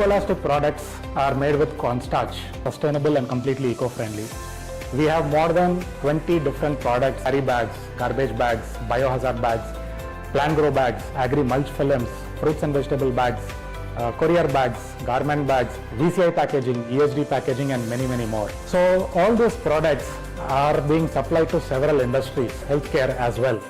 Ecolastic products are made with cornstarch, sustainable and completely eco-friendly. We have more than 20 different products: carry bags, garbage bags, biohazard bags, plant grow bags, agri mulch films, fruits and vegetable bags, courier bags, garment bags, VCI packaging, ESD packaging, and many more. So all these products are being supplied to several industries, healthcare as well.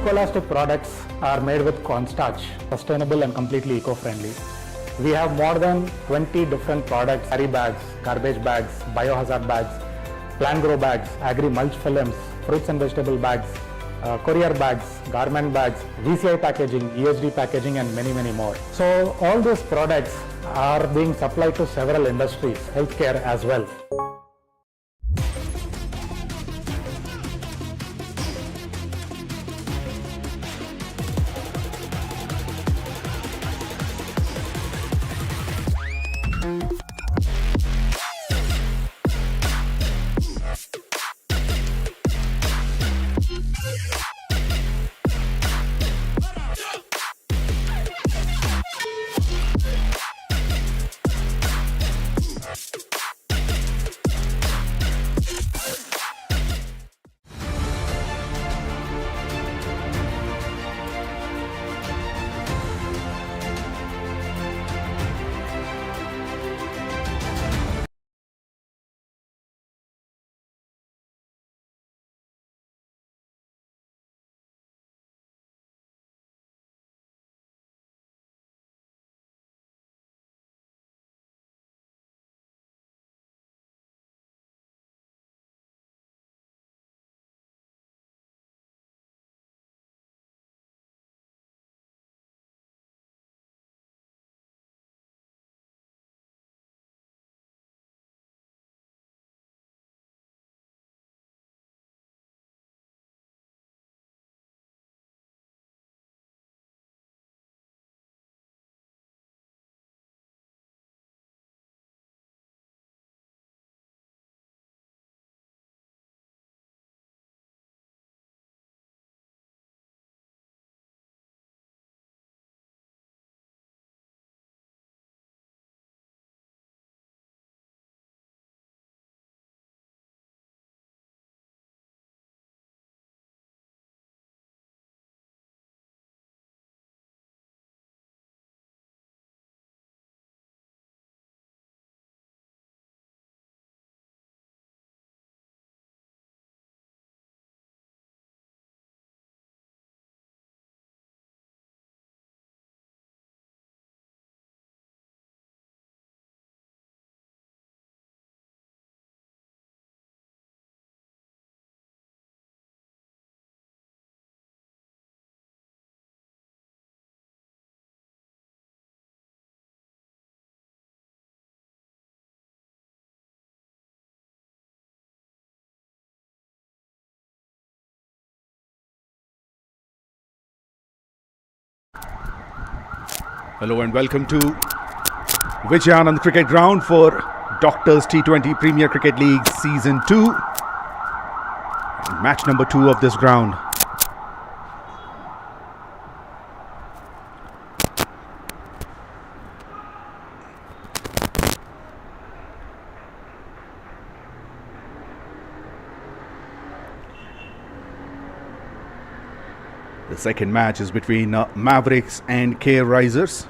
Ecolastic products are made with cornstarch, sustainable and completely eco-friendly. We have more than 20 different products: carry bags, garbage bags, biohazard bags, plant grow bags, agri mulch films, fruits and vegetable bags, courier bags, garment bags, VCI packaging, ESD packaging, and many more. So all these products are being supplied to several industries, healthcare as well. Hello and welcome to Vijayanand Cricket Ground for Doctors T20 Premier Cricket League Season 2. Match number 2 of this ground. The second match is between Mavericks and RISERS.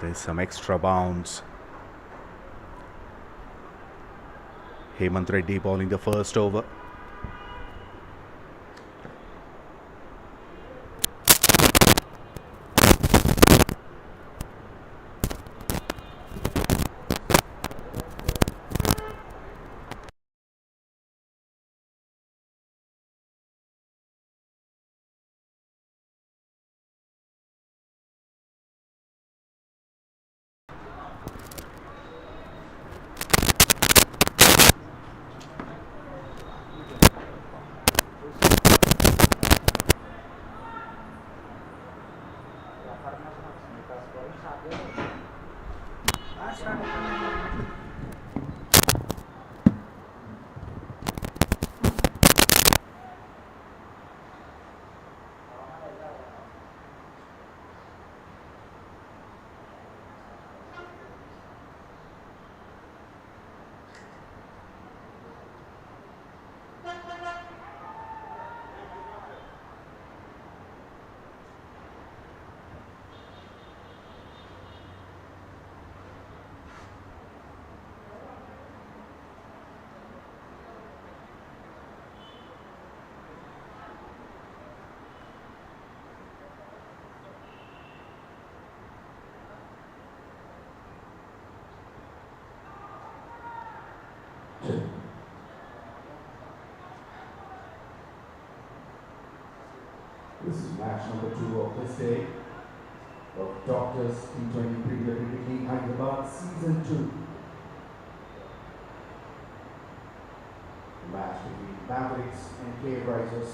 There's some extra bounce. Hemant Reddy bowling the first over. This is match number 2 of this day of Doctors T20 Pvt Ltd Hyderabad Season 2. Match between Mavericks and RISERS.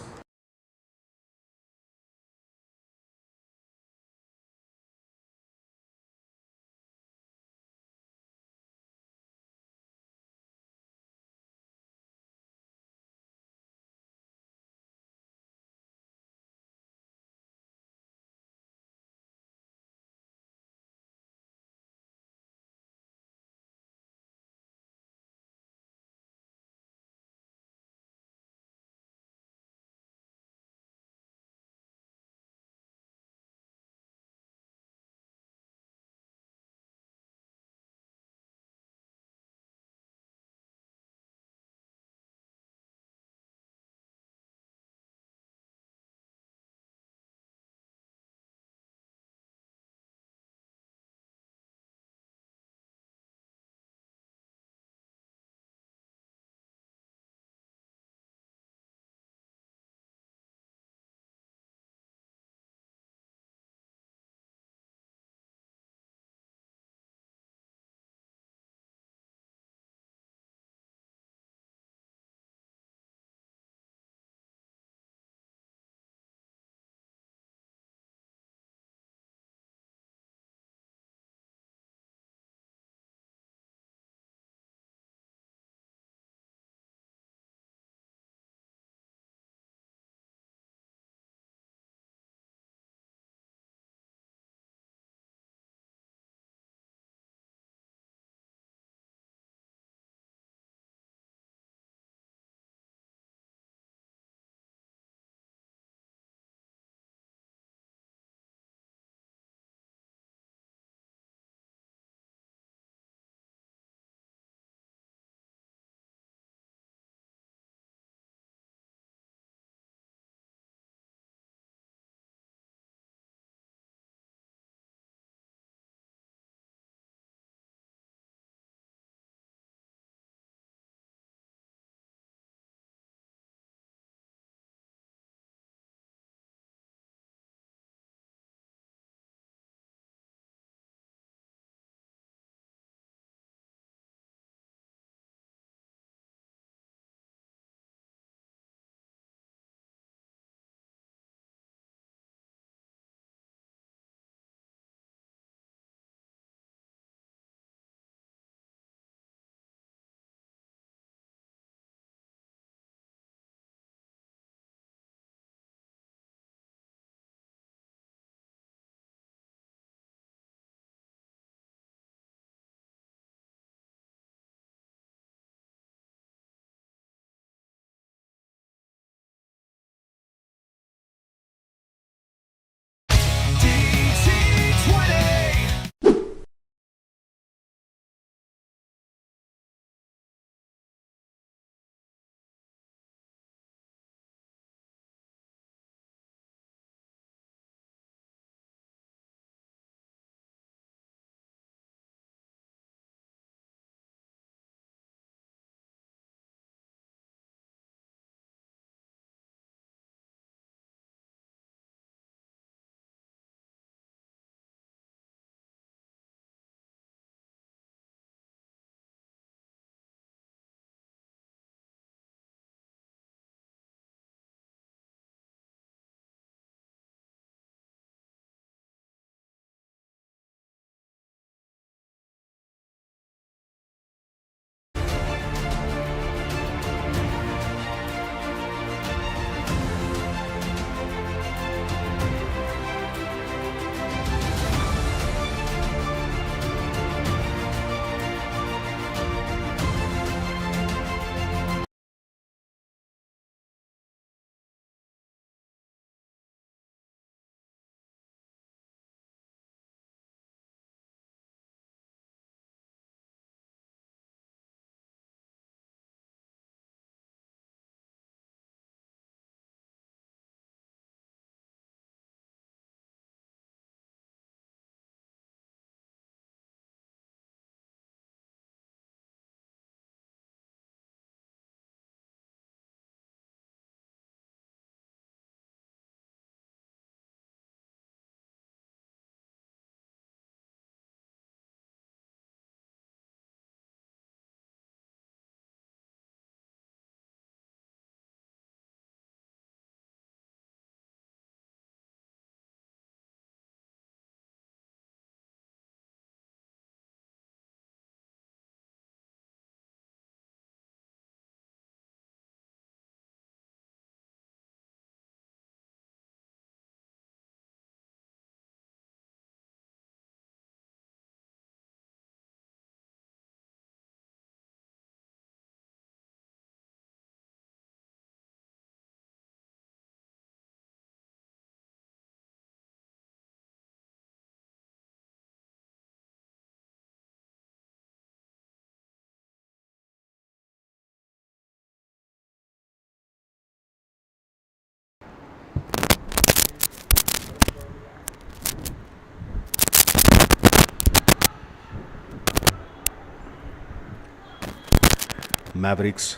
Mavericks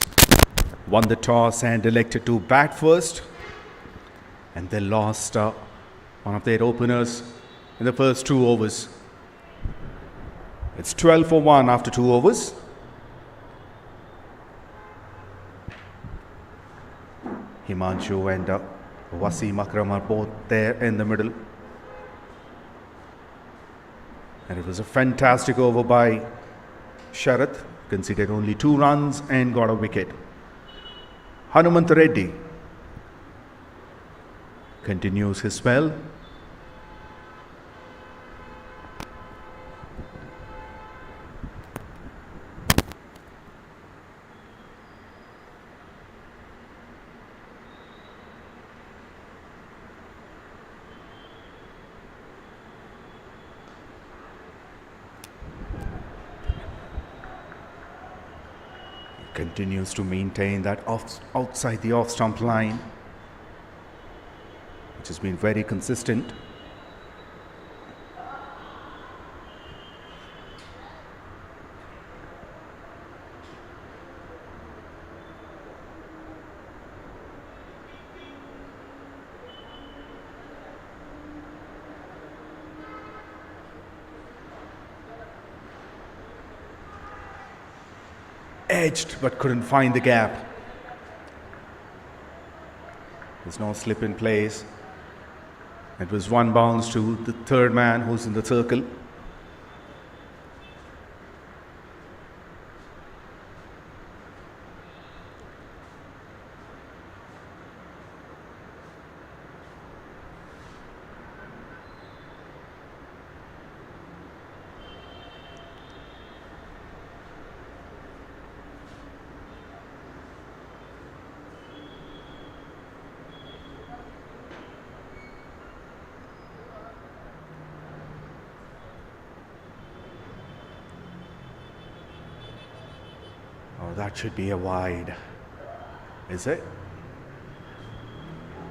won the toss and elected to bat first, and they lost one of their openers in the first 2 overs. It's 12 for 1 after 2 overs. Himanshu and Wasim Akram are both there in the middle. And it was a fantastic over by Sharath, conceded only 2 runs and got a wicket. Hanumant Reddy continues his spell. Continues to maintain that outside the off stump line, which has been very consistent. Edged but couldn't find the gap. There's no slip in place. It was 1 bounce to the third man who's in the circle. Oh, that should be a wide, is it?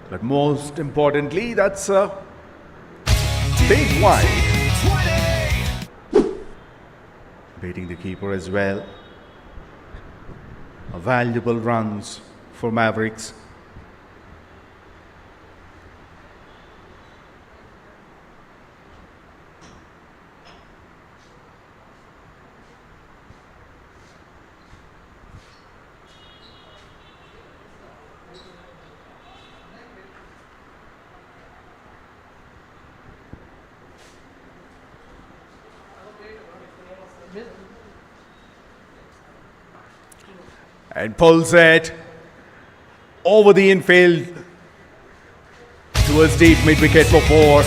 But most importantly, that's a big wide. Beating the keeper as well. A valuable runs for Mavericks. And pulls it over the infield towards deep mid-wicket for 4.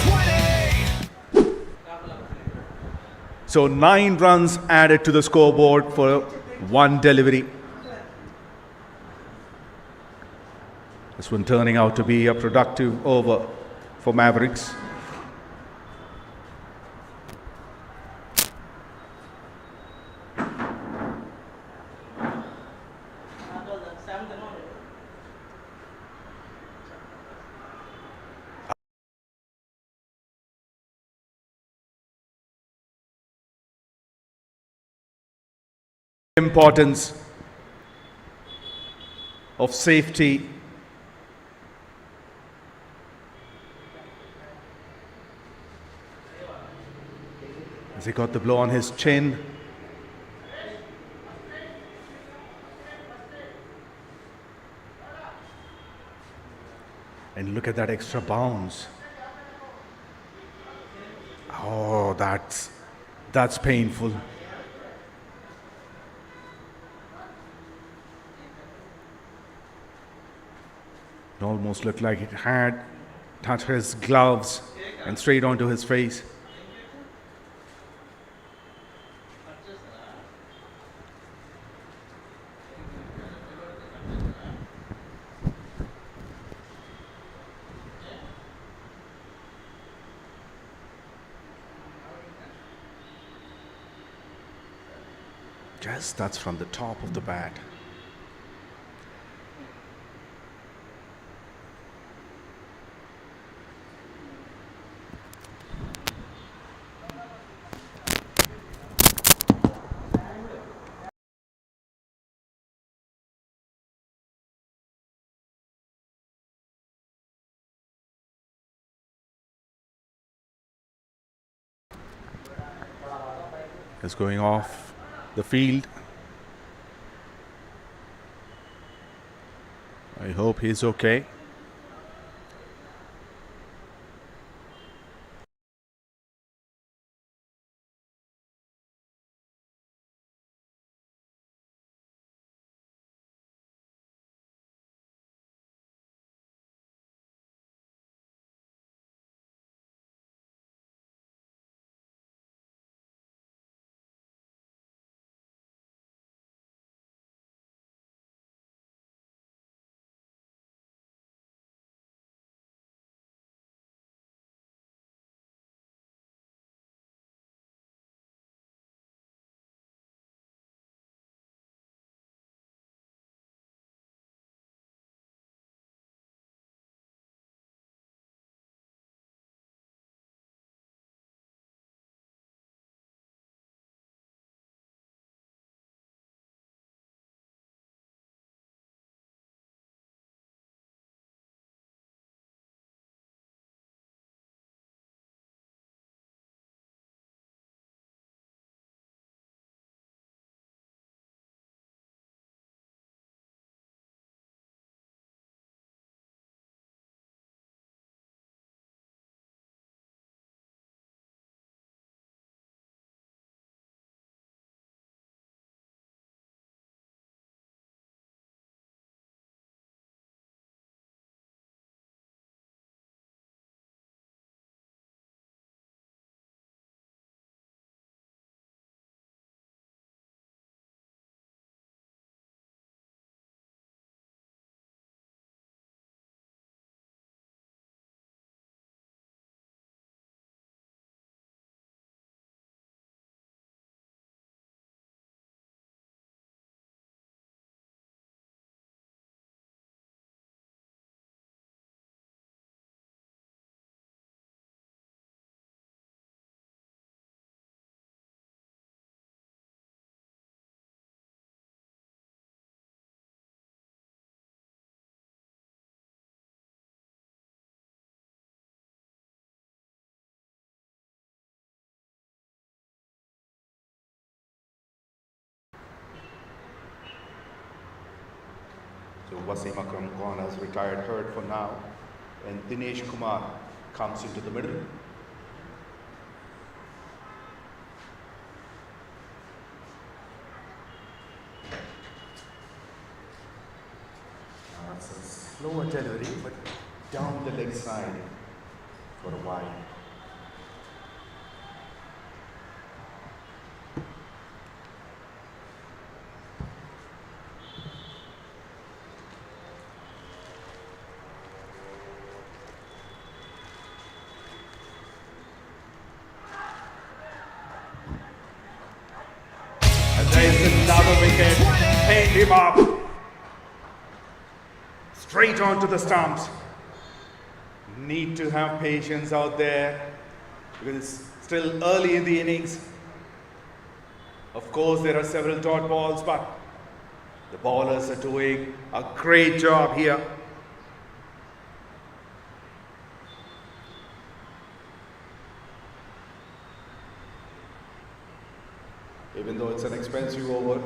So 9 runs added to the scoreboard for 1 delivery. This one turning out to be a productive over for Mavericks. Importance of safety. As he got the blow on his chin. And look at that extra bounce. Oh, that's painful. It almost looked like it had touched his gloves and straight onto his face. Just that's from the top of the bat. is going off the field. I hope he's okay. So Wasim Akram Khan has retired hurt for now, and Dinesh Kumar comes into the middle. It's a slower delivery, but down the leg side for a wide. There's another wicket. Paid him up. Straight onto the stumps. Need to have patience out there because it's still early in the innings. Of course, there are several dot balls, but the bowlers are doing a great job here. Even though it's an expensive over,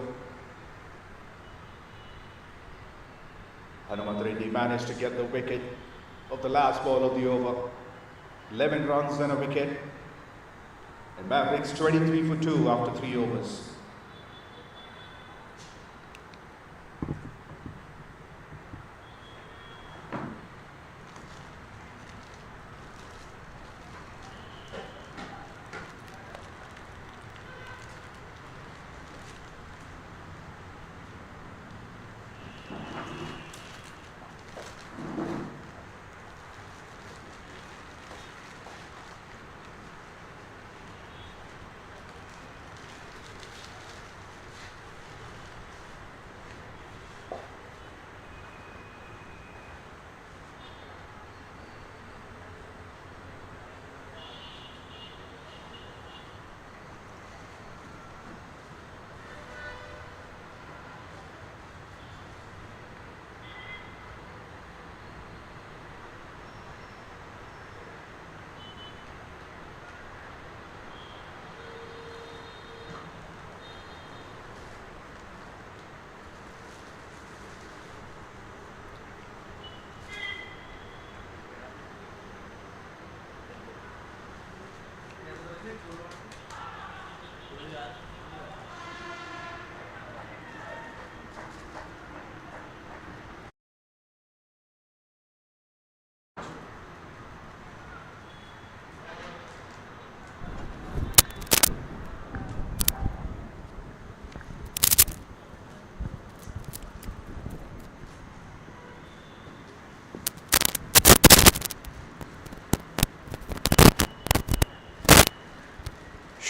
Hanuman Reddy managed to get the wicket of the last ball of the over. 11 runs and a wicket. And Mavericks 23 for 2 after 3 overs.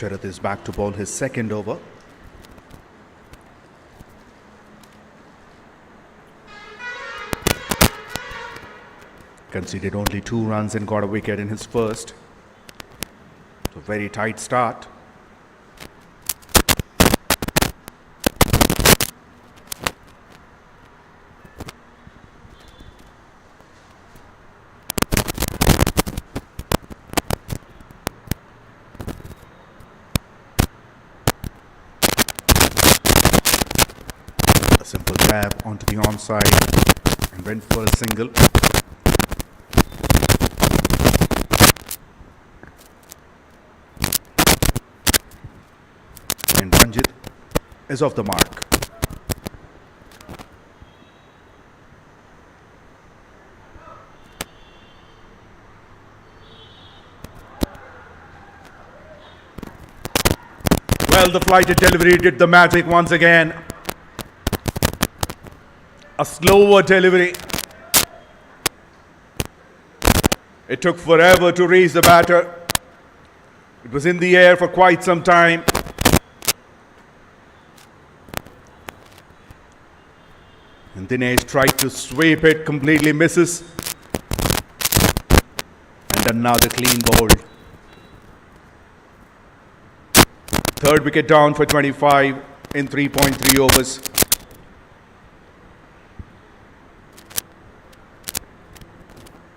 Sharath is back to bowl his second over. Conceded only 2 runs and got a wicket in his first. So very tight start. A simple jab onto the onside and went for a single. And Ranjit is off the mark. Well, the flighted delivery did the magic once again. A slower delivery. It took forever to reach the batter. It was in the air for quite some time. And Dinesh tried to sweep it, completely misses. And another clean bowled. Third wicket down for 25 in 3.3 overs.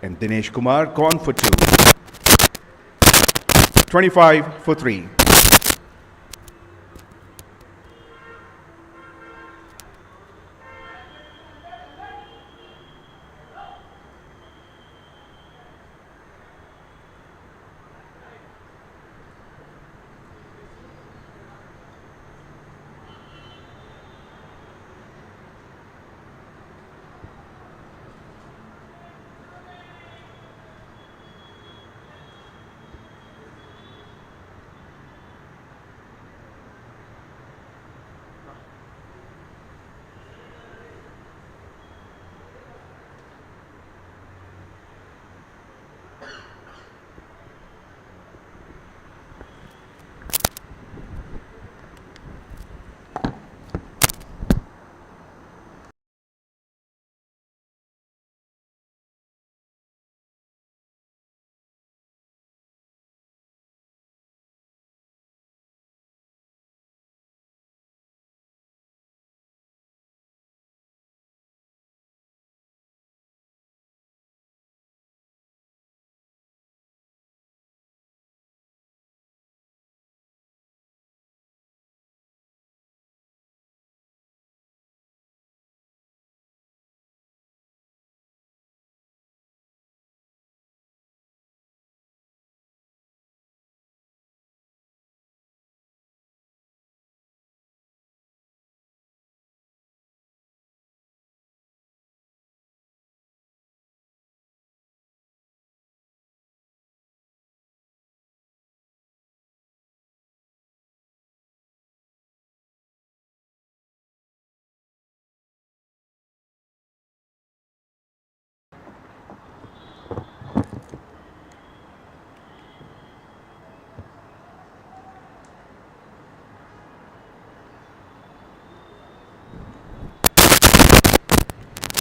And Dinesh Kumar gone for 2. 25 for 3.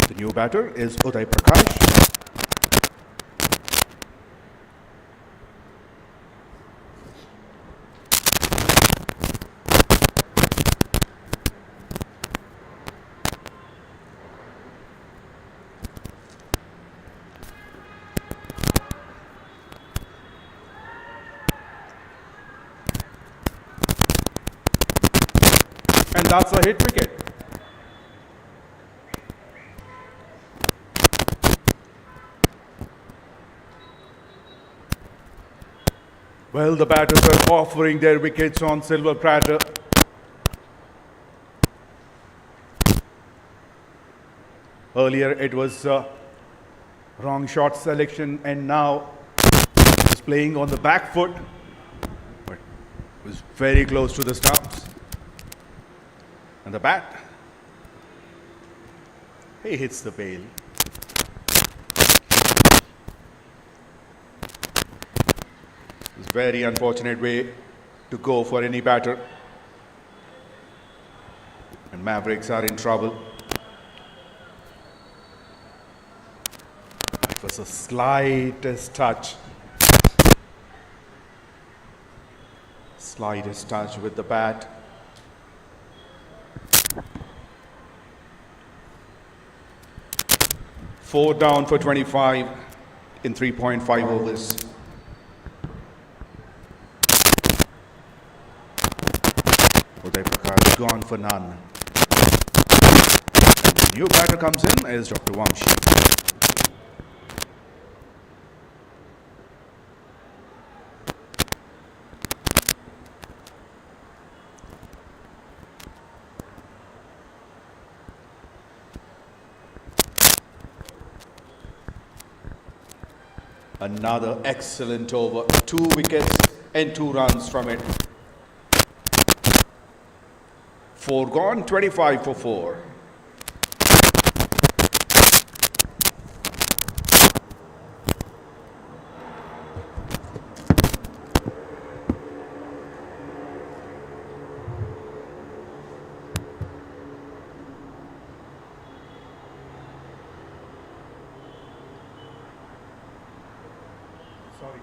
The new batter is Uday Prakash. And that's a hit wicket. Well, the batters are offering their wickets on silver platter. Earlier it was wrong shot selection, and now he's playing on the back foot, but was very close to the stumps. And the bat, he hits the bail. It's very unfortunate way to go for any batter. And Mavericks are in trouble. It was the slightest touch. Slightest touch with the bat. Four down for 25 in 3.5 overs. Uday Prakash gone for none. New batter comes in is Dr. Vamshi. Another excellent over. 2 wickets and 2 runs from it. 4 gone, 25 for 4. Sorry.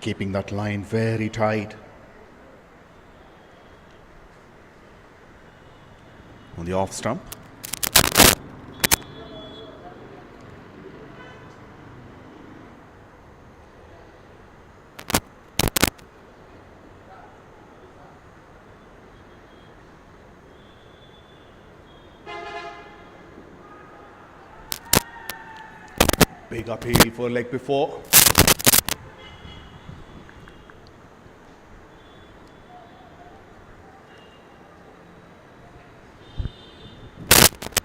Keeping that line very tight. On the off stump. Big upheaval for leg before.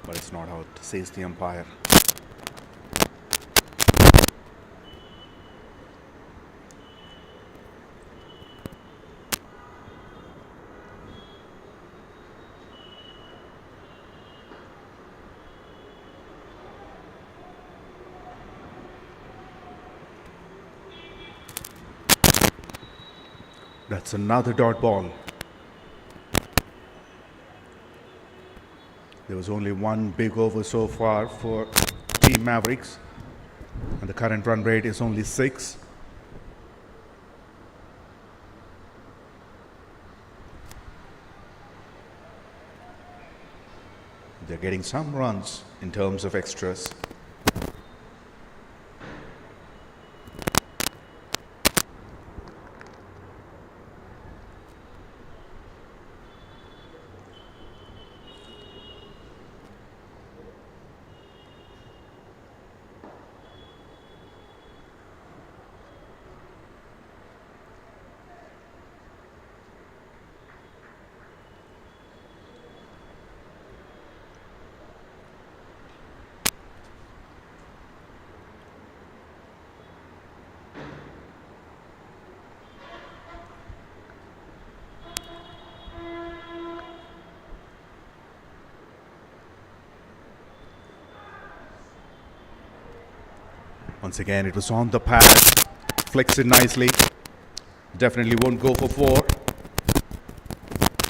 But it's not out, says the umpire. That's another dot ball. There was only one big over so far for Team Mavericks, and the current run rate is only 6. They're getting some runs in terms of extras. Once again, it was on the pad, flicks it nicely. Definitely won't go for 4,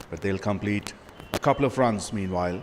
but they'll complete a couple of runs meanwhile.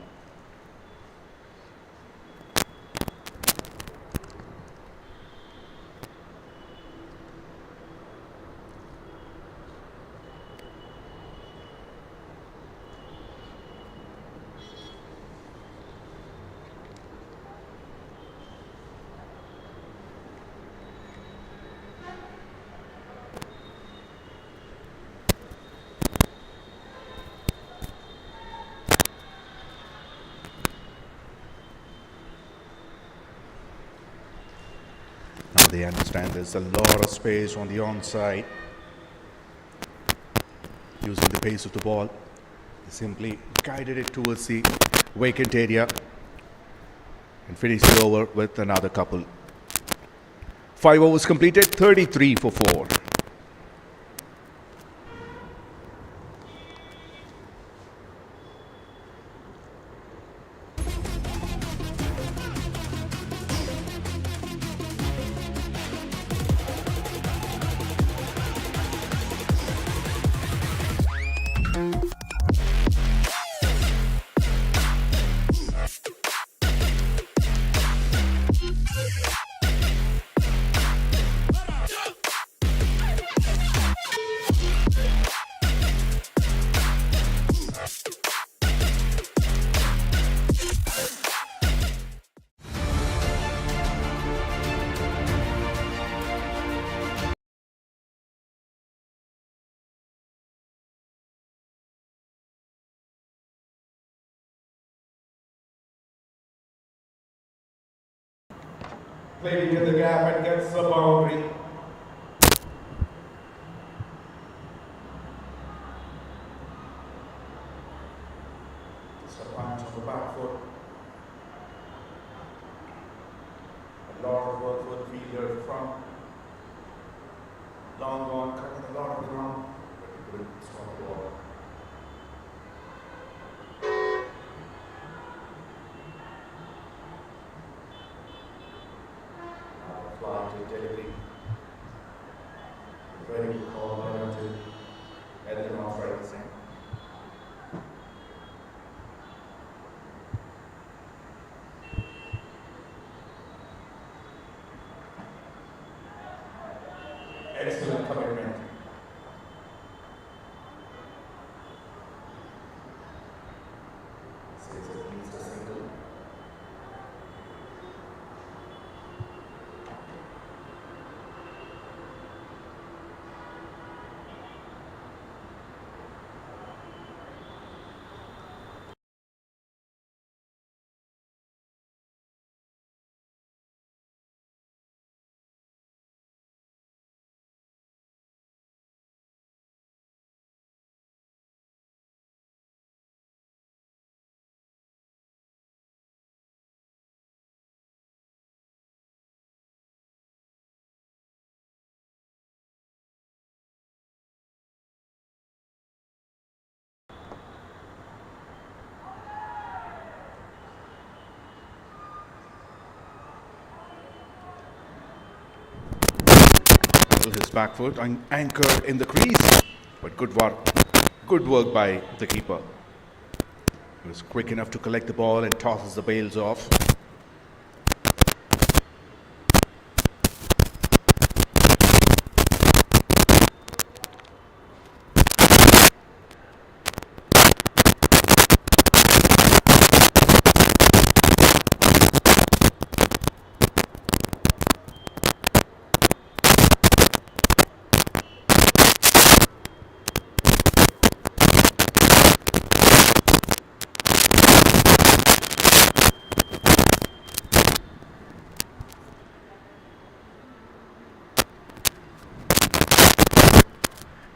they understand there's a lot of space on the onside. Using the pace of the ball, they simply guided it towards the vacant area and finished the over with another couple. 5 overs completed, 33 for 4. Playing in the gap and gets the boundary. Just a punch on the back foot. A lot of work for the fielder from long on, cutting a lot of ground, but he couldn't stop the ball. Fly to delivery. Very good call by to head them off right the same. Excellent commitment. Says at least a single. His back foot anchored in the crease, but good work by the keeper. He was quick enough to collect the ball and tosses the bails off.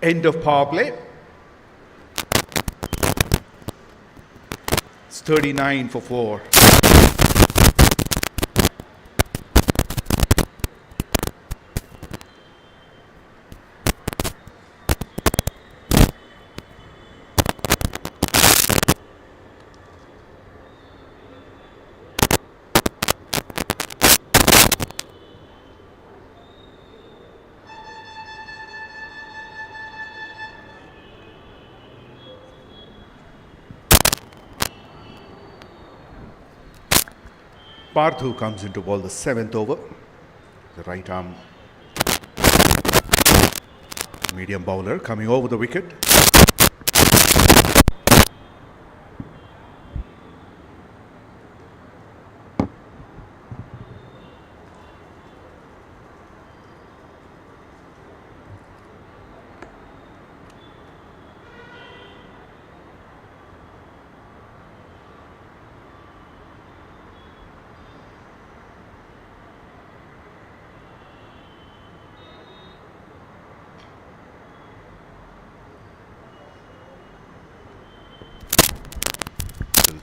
End of power play. It's 39 for 4. Parthu comes into ball the 7th over. The right arm medium bowler coming over the wicket.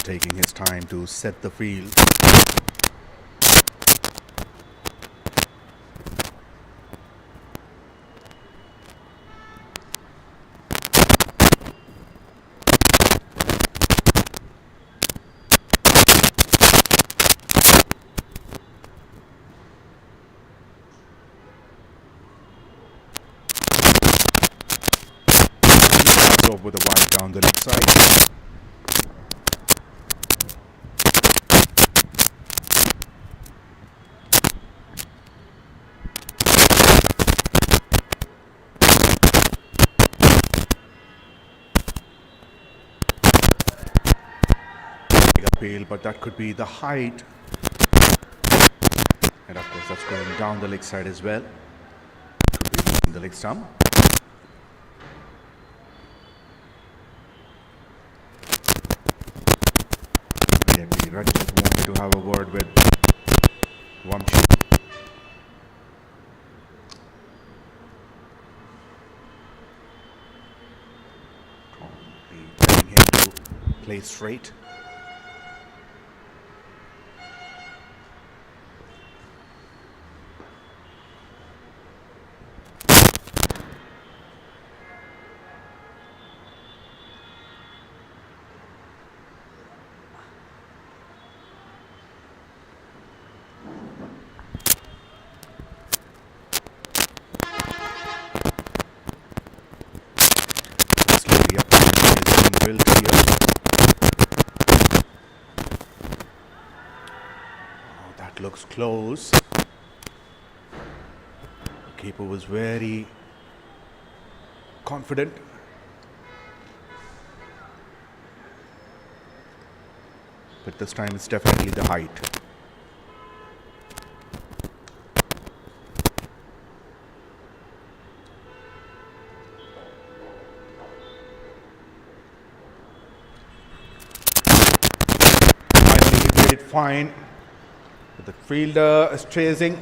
taking his time to set the field. With a wide down the leg side. Big appeal, but that could be the height. And of course that's going down the leg side as well. Could be in the leg stump. Rajat wanted to have a word with Vamshi. Telling him to play straight. Looks close. The keeper was very confident. But this time it's definitely the height. Finally he did it fine. The fielder is chasing.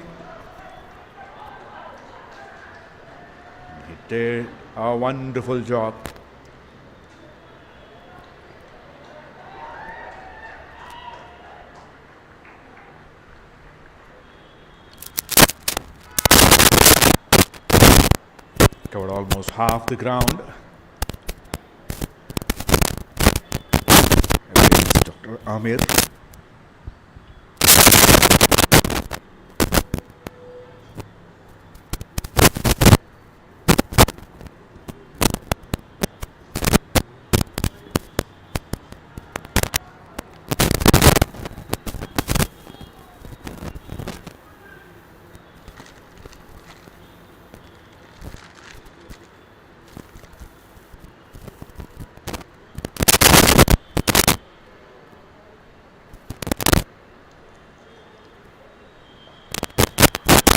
He did a wonderful job. Covered almost half the ground. Against Dr. Amir.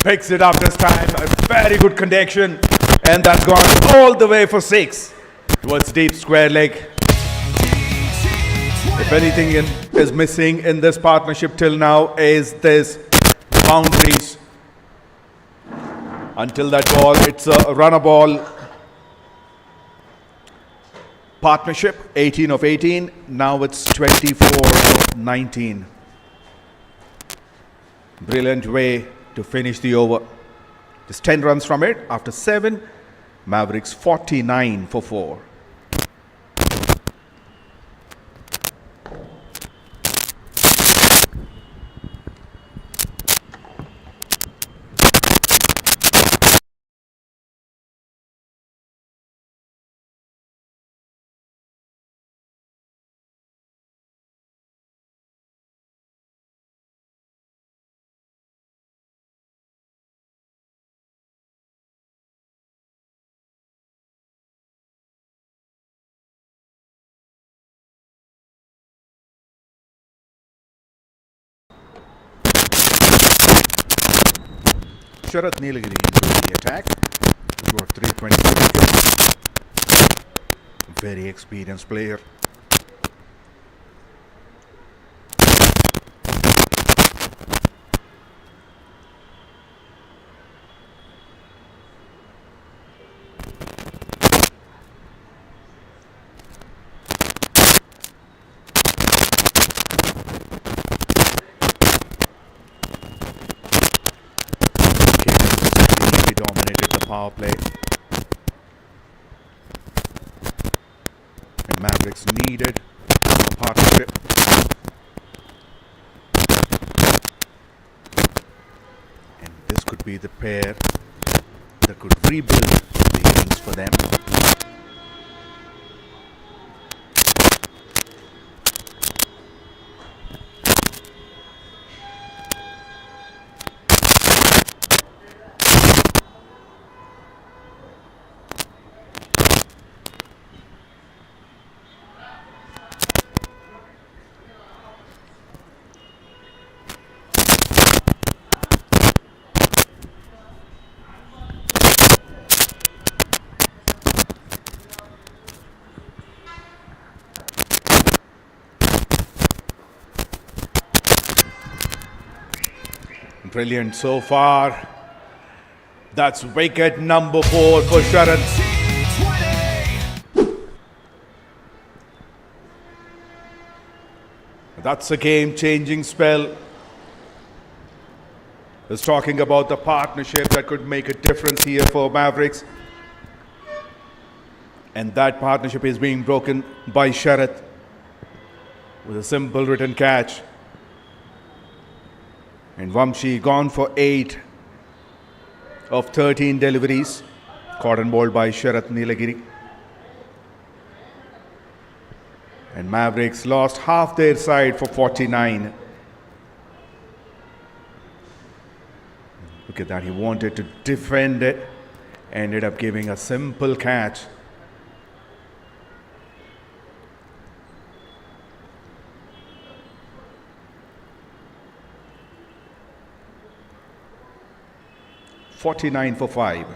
Picks it up this time, a very good connection, and that's gone all the way for 6 towards deep square leg. If anything is missing in this partnership till now is this boundaries. Until that ball, it's a runner ball partnership, 18 of 18, now it's 24 of 19. Brilliant way to finish the over. Just 10 runs from it after 7. Mavericks 49 for 4. Sharat Nilagiri into the attack. Got 320. Very experienced player. power play. And Mavericks needed a partnership. And this could be the pair that could rebuild the innings for them. Brilliant so far. That's wicket number 4 for Sharad. That's a game-changing spell. Is talking about the partnership that could make a difference here for Mavericks. And that partnership is being broken by Sharad with a simple return catch. And Vamshi gone for 8 of 13 deliveries. Caught and bowled by Sharath Nilagiri. And Mavericks lost half their side for 49. Look at that, he wanted to defend it. Ended up giving a simple catch. $49 for 5.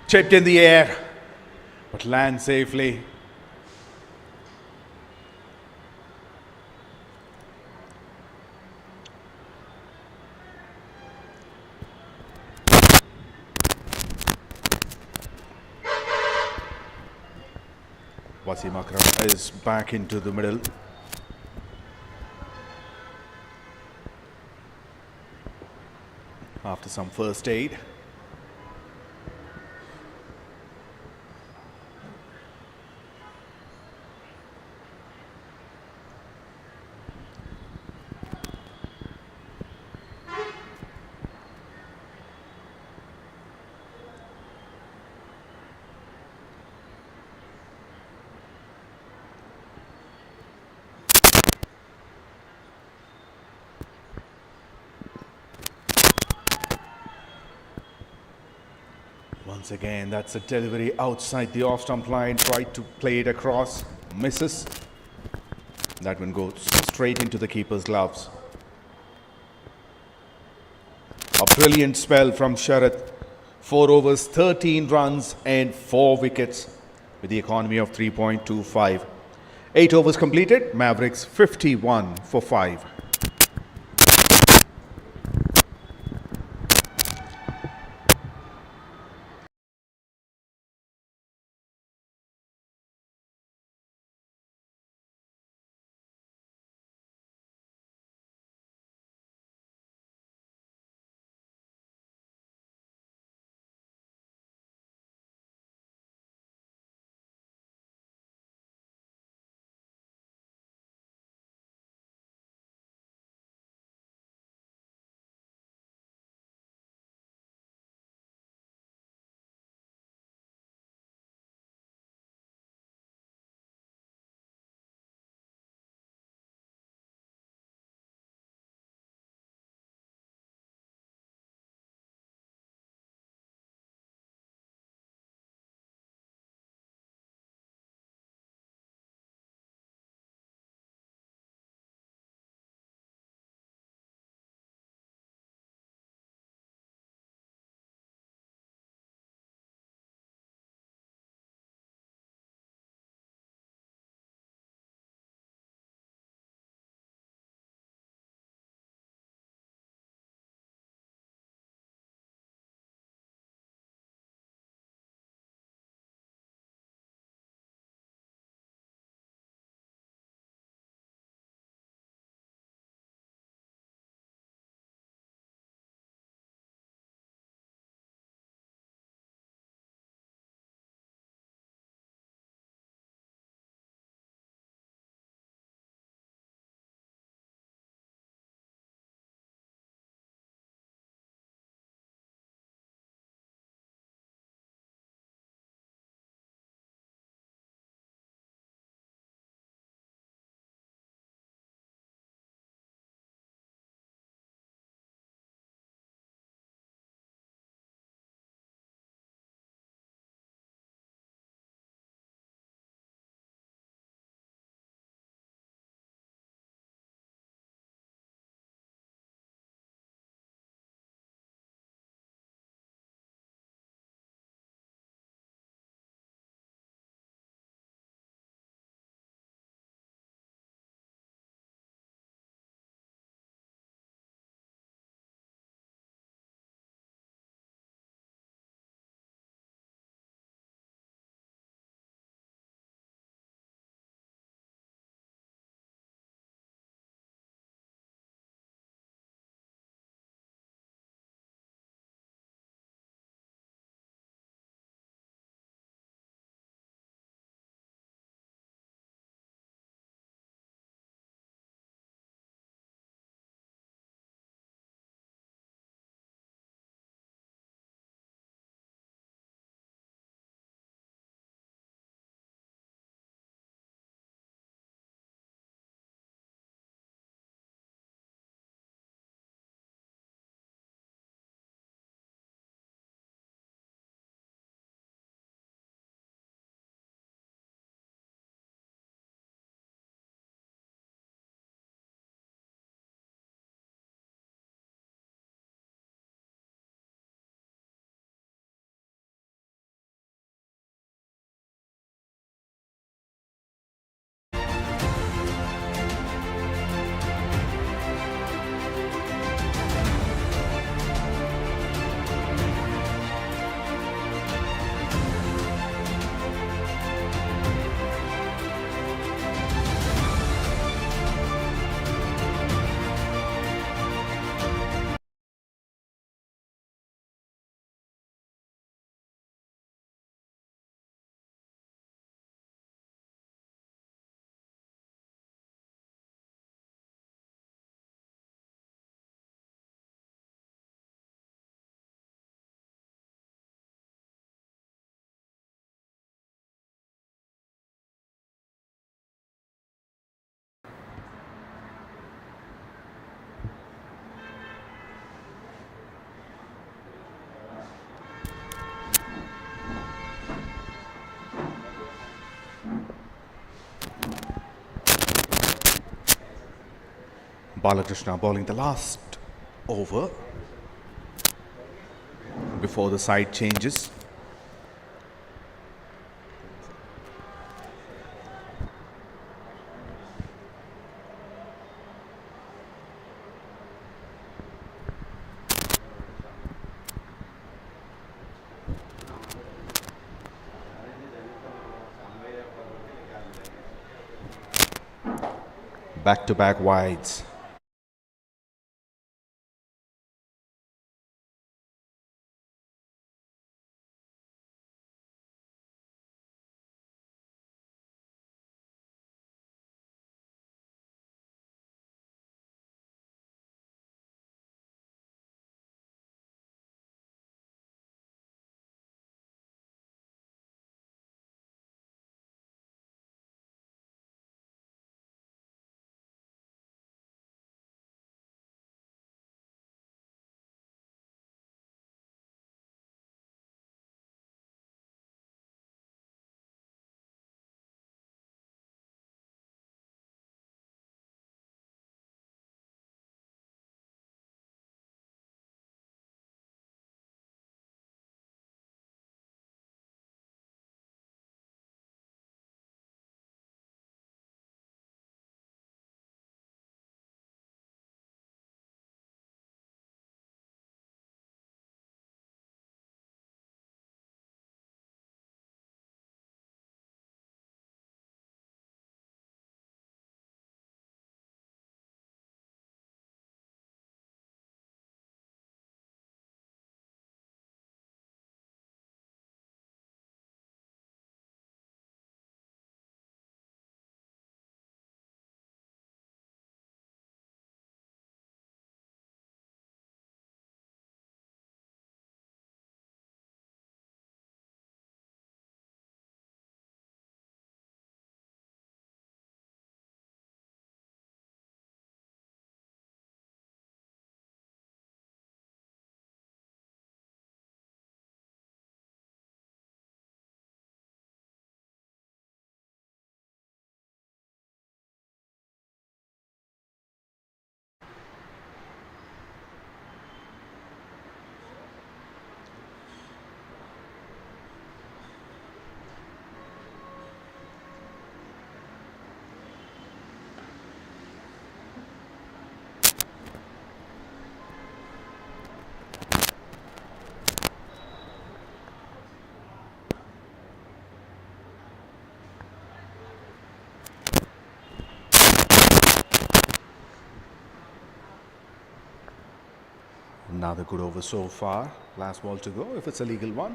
Chipped in the air, but lands safely. Wasim Akram is back into the middle. After some first aid. Once again, that's a delivery outside the off-stump line. Tried to play it across, misses. That one goes straight into the keeper's gloves. A brilliant spell from Sharath. 4 overs, 13 runs and 4 wickets with the economy of 3.25. 8 overs completed, Mavericks 51 for 5. Balakrishna bowling the last over before the side changes. Back-to-back wides. Another good over so far. Last ball to go, if it's a legal one.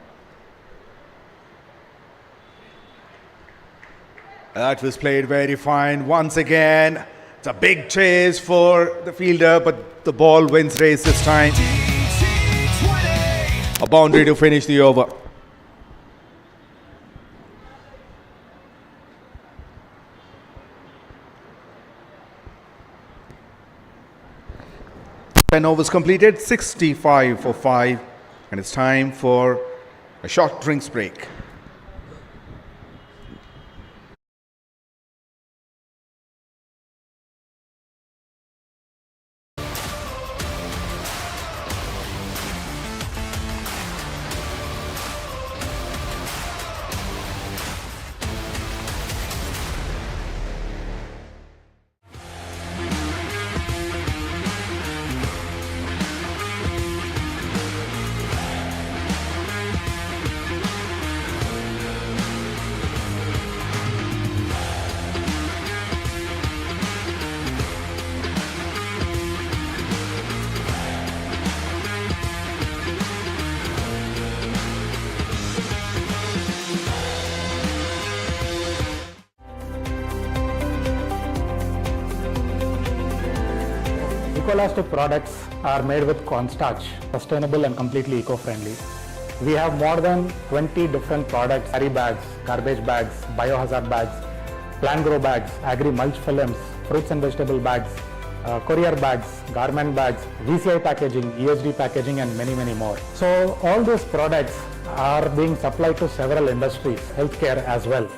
That was played very fine once again. It's a big chase for the fielder, but the ball wins race this time. A boundary to finish the over. Ten overs completed, 65 for 5, and it's time for a short drinks break. Elastic products are made with cornstarch, sustainable and completely eco-friendly. We have more than 20 different products: carry bags, garbage bags, biohazard bags, plant grow bags, agri mulch films, fruits and vegetable bags, courier bags, garment bags, VCI packaging, EHD packaging, and many more. So all these products are being supplied to several industries, healthcare as well.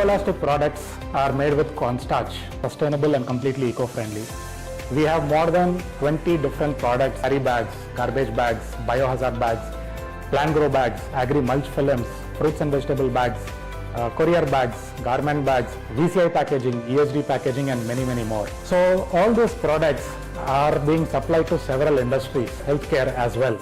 Viscoelastic products are made with cornstarch, sustainable and completely eco-friendly. We have more than 20 different products: carry bags, garbage bags, biohazard bags, plant grow bags, agri mulch films, fruits and vegetable bags, courier bags, garment bags, VCI packaging, ESD packaging, and many more. So all these products are being supplied to several industries, healthcare as well.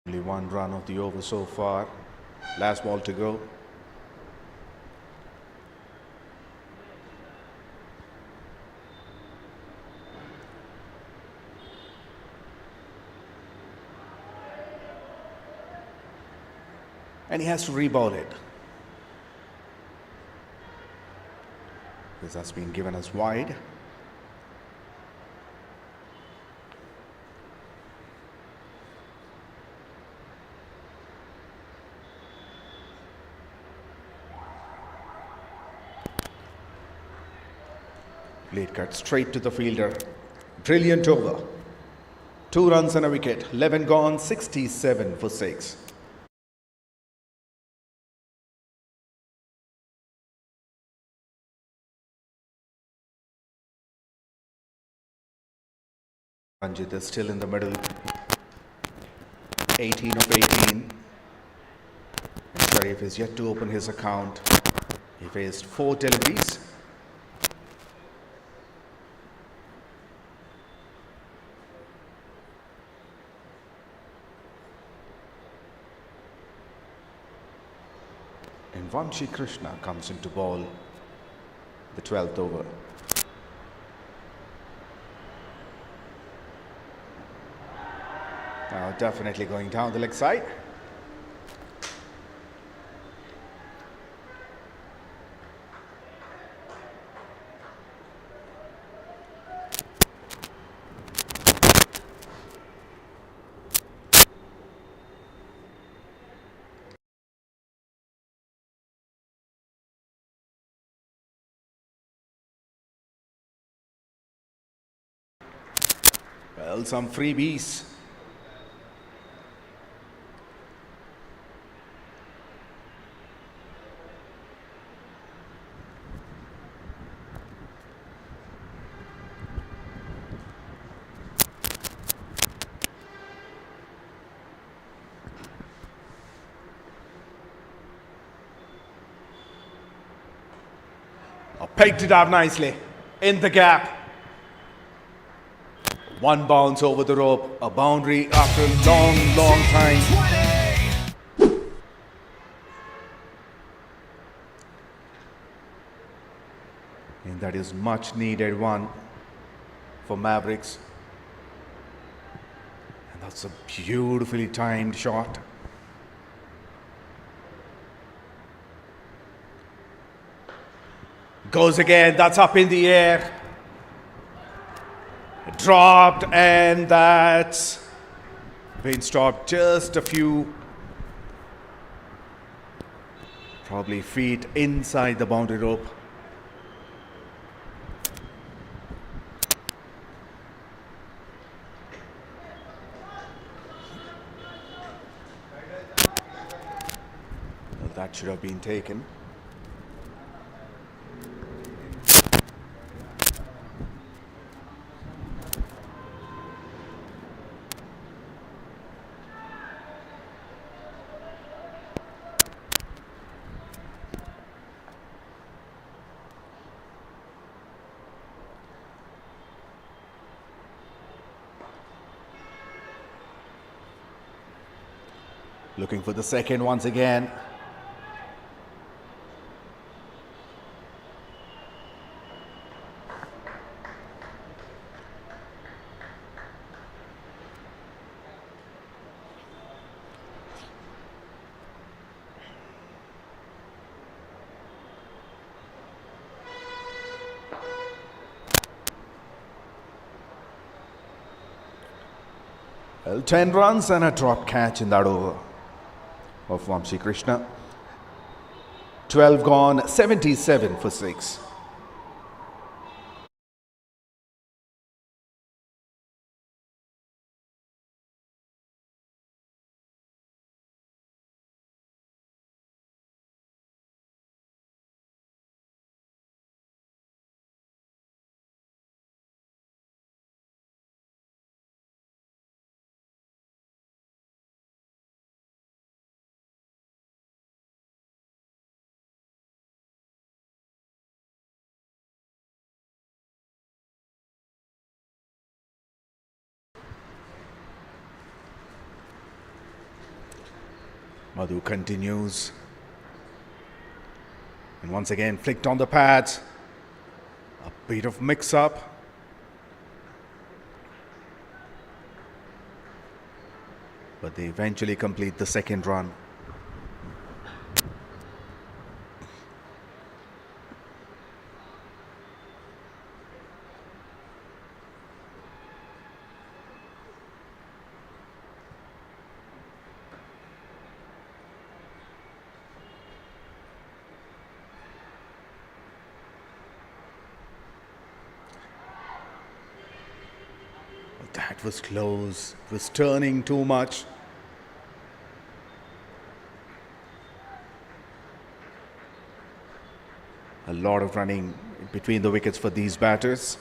Only one run of the over so far. Last ball to go. And he has to reball it. This has been given as wide. Blade cut straight to the fielder. Brilliant over. 2 runs and a wicket. 11 gone, 67 for 6. Ranjit is still in the middle. 18 of 18. And Sharif is yet to open his account. He faced 4 deliveries. And Vamshi Krishna comes into ball the 12th over. Now definitely going down the leg side. Well, some freebies. Pegged it out nicely in the gap. One bounce over the rope, a boundary after a long time. And that is much needed one for Mavericks. And that's a beautifully timed shot. Goes again, that's up in the air. Dropped, and that's been stopped just a few, probably feet inside the boundary rope. Well, that should have been taken. Looking for the second once again. Well, 10 runs and a drop catch in that over of Vamshi Krishna. 12 gone, 77 for 6. Madhu continues. And once again, flicked on the pads. A bit of mix-up. But they eventually complete the second run. That was close. It was turning too much. A lot of running between the wickets for these batters.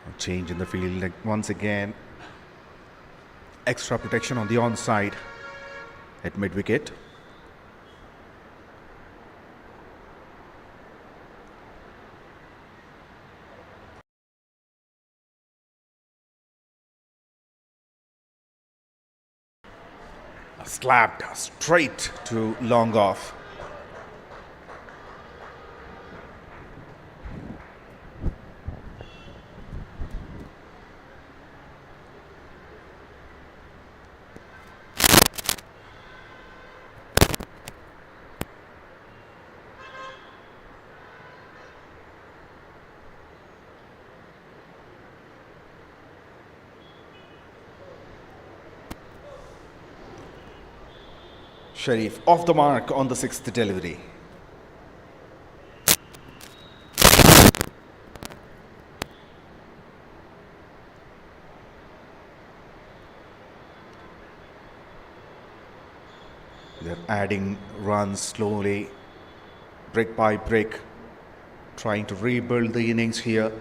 A change in the field once again. Extra protection on the onside at mid-wicket. Slapped straight to long off. Sharif off the mark on the sixth delivery. They're adding runs slowly, brick by brick, trying to rebuild the innings here.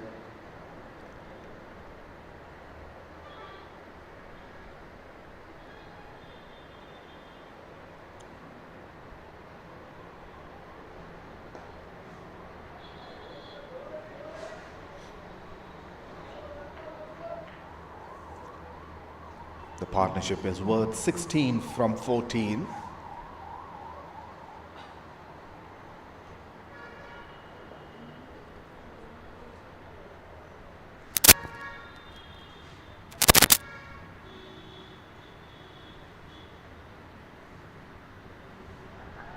The partnership is worth 16 from 14.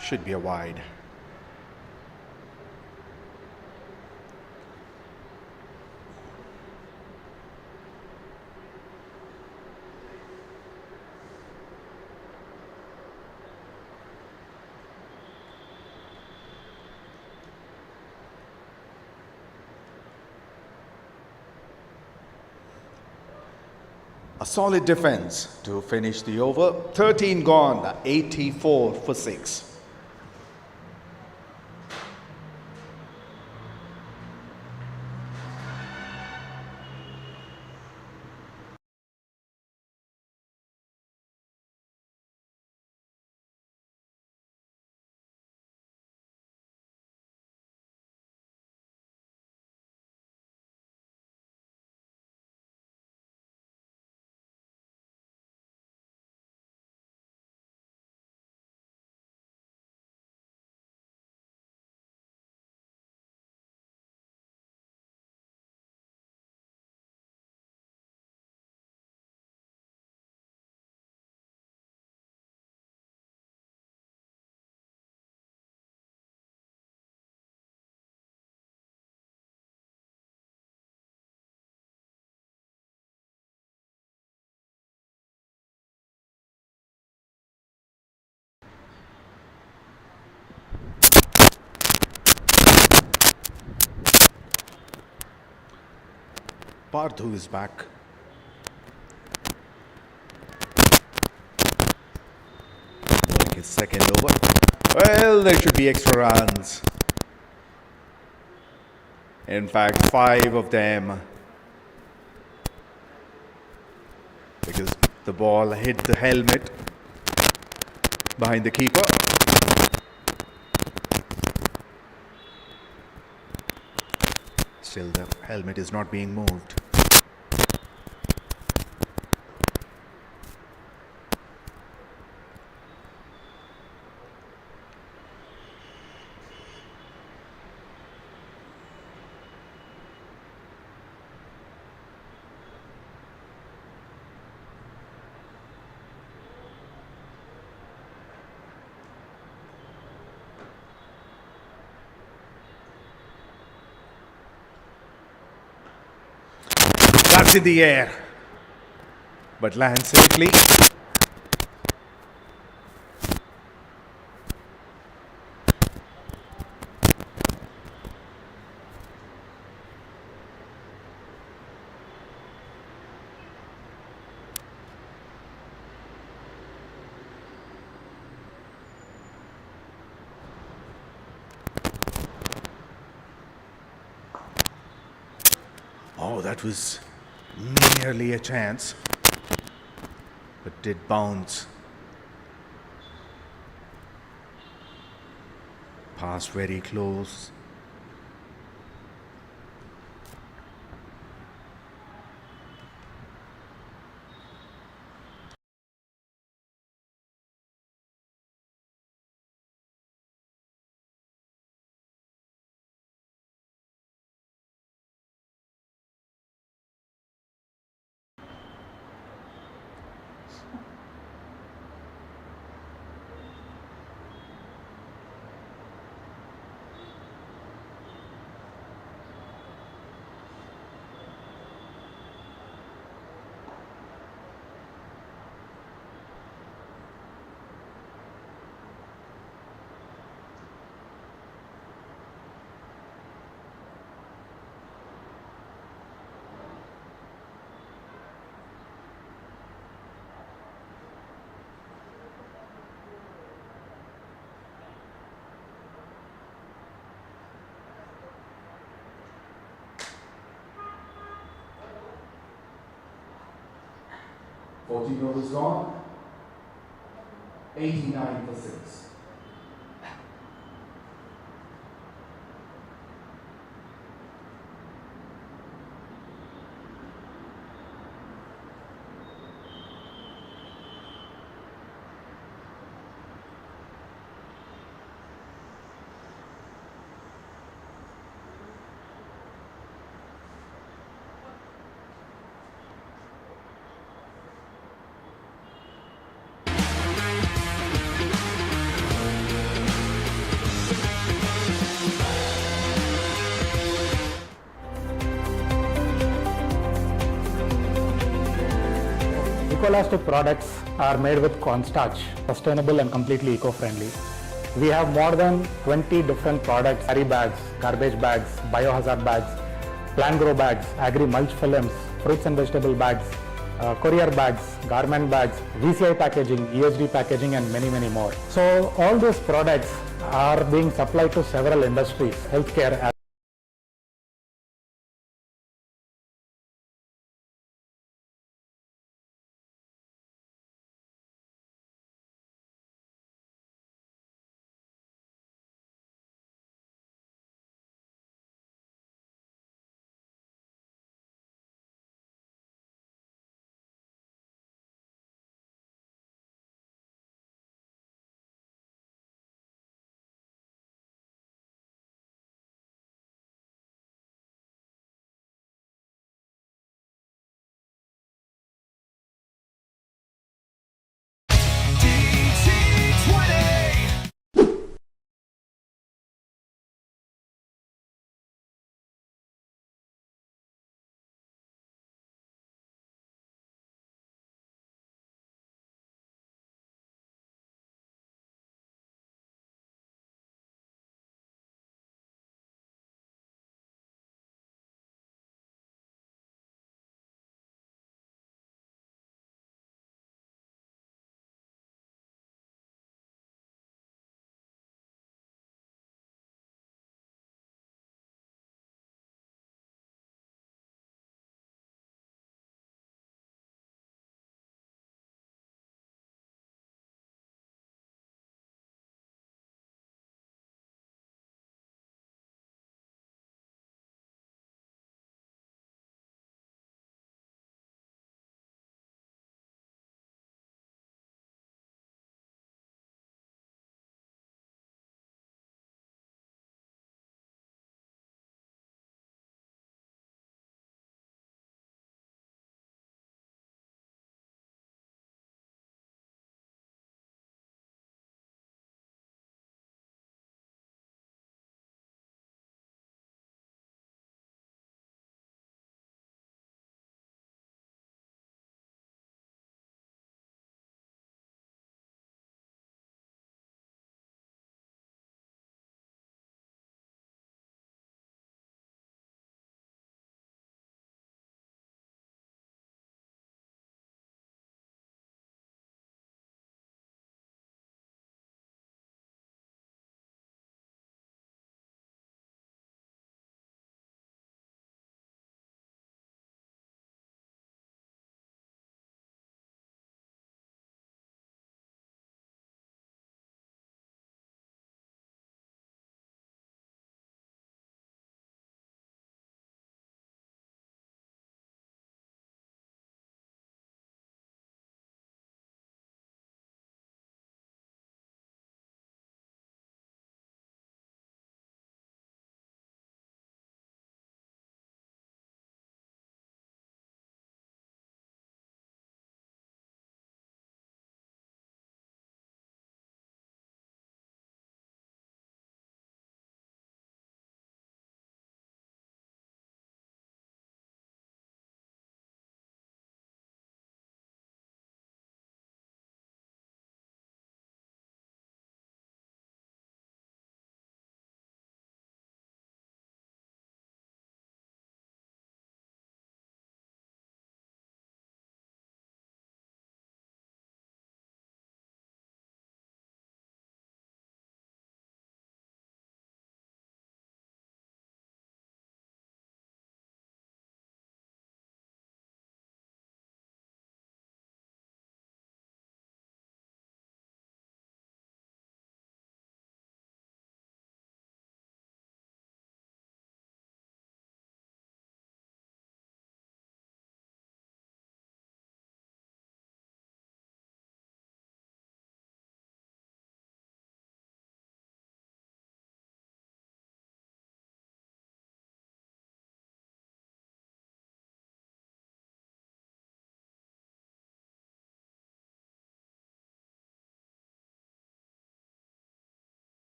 Should be a wide. A solid defense to finish the over. 13 gone, 84 for 6. Parthu is back. Bowling his second over. Well, there should be extra runs. In fact, 5 of them. Because the ball hit the helmet. behind the keeper. Still the helmet is not being moved. That's in the air, but lands safely. Oh, that was nearly a chance, but did bounce. Passed very close. Fourteen overs gone. 89 for 6. Elastic products are made with cornstarch, sustainable and completely eco-friendly. We have more than 20 different products: carry bags, garbage bags, biohazard bags, plant grow bags, agri mulch films, fruits and vegetable bags, courier bags, garment bags, VCI packaging, ESD packaging, and many more. So all these products are being supplied to several industries, healthcare,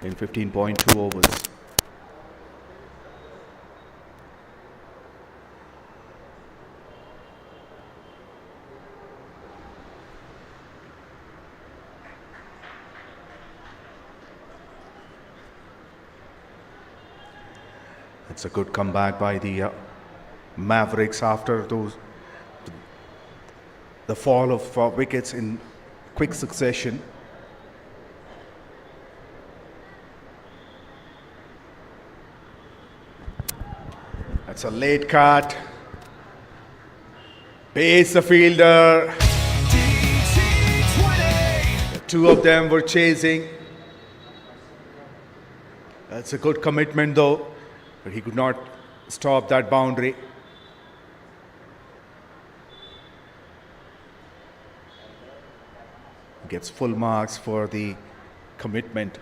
in 15.2 overs. It's a good comeback by the Mavericks after the fall of wickets in quick succession. That's a late cut. Pace the fielder. The two of them were chasing. That's a good commitment though, but he could not stop that boundary. Gets full marks for the commitment.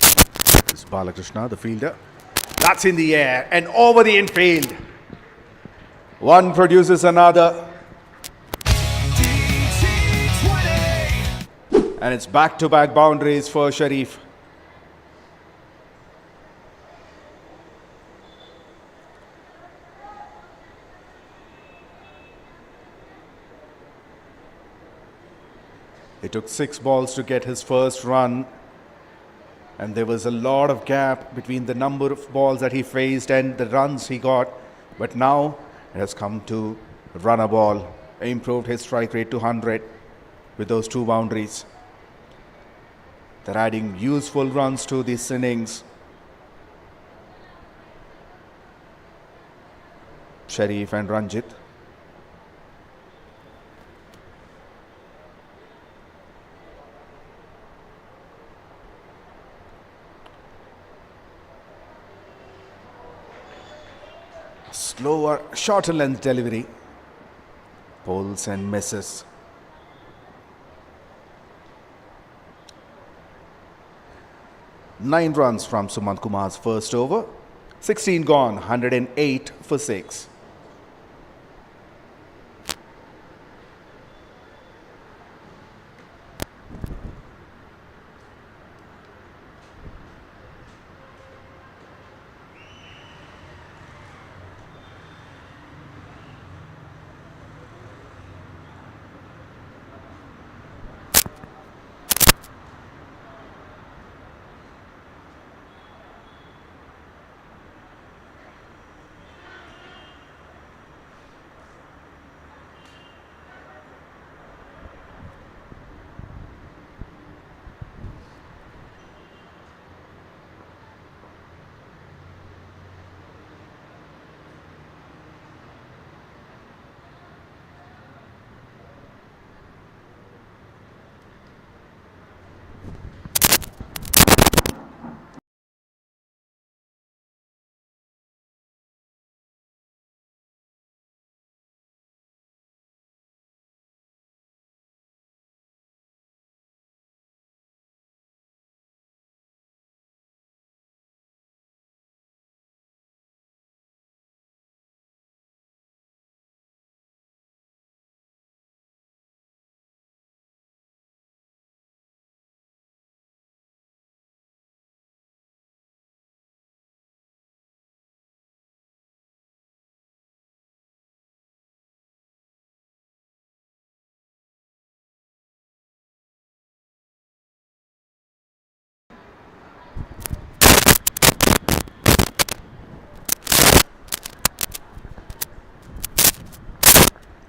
This is Balakrishna, the fielder. That's in the air and over the infield. One produces another. DT20. And it's back-to-back boundaries for Sharif. It took 6 balls to get his first run, and there was a lot of gap between the number of balls that he faced and the runs he got. But now it has come to run a ball, improved his strike rate to 100 with those 2 boundaries. They're adding useful runs to this innings. Sharif and Ranjit. Slower, shorter length delivery. Pulls and misses. Nine runs from Sumant Kumar's first over. 16 gone, 108 for 6.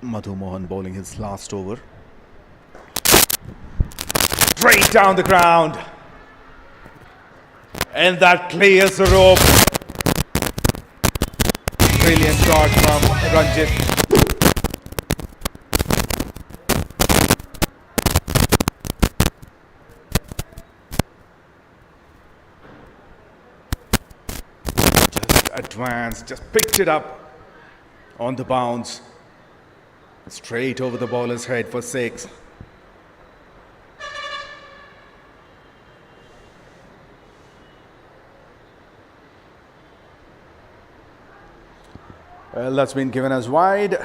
Madhu Mohan bowling his last over. Straight down the ground. And that clears the rope. Brilliant shot from Ranjit. Just advanced, just picked it up on the bounce. Straight over the bowler's head for 6. Well, that's been given as wide,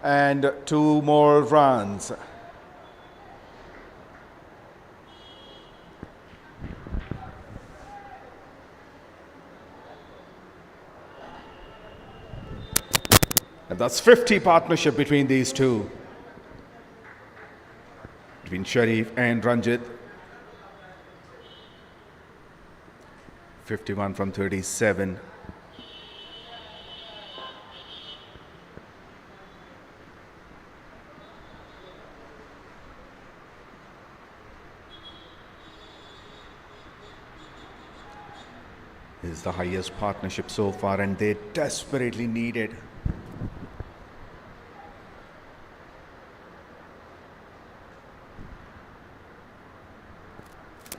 and 2 more runs. And that's 50 partnership between these two, between Sharif and Ranjit. 51 from 37. Is the highest partnership so far, and they desperately need it.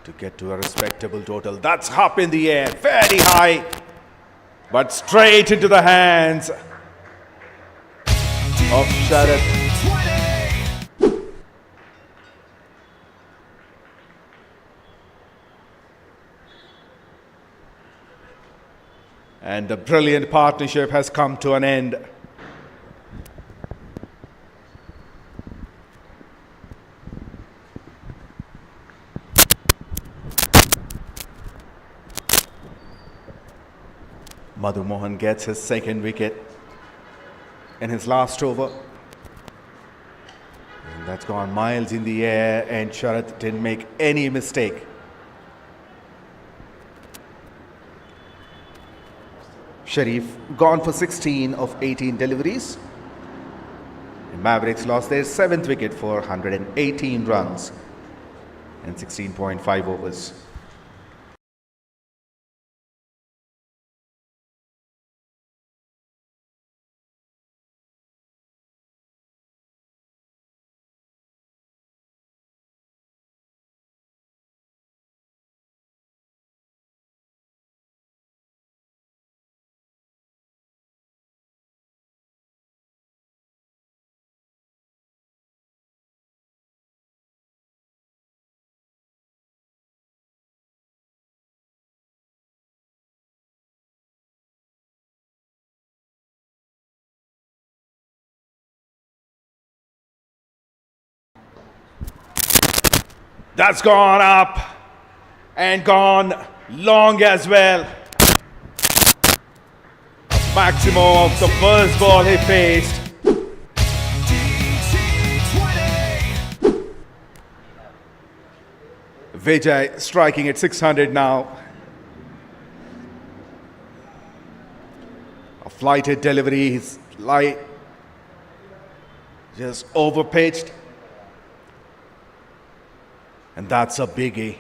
To get to a respectable total. That's up in the air, very high, but straight into the hands of Sharad. And the brilliant partnership has come to an end. Madhu Mohan gets his second wicket in his last over. And that's gone miles in the air, and Sharad didn't make any mistake. Sharif gone for 16 of 18 deliveries. And Mavericks lost their 7th wicket for 118 runs in 16.5 overs. That's gone up and gone long as well. Maximum of the first ball he faced. Vijay striking at 600 now. A flighted delivery, he's light, just overpitched. And that's a biggie.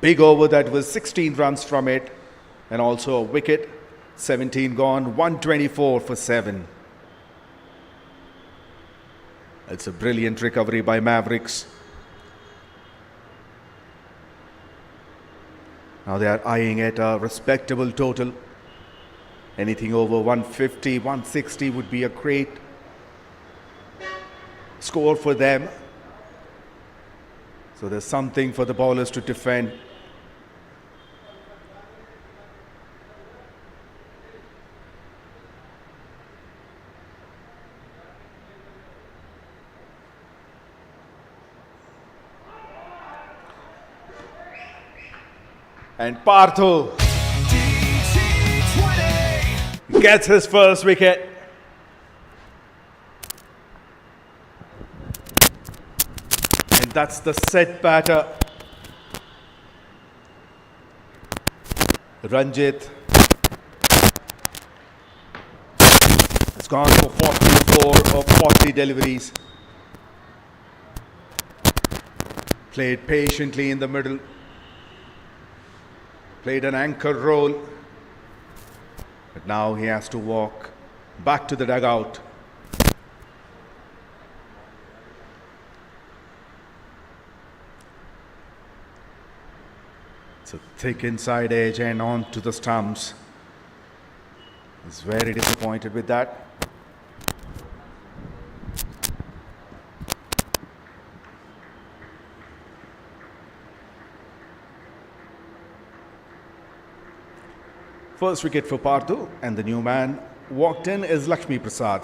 Big over, that was 16 runs from it, and also a wicket. 17 gone, 124 for 7. It's a brilliant recovery by Mavericks. Now they are eyeing at a respectable total. Anything over 150, 160 would be a great score for them. So there's something for the bowlers to defend. And Partho gets his first wicket. And that's the set batter. Ranjit has gone for 44 of 40 deliveries. Played patiently in the middle. Played an anchor role. But now he has to walk back to the dugout. It's a thick inside edge and on to the stumps. He's very disappointed with that. First wicket for Parthu, and the new man walked in is Lakshmi Prasad.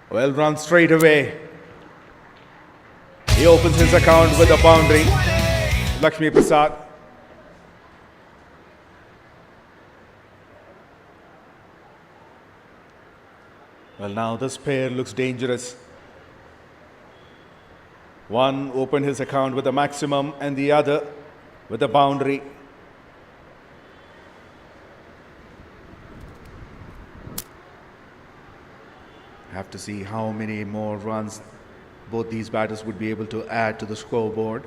Well run straight away. He opens his account with a boundary. Lakshmi Prasad. Well, now this pair looks dangerous. One opened his account with a maximum and the other with a boundary. Have to see how many more runs both these batters would be able to add to the scoreboard.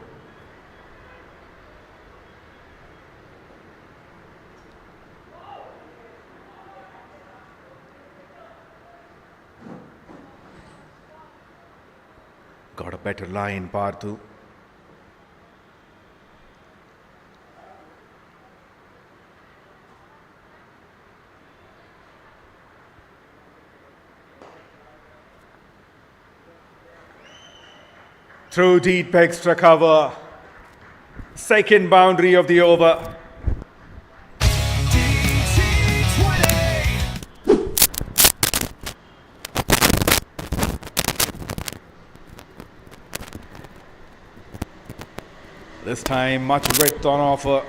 Got a better line, Parthu. Through deep extra cover. Second boundary of the over. This time much width on offer.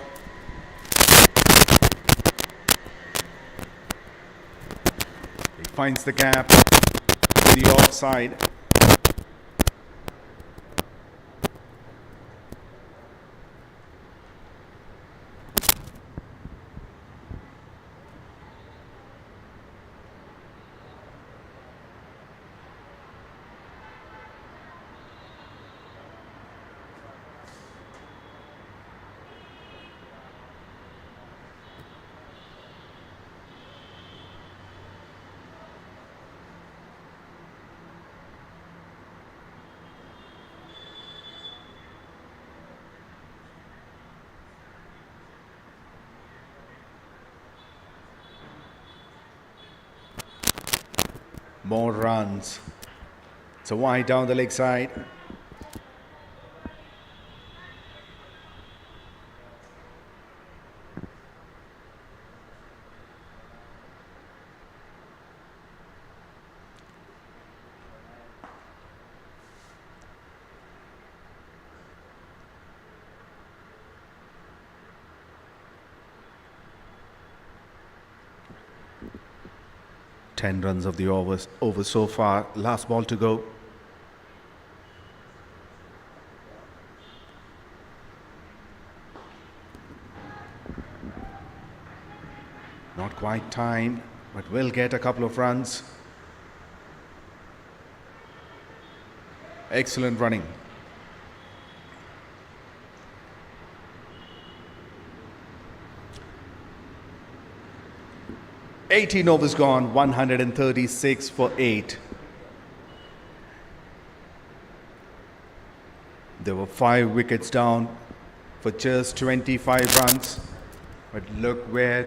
He finds the gap to the offside. More runs. It's a wide down the leg side. Ten runs of the over so far. Last ball to go. Not quite timed, but will get a couple of runs. Excellent running. $18 overs gone, 136 for 8. There were 5 wickets down for just 25 runs. But look where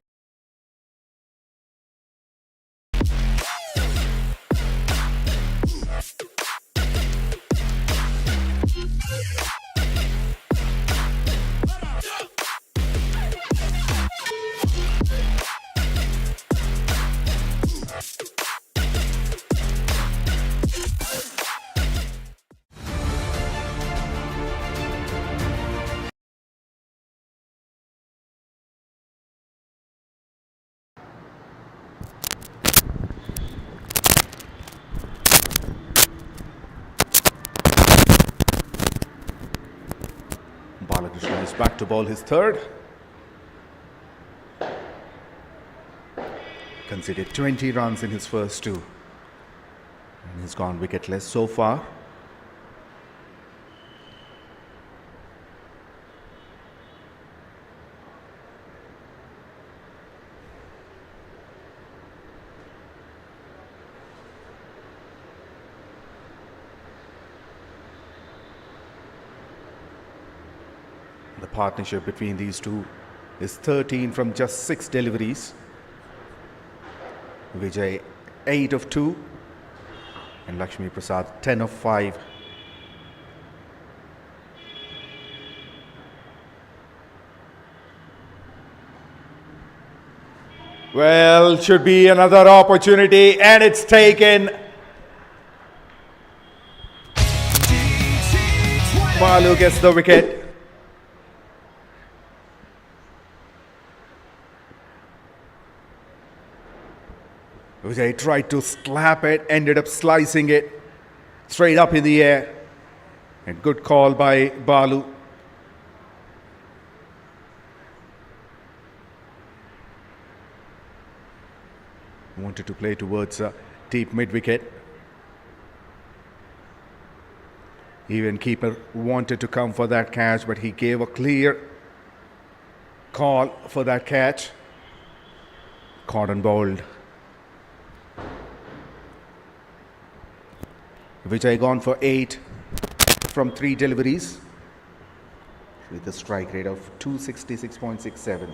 Balakrishna is back to bowl his third. conceded 20 runs in his first two. And he's gone wicketless so far. The partnership between these two is 13 from just 6 deliveries. Vijay 8 of 2 and Lakshmi Prasad 10 of 5. Well, should be another opportunity and it's taken. Balu gets the wicket. Vijay tried to slap it, ended up slicing it straight up in the air. And good call by Balu. Wanted to play towards deep mid-wicket. Even keeper wanted to come for that catch, but he gave a clear call for that catch. Caught and bowled. Vijay gone for 8 from 3 deliveries with a strike rate of 266.67.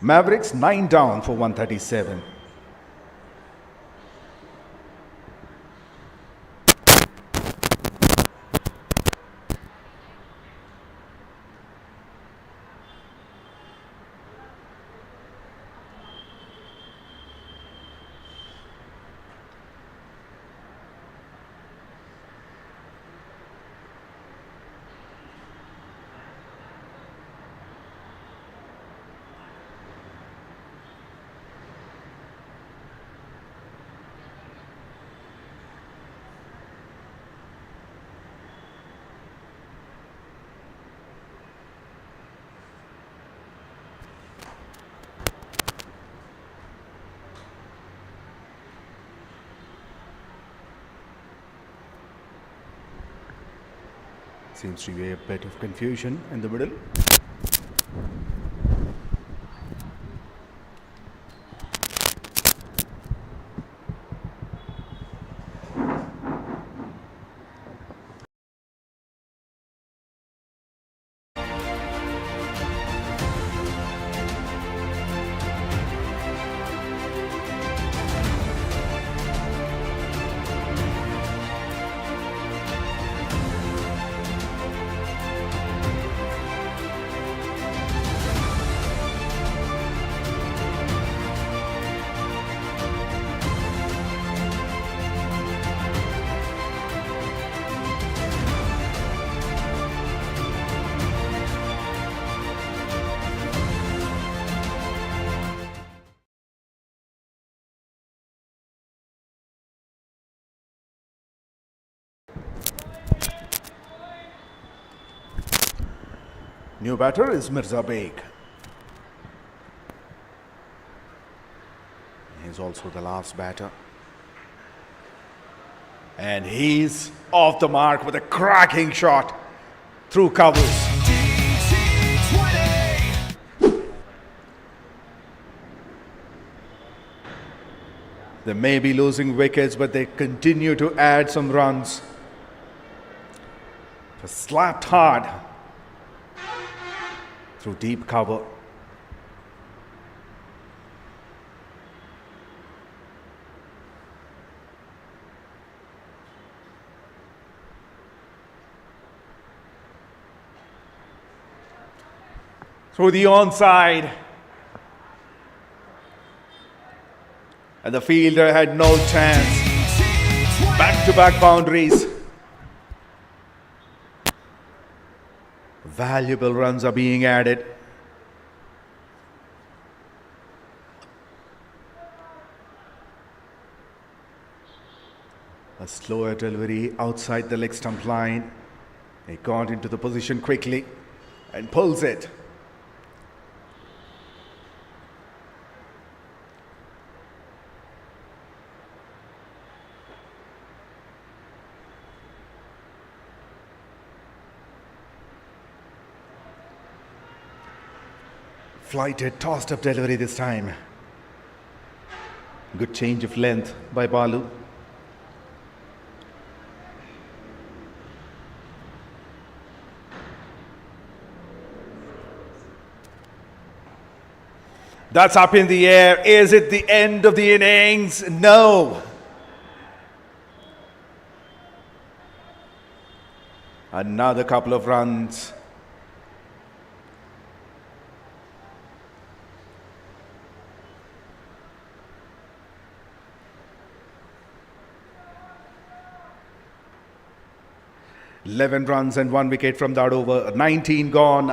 Mavericks 9 down for 137. Seems to be a bit of confusion in the middle. New batter is Mirza Beg. He's also the last batter. And he's off the mark with a cracking shot through covers. DT20. They may be losing wickets, but they continue to add some runs. Just slapped hard through deep cover. Through the onside. And the fielder had no chance. Back-to-back boundaries. Valuable runs are being added. A slower delivery outside the leg stump line. He got into the position quickly and pulls it. flighted, tossed up delivery this time. Good change of length by Balu. That's up in the air. Is it the end of the innings? No. Another couple of runs. "11 runs and 1 wicket from that over. 19 gone.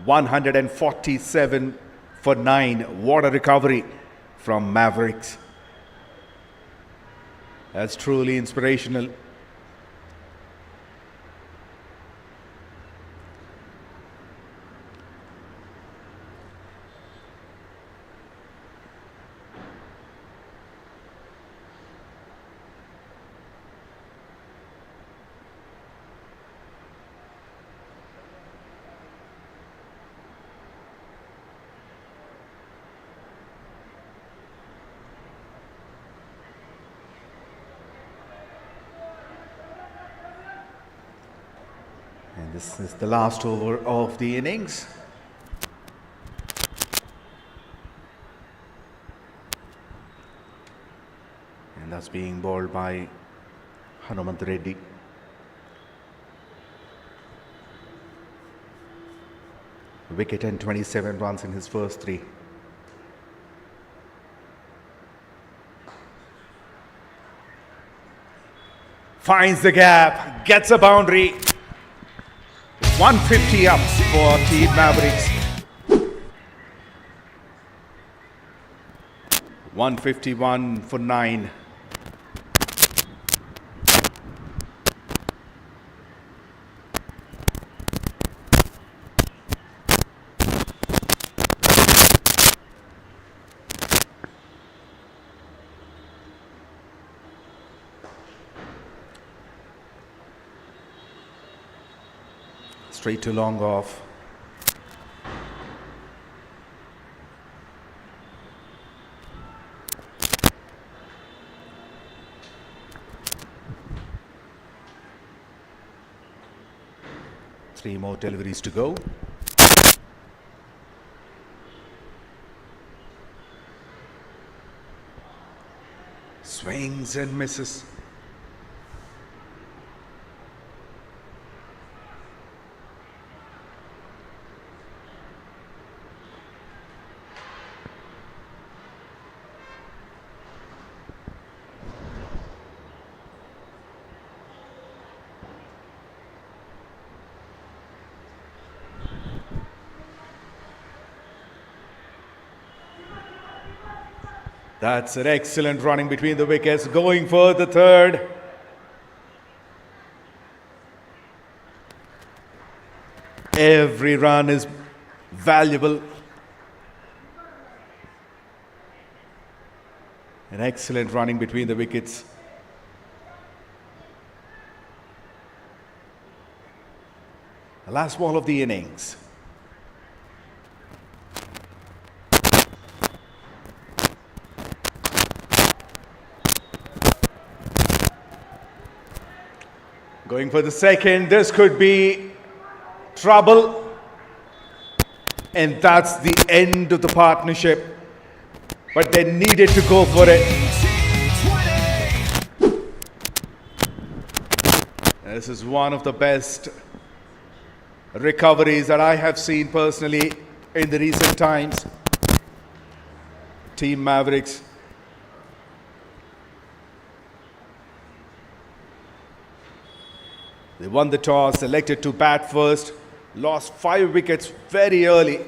147 for 9. What a recovery from Mavericks. That's truly inspirational. And this is the last over of the innings. And that's being bowled by Hanumant Reddy. Wicket and 27 runs in his first 3. Finds the gap, gets a boundary. 150 up for Team Mavericks. 151 for 9. Straight to long off. Three more deliveries to go. Swings and misses. That's an excellent running between the wickets, going for the third. Every run is valuable. An excellent running between the wickets. The last ball of the innings. Going for the second. This could be trouble. And that's the end of the partnership. But they needed to go for it. This is one of the best recoveries that I have seen personally in the recent times. Team Mavericks. They won the toss, selected to bat first, lost 5 wickets very early.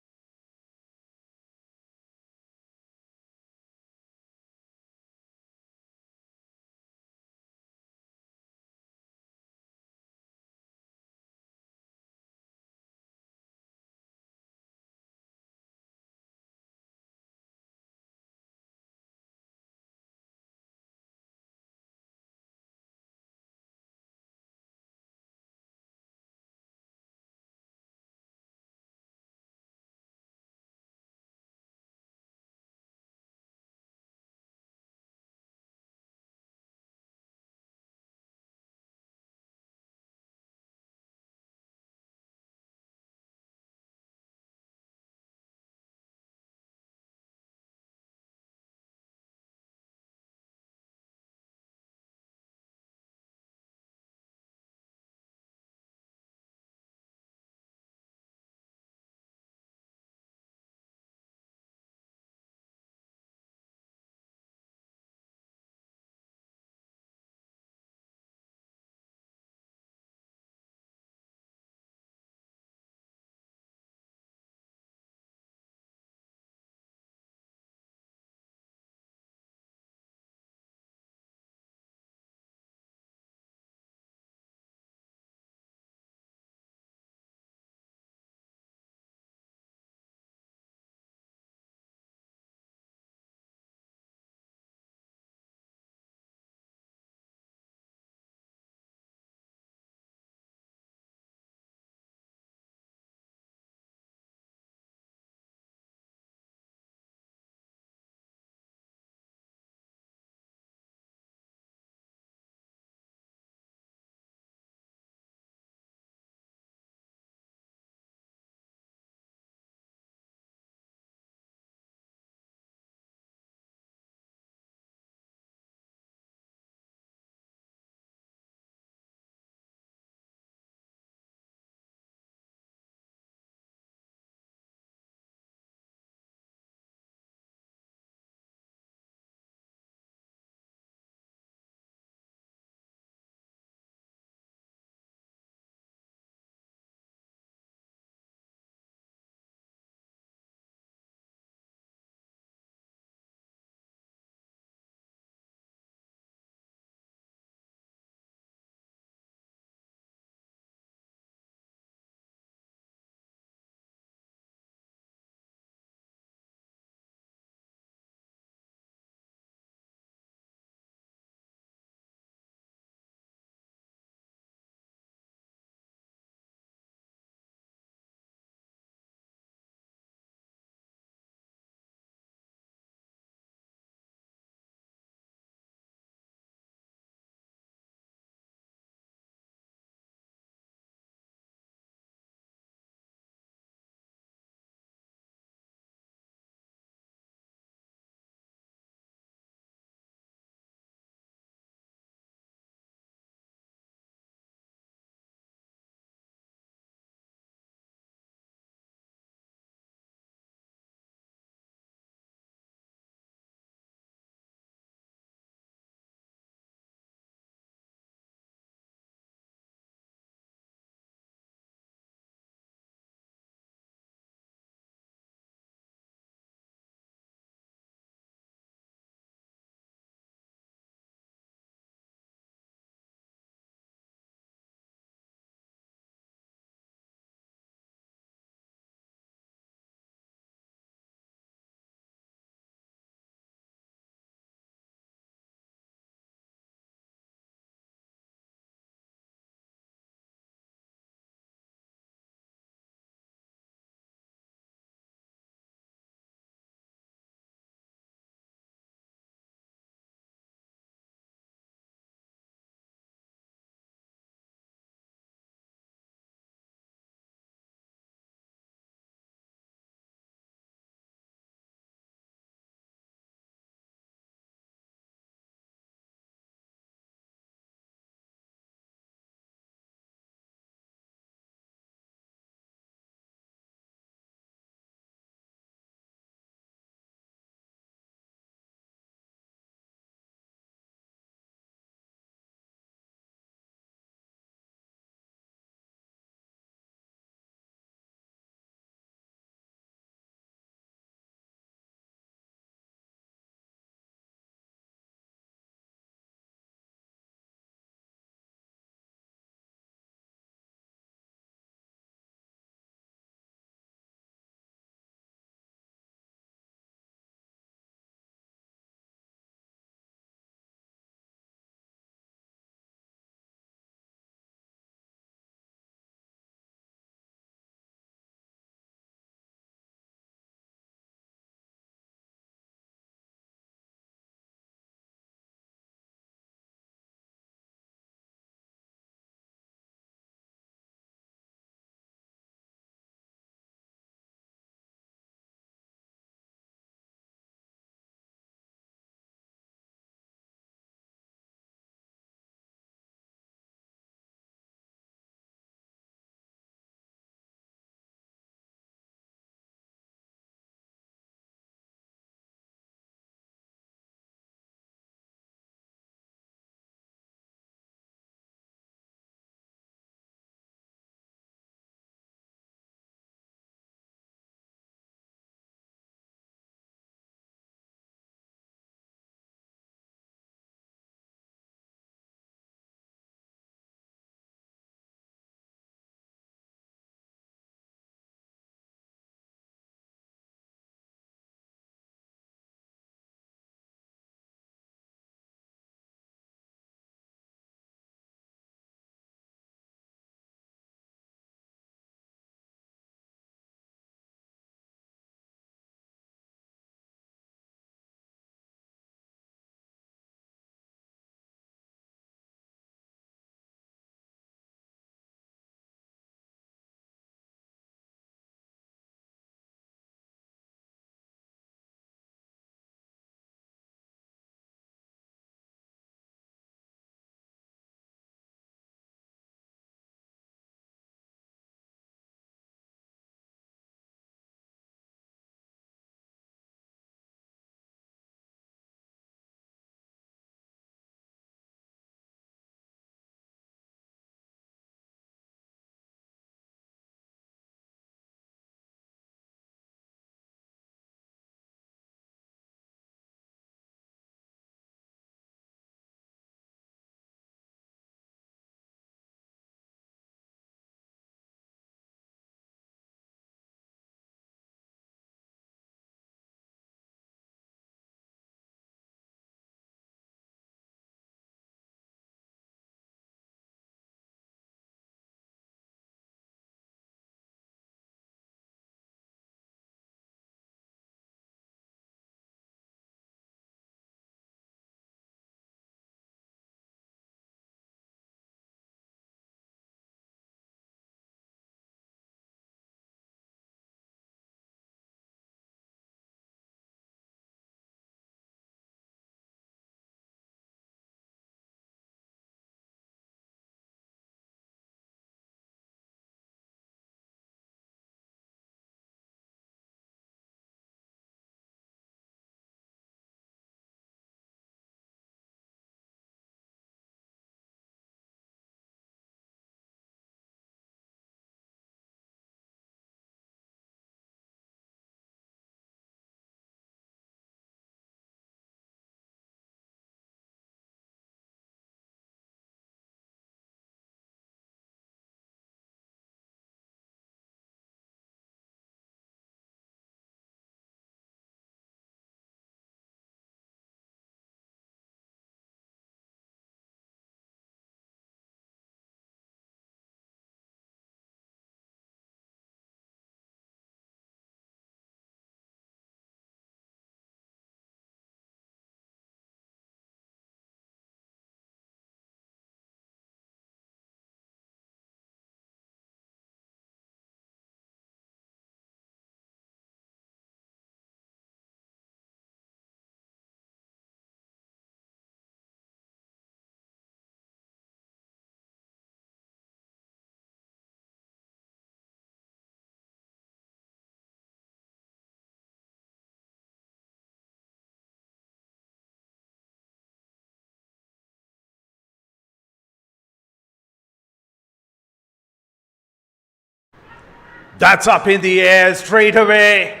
That's up in the air straight away.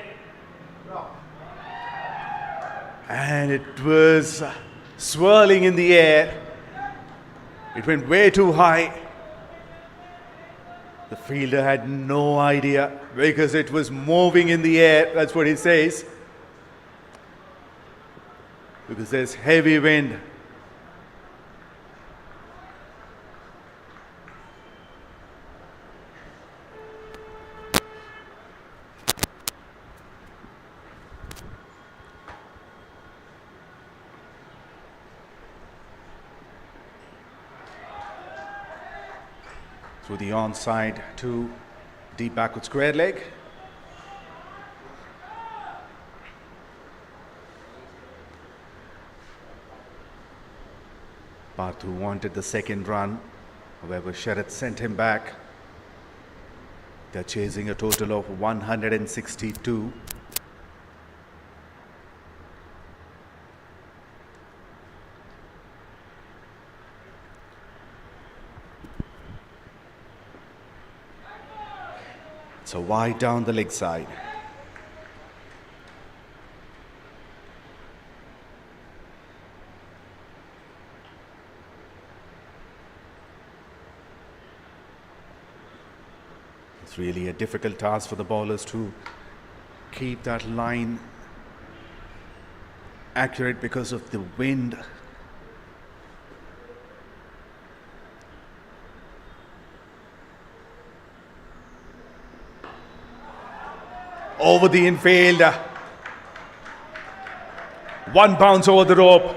And it was swirling in the air. It went way too high. The fielder had no idea because it was moving in the air. That's what he says. Because there's heavy wind. Through the onside to deep backward square leg. Parthu wanted the second run, however Sharath sent him back. They're chasing a total of 162. So wide down the leg side. It's really a difficult task for the bowlers to keep that line accurate because of the wind. Over the infield. One bounce over the rope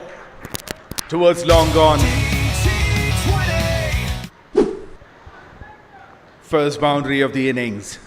towards long gone. First boundary of the innings.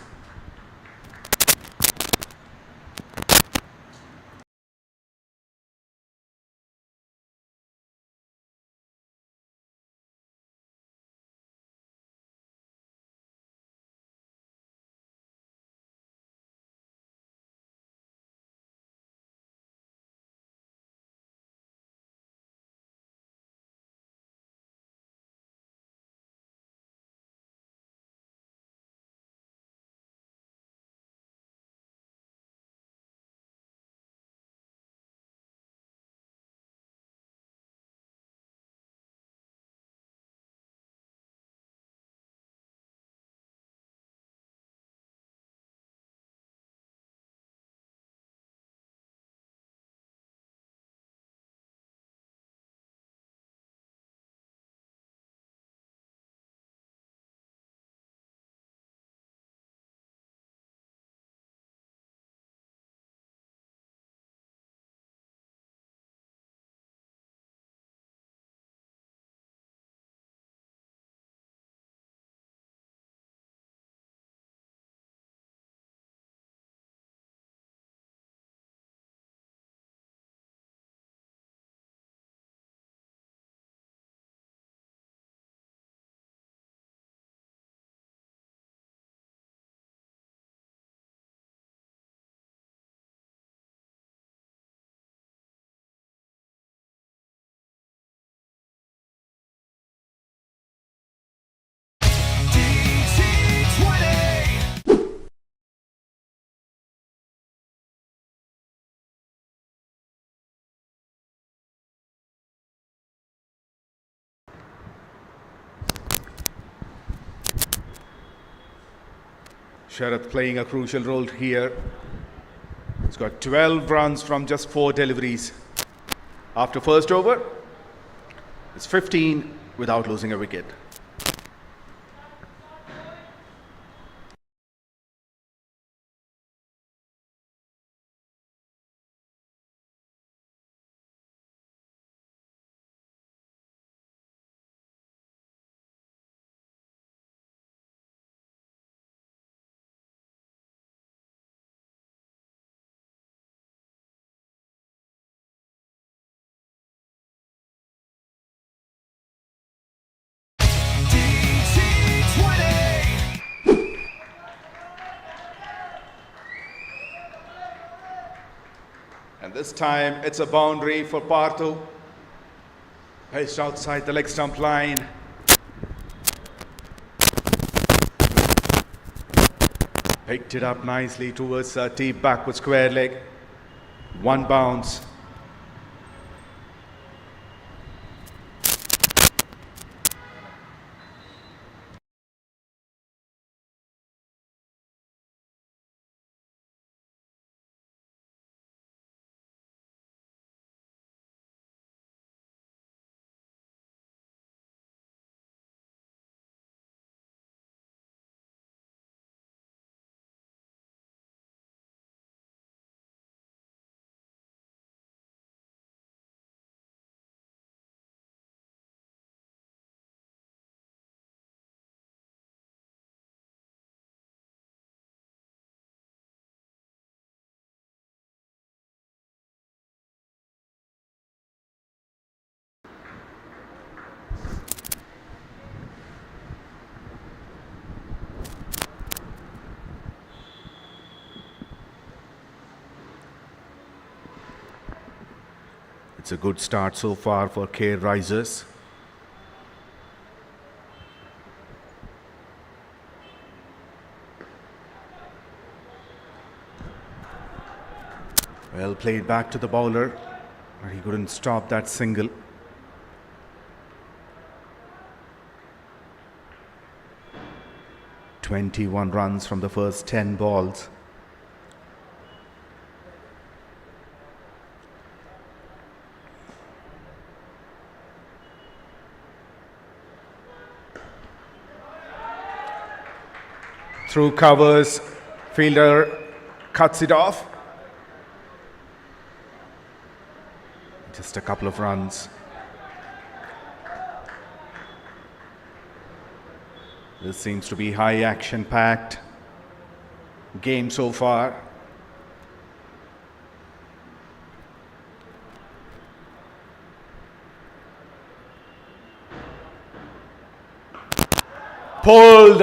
Sharath playing a crucial role here. He's got 12 runs from just 4 deliveries. After first over, it's 15 without losing a wicket. And this time it's a boundary for Parthu. Pitched outside the leg stump line. Picked it up nicely towards deep backward square leg. One bounce. It's a good start so far for RISERS. Well played back to the bowler, but he couldn't stop that single. "21 runs from the first 10 balls. Through covers, fielder cuts it off. Just a couple of runs. This seems to be high action packed game so far. Pulled.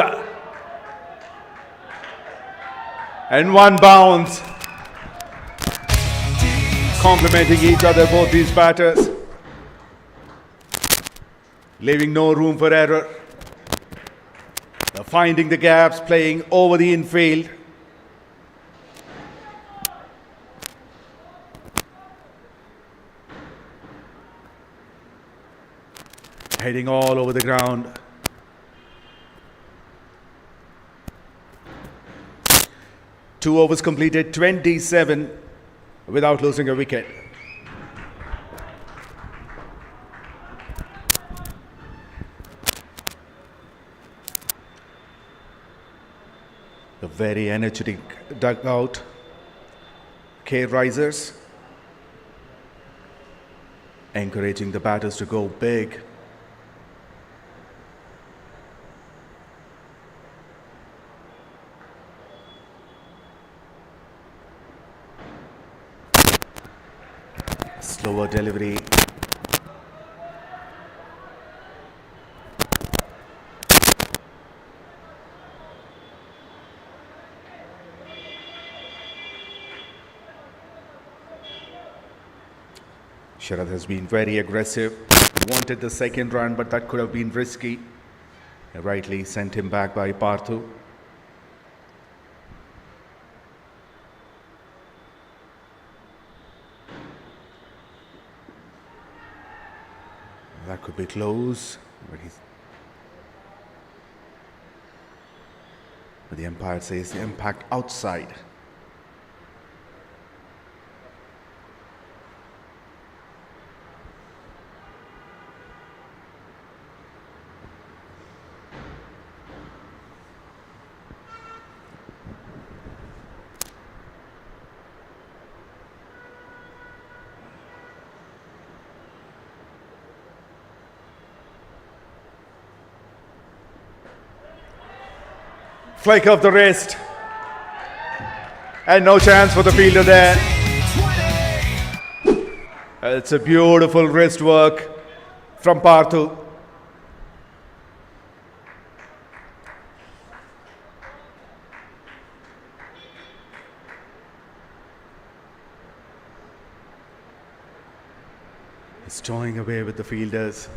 And one bounce. Complementing each other, both these batters. Leaving no room for error. They're finding the gaps, playing over the infield. Heading all over the ground. Two overs completed, 27 without losing a wicket. A very energetic dugout. RISERS encouraging the batters to go big. Slower delivery. Sharad has been very aggressive. Wanted the second run, but that could have been risky. Rightly sent him back by Parthu. That could be close, but the umpire says the impact outside. Flick of the wrist. And no chance for the fielder there. It's a beautiful wrist work from Parthu. He's toying away with the fielders.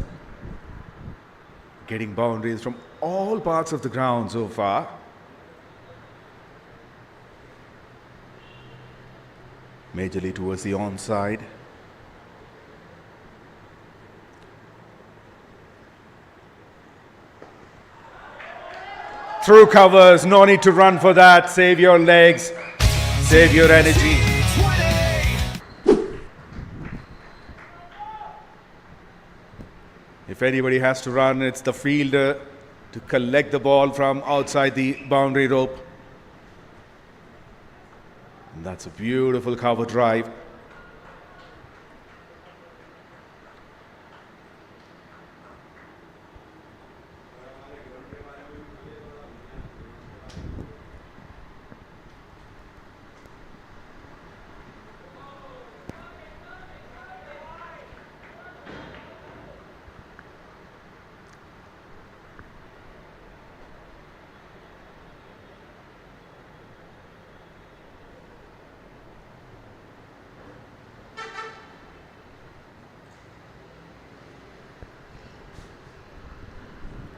Getting boundaries from all parts of the ground so far. majorly towards the onside. Through covers, no need to run for that. Save your legs, save your energy. If anybody has to run, it's the fielder to collect the ball from outside the boundary rope. And that's a beautiful cover drive.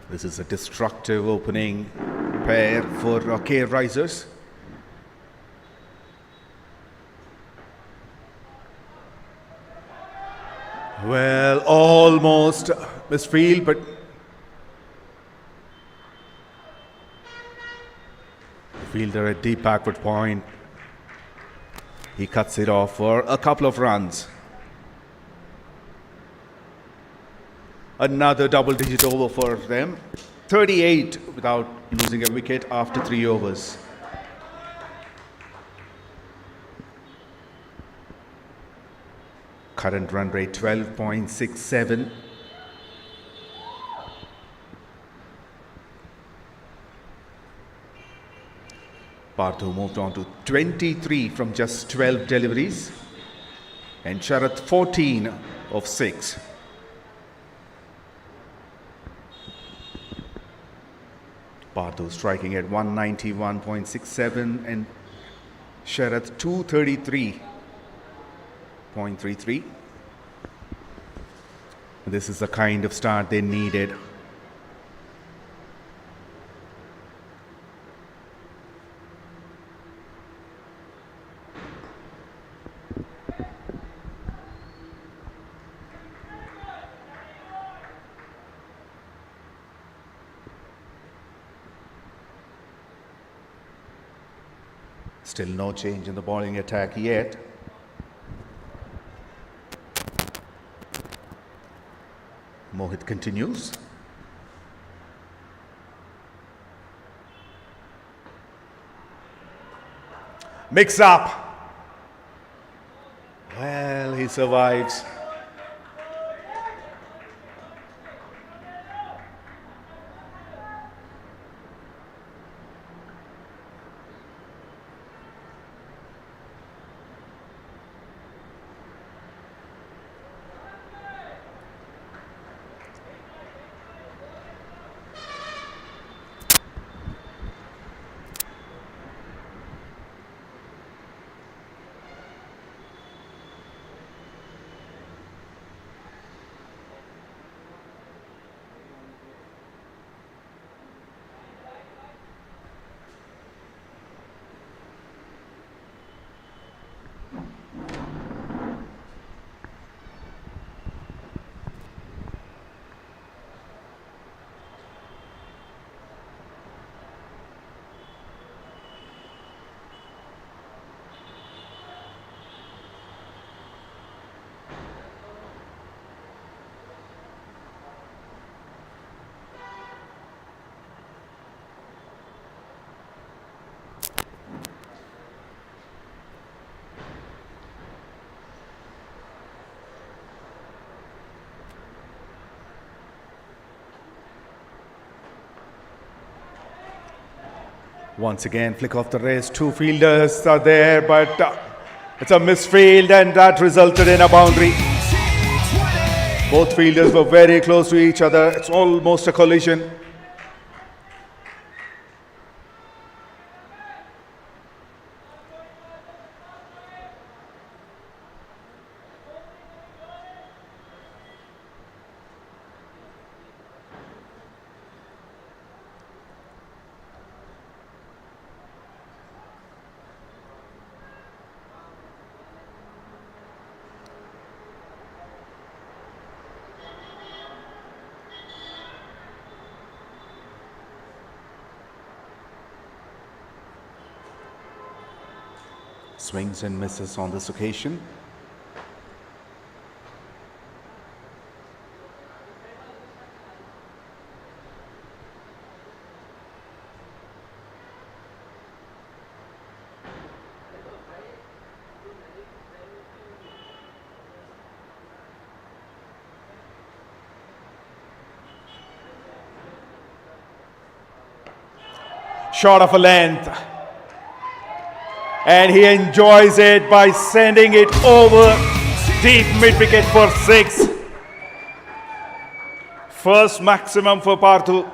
This is a destructive opening pair for RISERS. Well, almost misfield, but fielder at deep backward point. He cuts it off for a couple of runs. Another double-digit over for them. 38 without losing a wicket after 3 overs. Current run rate 12.67. Parthu moved on to 23 from just 12 deliveries. And Sharath 14 of 6. Parthu striking at 191.67 and Sharath 233.33. This is the kind of start they needed. Still no change in the bowling attack yet. Mohit continues. Mix up. Well, he survives. Once again, flick off the wrist. 2 fielders are there, but it's a misfield, and that resulted in a boundary. Both fielders were very close to each other. It's almost a collision. Swings and misses on this occasion. Short of a length. And he enjoys it by sending it over deep mid-wicket for 6. First maximum for Parthu.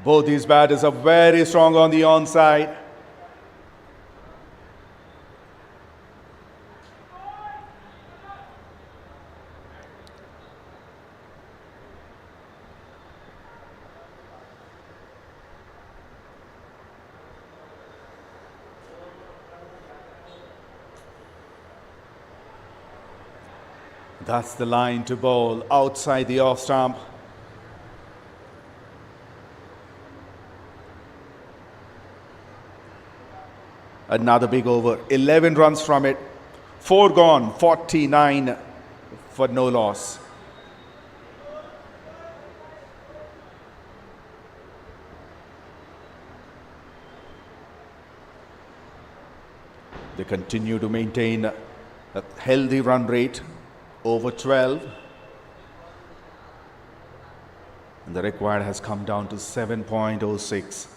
Both these batters are very strong on the onside. That's the line to bowl outside the off stump. Another big over, 11 runs from it. 4 gone, 49 for no loss. They continue to maintain a healthy run rate. Over 12, and the required has come down to 7.06.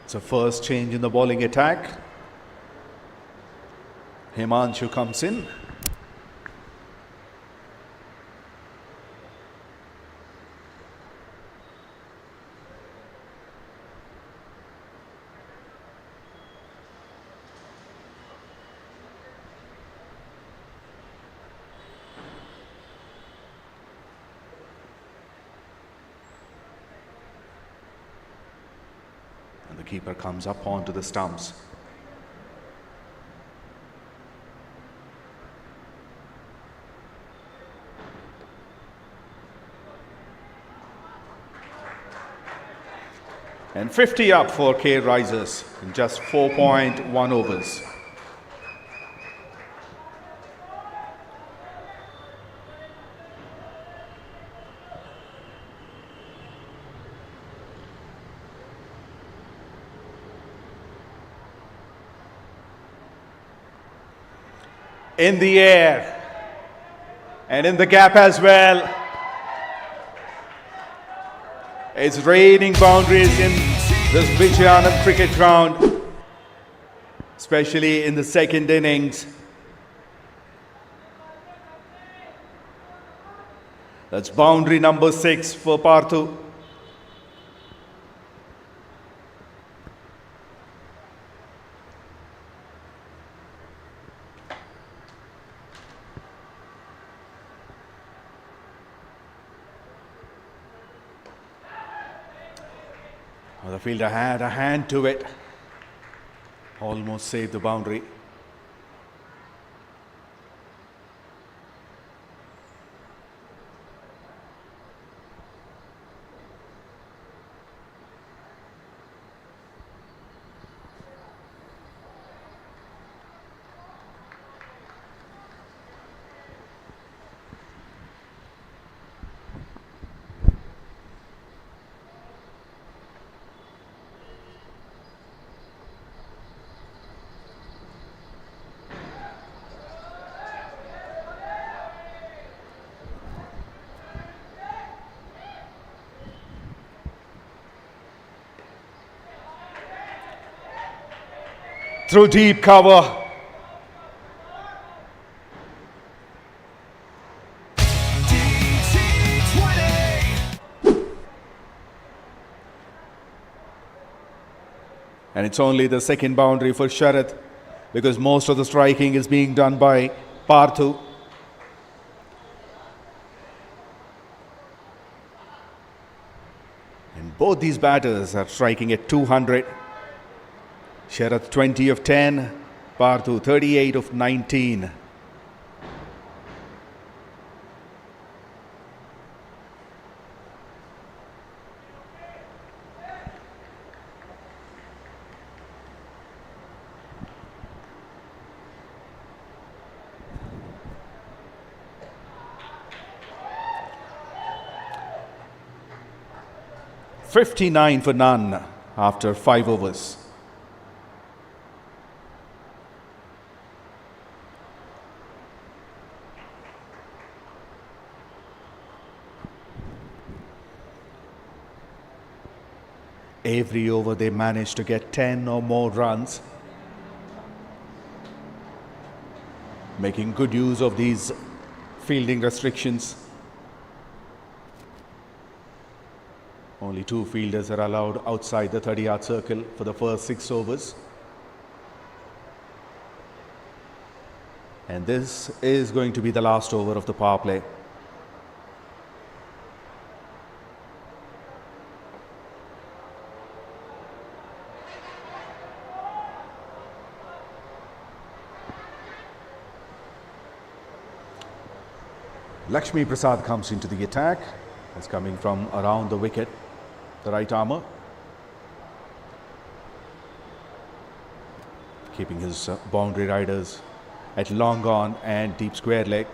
It's a first change in the bowling attack. Himanshu comes in. And the keeper comes up onto the stumps. And 50 up for K Risers in just 4.1 overs. In the air and in the gap as well. It's raining boundaries in this Vijayanam cricket ground, especially in the second innings. That's boundary number 6 for Parthu. Well, the fielder had a hand to it. Almost saved the boundary. Through deep cover. And it's only the second boundary for Sharath because most of the striking is being done by Parthu. And both these batters are striking at 200. Sharath 20 of 10, Parthu 38 of 19. $59 for none after 5 overs. Every over they managed to get 10 or more runs, making good use of these fielding restrictions. Only 2 fielders are allowed outside the 30-yard circle for the first 6 overs. And this is going to be the last over of the power play. Lakshmi Prasad comes into the attack. It's coming from around the wicket, the right armour. Keeping his boundary riders at long on and deep square leg.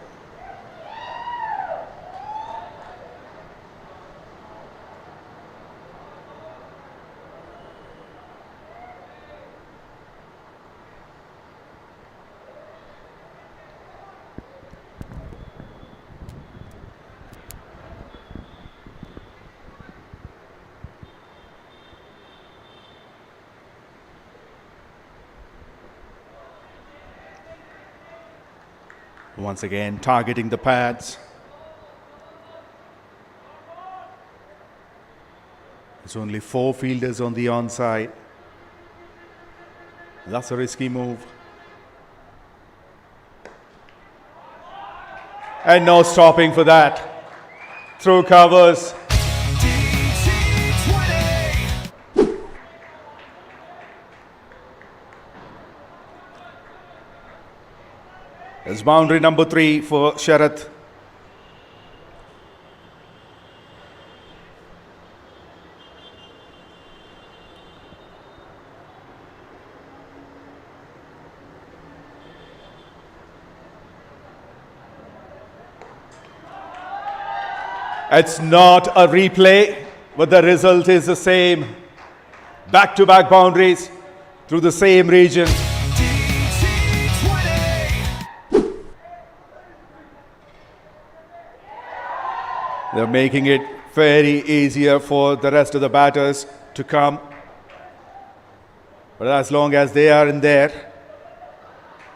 Once again, targeting the pads. There's only 4 fielders on the onside. That's a risky move. And no stopping for that. Through covers. It's boundary number 3 for Sharath. It's not a replay, but the result is the same. Back-to-back boundaries through the same region. They're making it very easier for the rest of the batters to come. But as long as they are in there,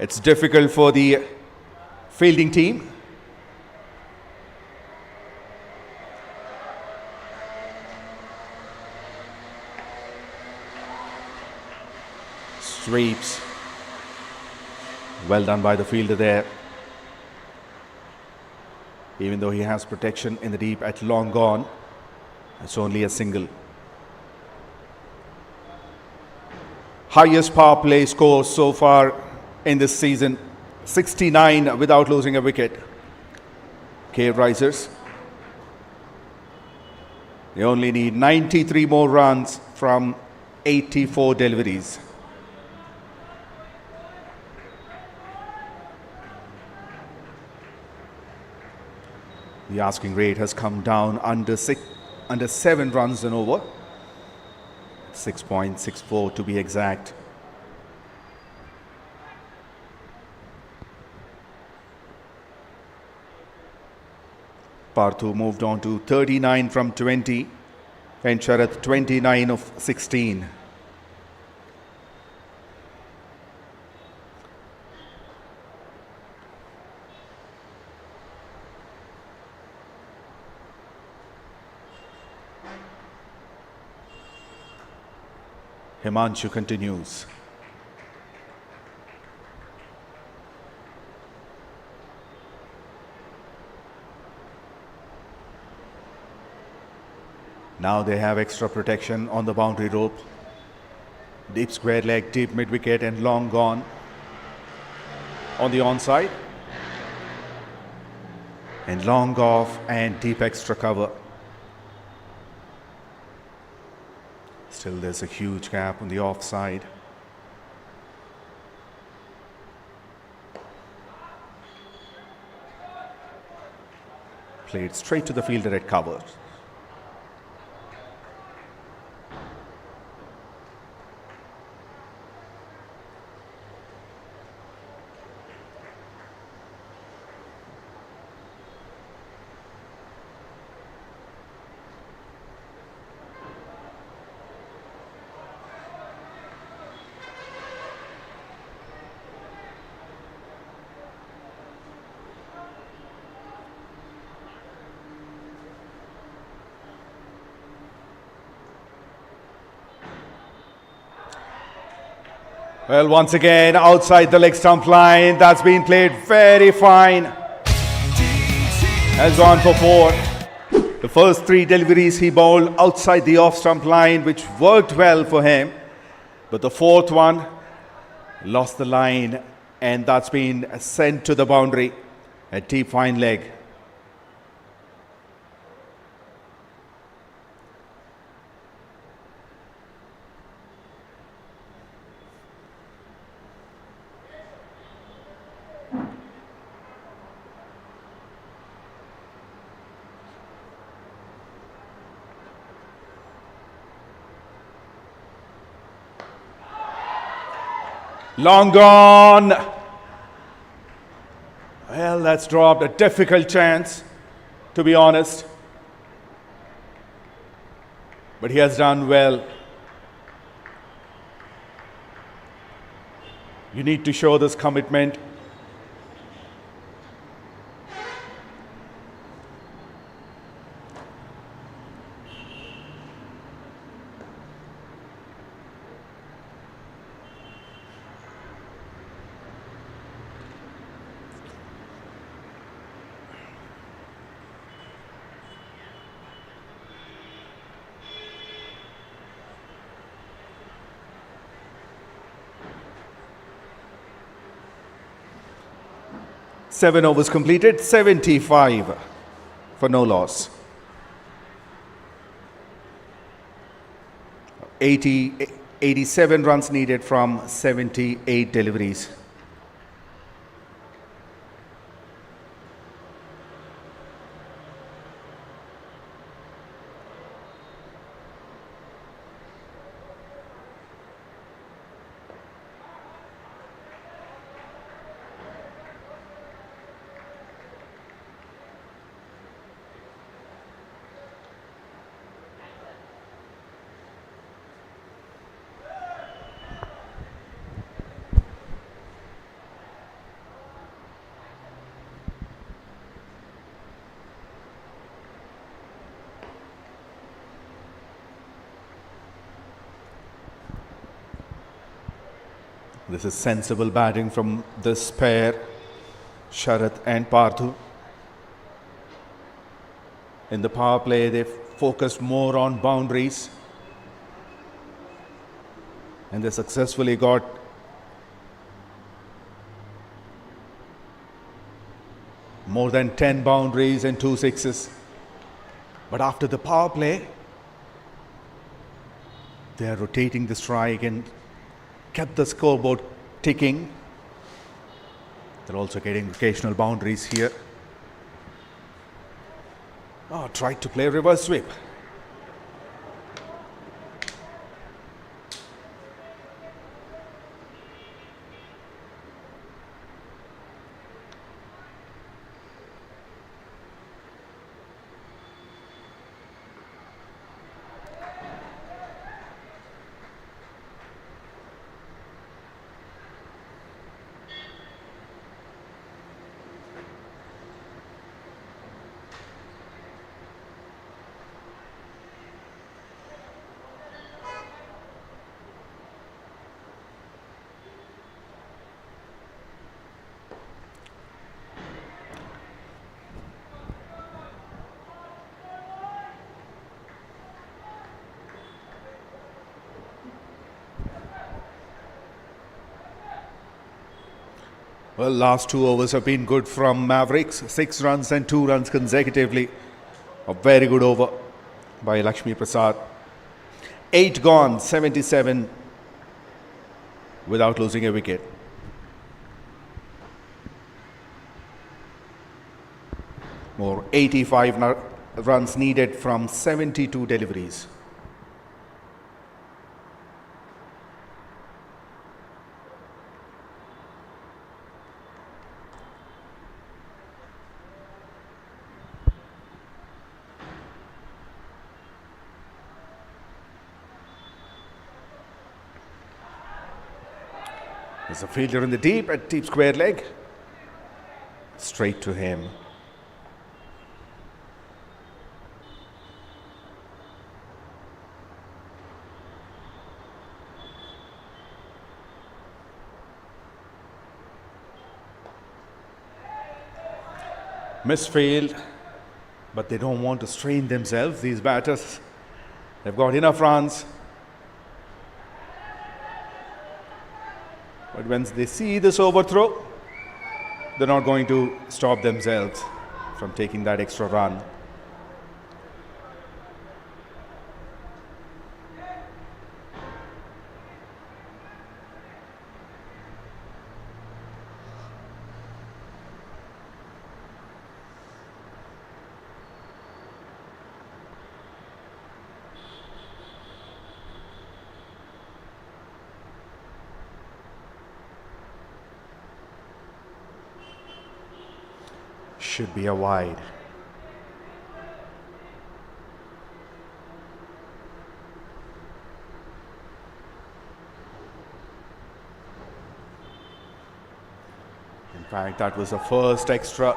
it's difficult for the fielding team. Sweeps. Well done by the fielder there. Even though he has protection in the deep at long gone, it's only a single. Highest power play score so far in this season, 69 without losing a wicket. RISERS. They only need 93 more runs from 84 deliveries. The asking rate has come down under 7 runs and over. 6.64 to be exact. Parthu moved on to 39 from 20 and Sharath 29 of 16. Himanshu continues. Now they have extra protection on the boundary rope. Deep square leg, deep mid wicket and long gone on the onside. And long off and deep extra cover. Still there's a huge gap on the offside. Played straight to the fielder at cover. Well, once again, outside the leg stump line. That's been played very fine. Has gone for 4. The first 3 deliveries he bowled outside the off stump line, which worked well for him. But the 4th one lost the line, and that's been sent to the boundary. A deep fine leg. Long gone. Well, that's dropped. A difficult chance, to be honest. But he has done well. You need to show this commitment. Seven overs completed, 75 for no loss. 87 runs needed from 78 deliveries. This is sensible batting from this pair, Sharath and Parthu. In the power play, they focused more on boundaries. And they successfully got more than 10 boundaries and 2 sixes. But after the power play, they are rotating the strike and kept the scoreboard ticking. They're also getting occasional boundaries here. Oh, tried to play reverse sweep. Well, last 2 overs have been good from Mavericks. 6 runs and 2 runs consecutively. A very good over by Lakshmi Prasad. 8 gone, 77 without losing a wicket. More 85 runs needed from 72 deliveries. There's a fielder in the deep square leg. Straight to him. Misfield, but they don't want to strain themselves, these batters. They've got enough runs. But when they see this overthrow, they're not going to stop themselves from taking that extra run. Should be a wide. In fact, that was the first extra.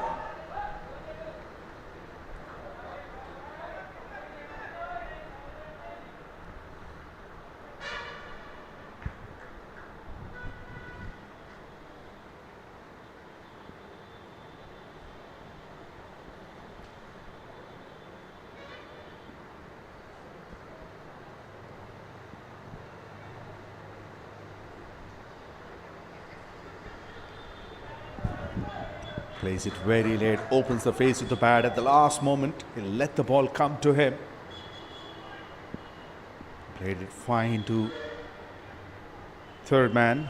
Plays it very late, opens the face with the bat at the last moment. He'll let the ball come to him. Played it fine to third man.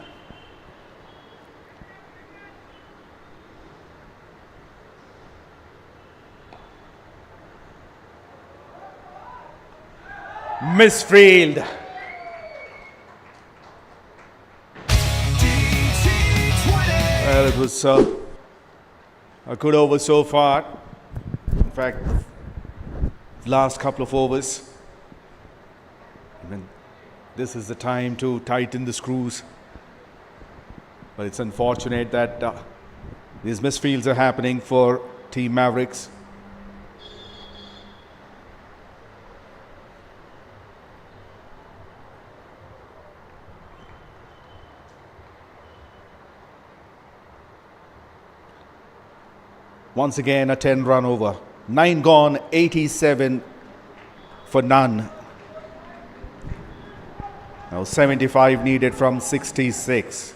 Misfield. Well, it was a good over so far. In fact, last couple of overs. I mean, this is the time to tighten the screws. But it's unfortunate that these misfields are happening for Team Mavericks. Once again, a 10-run over. 9 gone, 87 for none. Now 75 needed from 66.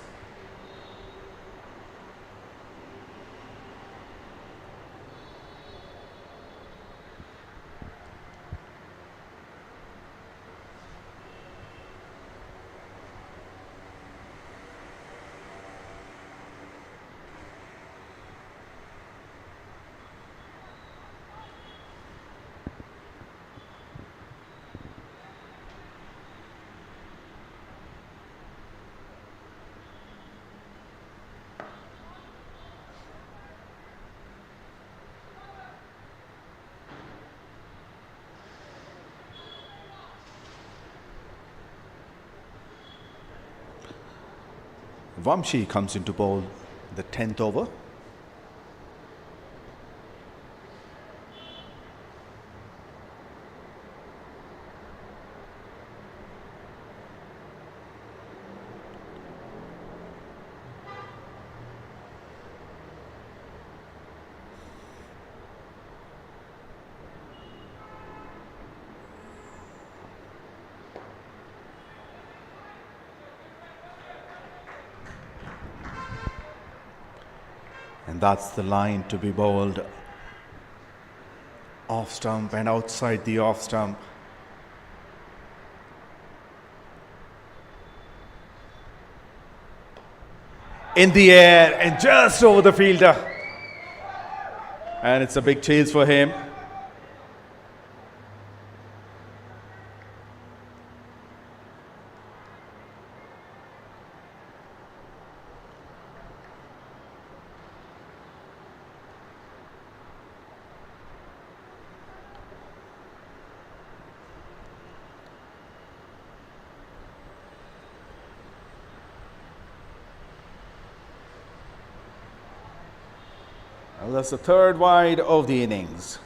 Vamshi comes into bowl the 10th over. That's the line to be bowled. Off stump and outside the off stump. In the air and just over the fielder. And it's a big chase for him. Well, that's the third wide of the innings.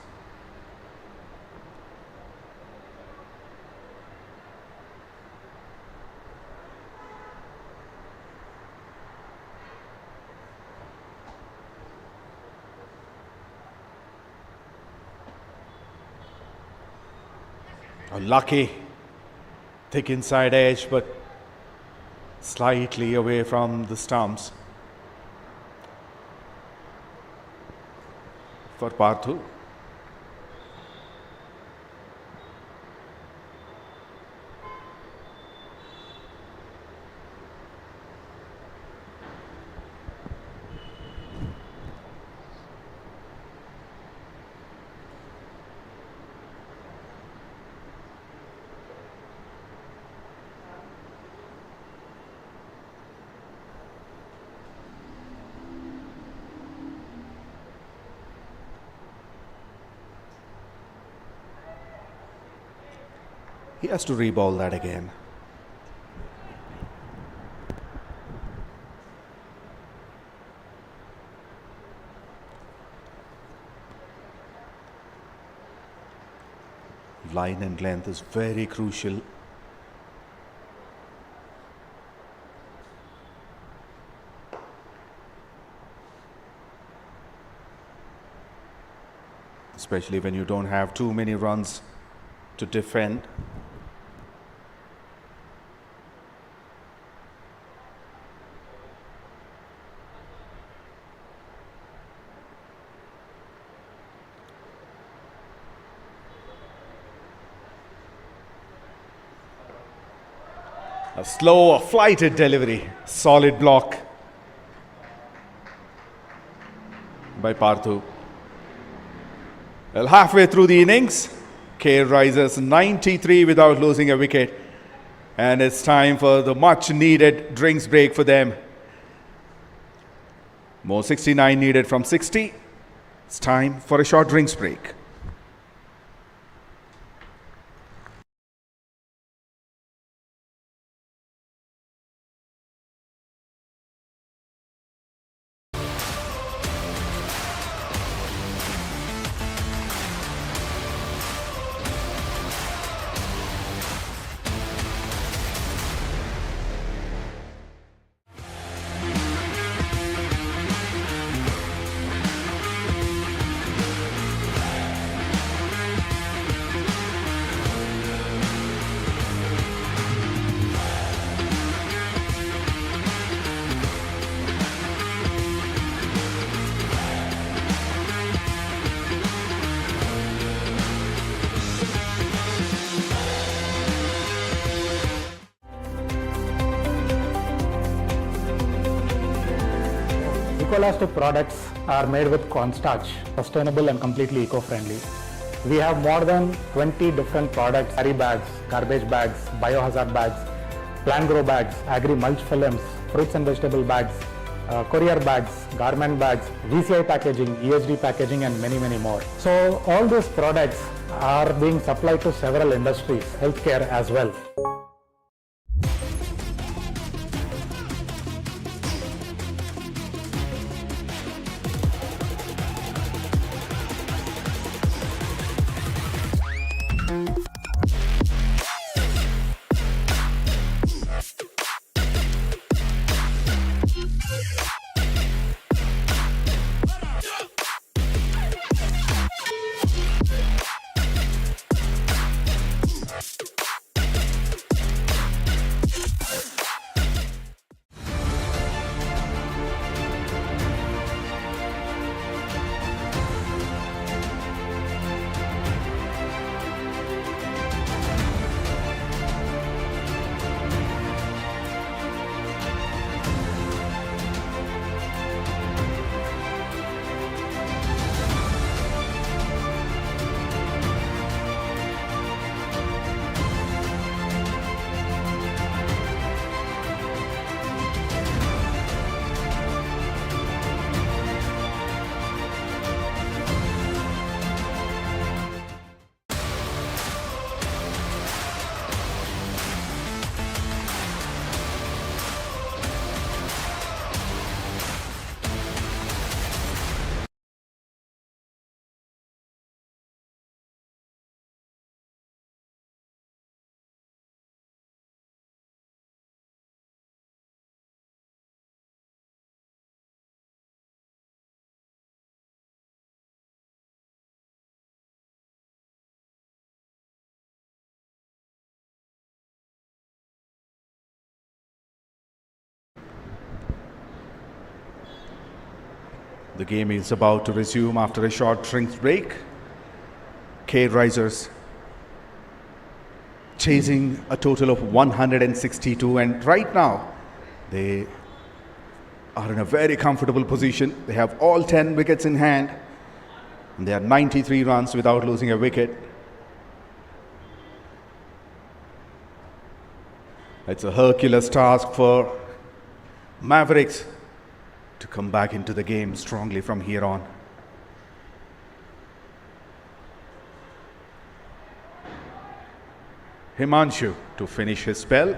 Lucky, thick inside edge, but slightly away from the stumps for Parthu. He has to re-ball that again. Line and length is very crucial. Especially when you don't have too many runs to defend. A slow, flighted delivery. Solid block by Parthu. Well, halfway through the innings, RISERS 93 without losing a wicket. And it's time for the much needed drinks break for them. More 69 needed from 60. It's time for a short drinks break. Elastic products are made with cornstarch, sustainable and completely eco-friendly. We have more than 20 different products: carry bags, garbage bags, biohazard bags, plant grow bags, agri mulch films, fruits and vegetable bags, courier bags, garment bags, VCI packaging, ESD packaging, and many more. So all these products are being supplied to several industries, healthcare as well. The game is about to resume after a short drink break. RISERS chasing a total of 162, and right now they are in a very comfortable position. They have all 10 wickets in hand and they are 93 runs without losing a wicket. It's a Herculean task for Mavericks to come back into the game strongly from here on. Himanshu to finish his spell.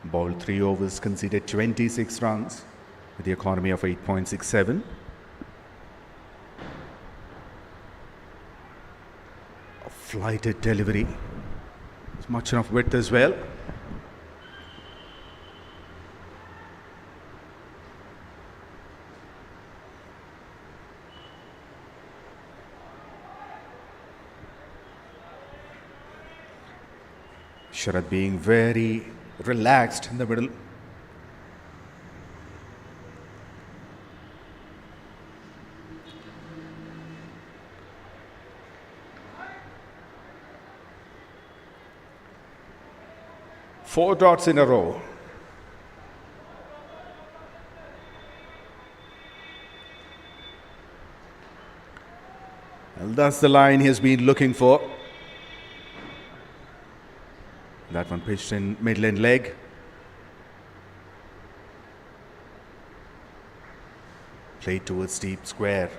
Bowled 3 overs, conceded 26 runs with the economy of 8.67. A flighted delivery. It's much enough width as well. Sharad being very relaxed in the middle. Four dots in a row. Well, that's the line he has been looking for. That one pitched in mid-lane leg. Played towards deep square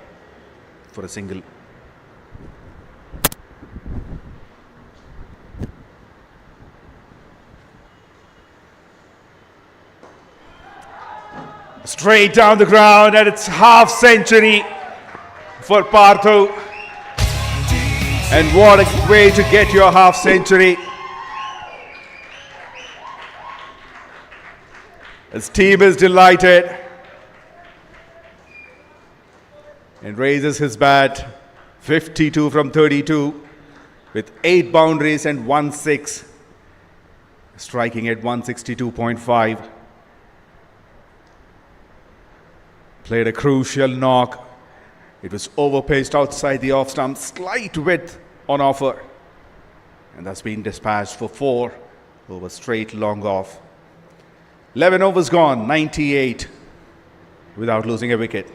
for a single. Straight down the ground, and it's half century for Partho. And what a way to get your half century. His team is delighted and raises his bat 52 from 32 with 8 boundaries and 1 6, striking at 162.5. Played a crucial knock. It was overpaced outside the off stump, slight width on offer, and that's been dispatched for 4 over straight long off. 11 overs gone, 98 without losing a wicket.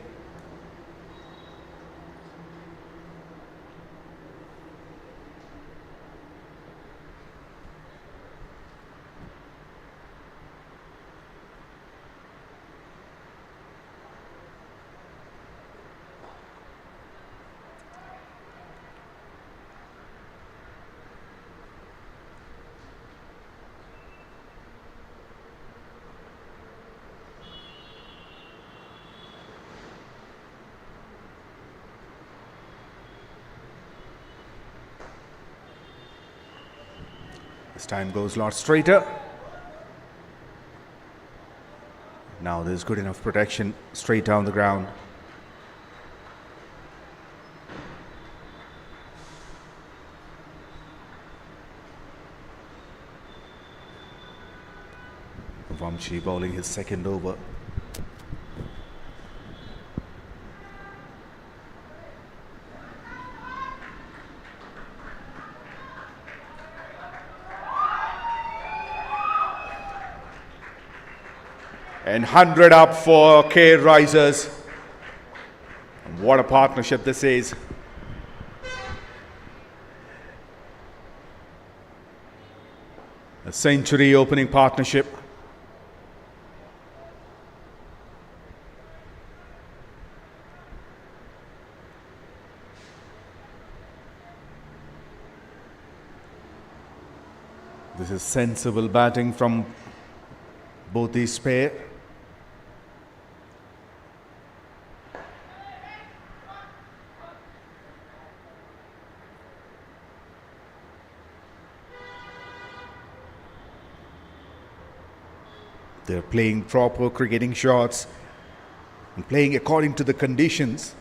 This time goes a lot straighter. Now there's good enough protection straight down the ground. Vamshi bowling his second over. And 100 up for RISERS. And what a partnership this is. A century opening partnership. This is sensible batting from both these pair. They're playing proper cricketing shots and playing according to the conditions.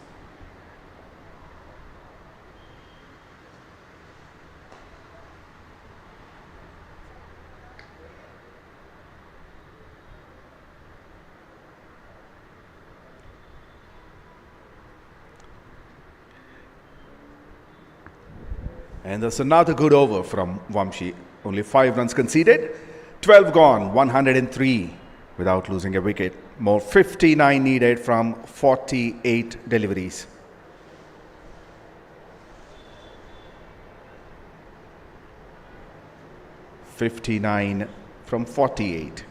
And there's another good over from Vamshi. Only 5 runs conceded. 12 gone, 103 without losing a wicket. More 59 needed from 48 deliveries. (59 from 48).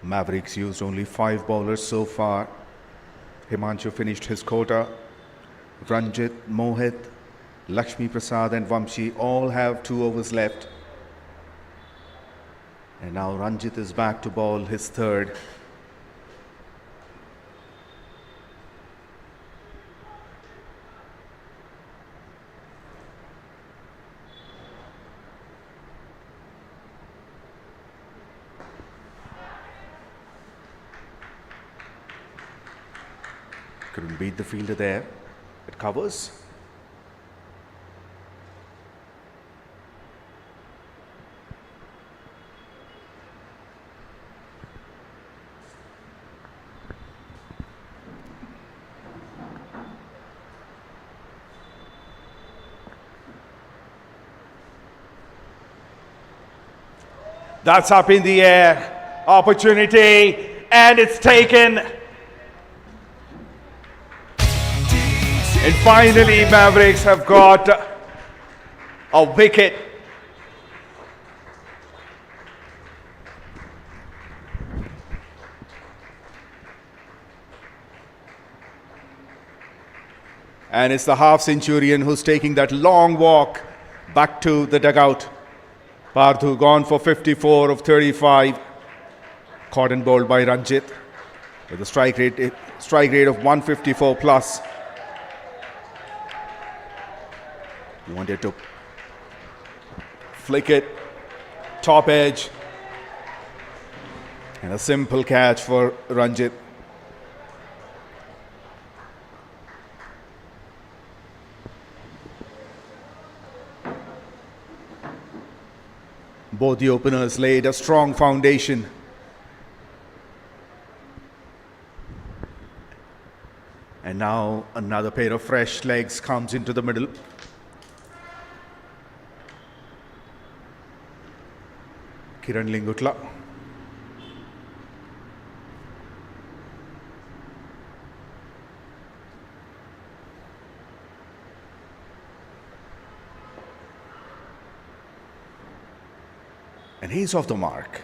Mavericks used only 5 bowlers so far. Himanshu finished his quota. Ranjit, Mohit, Lakshmi Prasad and Vamshi all have 2 overs left. And now Ranjit is back to bowl his third. Couldn't beat the fielder there. It covers. That's up in the air. Opportunity. And it's taken. And finally, Mavericks have got a wicket. And it's the half-centurion who's taking that long walk back to the dugout. Parthu gone for 54 of 35. Caught and bowled by Ranjit with a strike rate of 154 plus. He wanted to flick it, top edge, and a simple catch for Ranjit. Both the openers laid a strong foundation. And now another pair of fresh legs comes into the middle. Kiran Lingutla. And he's off the mark.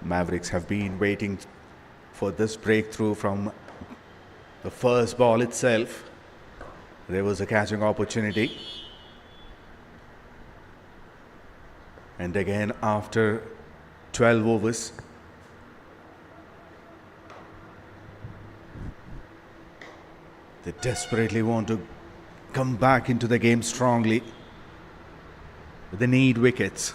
Mavericks have been waiting for this breakthrough from the first ball itself. There was a catching opportunity. And again, after 12 overs, they desperately want to come back into the game strongly. They need wickets.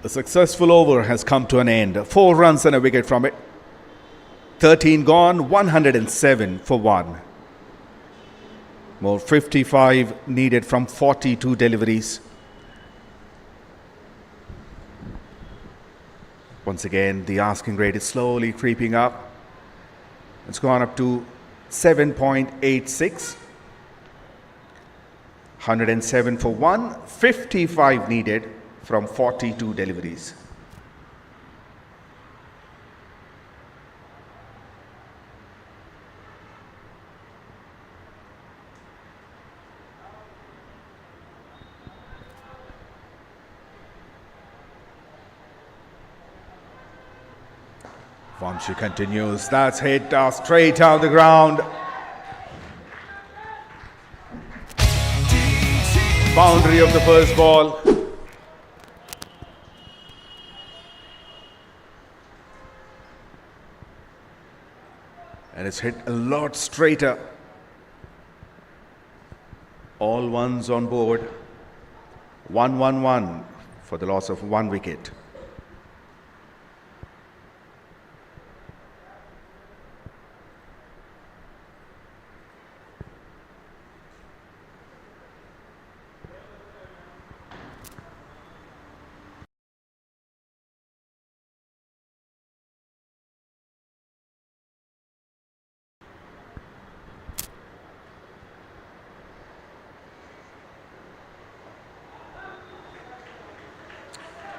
A successful over has come to an end. 4 runs and a wicket from it. 13 gone, 107 for 1. More 55 needed from 42 deliveries. Once again, the asking rate is slowly creeping up. It's gone up to 7.86. 107 for 1, 55 needed from 42 deliveries. Vamshi continues. That's hit straight down the ground. Boundary of the first ball. And it's hit a lot straighter. All ones on board. 1-1-1 for the loss of 1 wicket.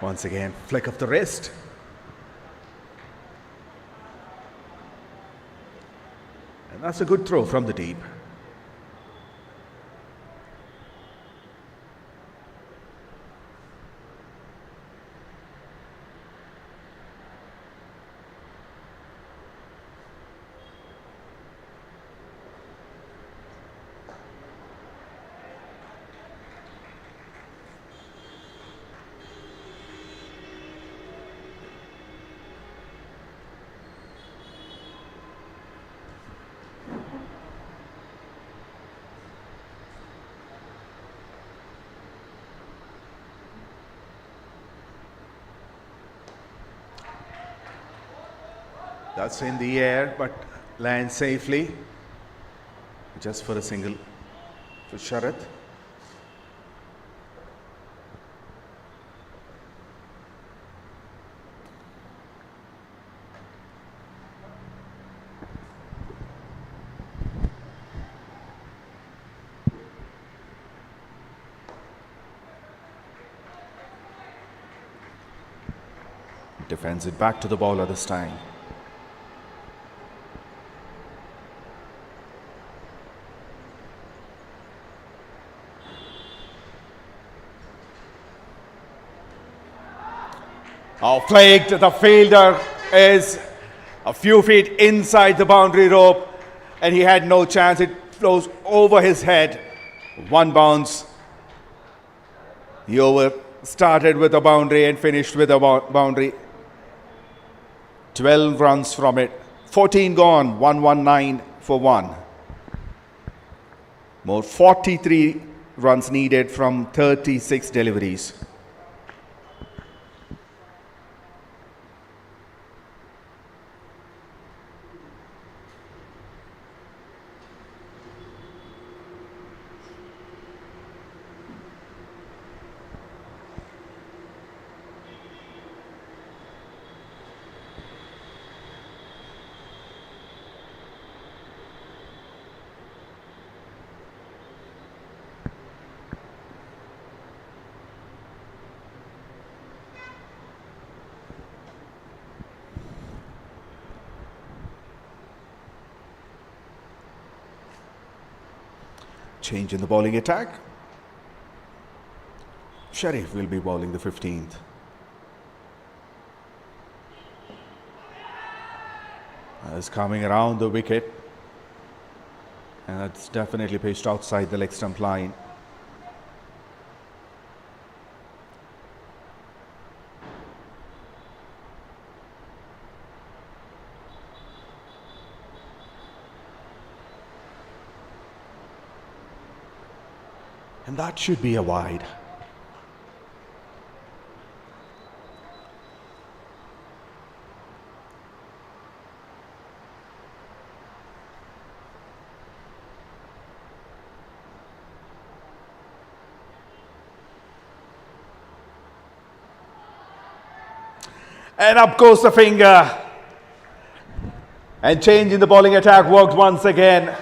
Once again, flick of the wrist. And that's a good throw from the deep. That's in the air, but lands safely. Just for a single for Sharath. Defends it back to the bowler this time. Oh, flagged. The fielder is a few feet inside the boundary rope and he had no chance. It flows over his head. 1 bounce. The over started with a boundary and finished with a boundary. 12 runs from it. 14 gone. 119 for 1. More 43 runs needed from 36 deliveries. Change in the bowling attack. Sharif will be bowling the 15th. It's coming around the wicket. And that's definitely pitched outside the leg stump line. And that should be a wide. And up goes the finger. And change in the bowling attack worked once again.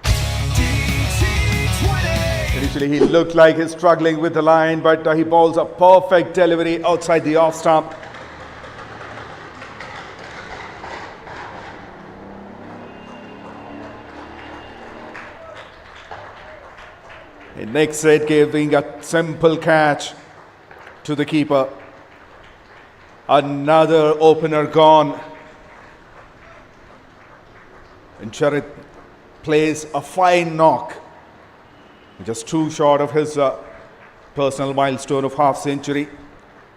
DT20. Initially he looked like he's struggling with the line, but he bowls a perfect delivery outside the off stump. He nicks it, giving a simple catch to the keeper. Another opener gone. And Charit plays a fine knock. Just too short of his personal milestone of half century.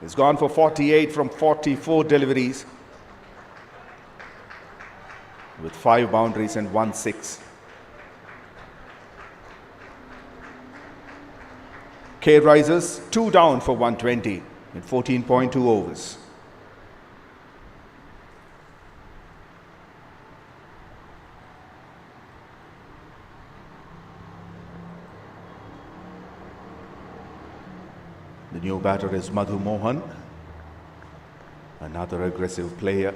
He's gone for 48 from 44 deliveries, with 5 boundaries and 1 6. K rises 2 down for 120 in 14.2 overs. The new batter is Madhu Mohan, another aggressive player.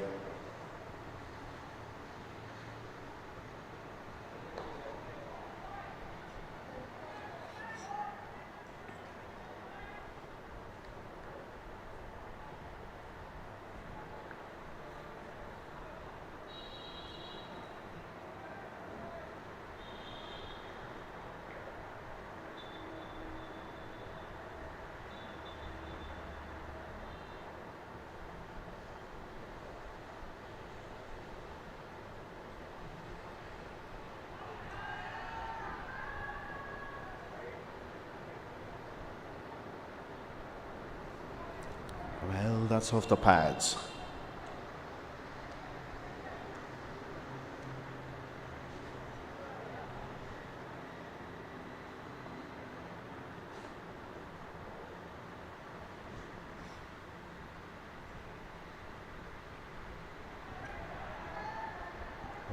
Well, that's off the pads.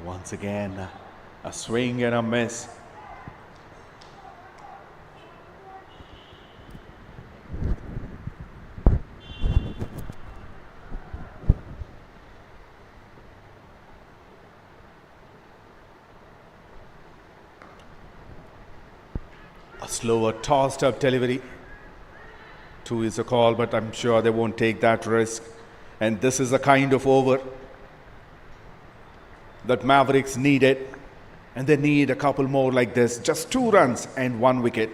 Once again, a swing and a miss. A slower tossed up delivery. 2 is a call, but I'm sure they won't take that risk. And this is the kind of over that Mavericks needed. And they need a couple more like this. Just 2 runs and 1 wicket.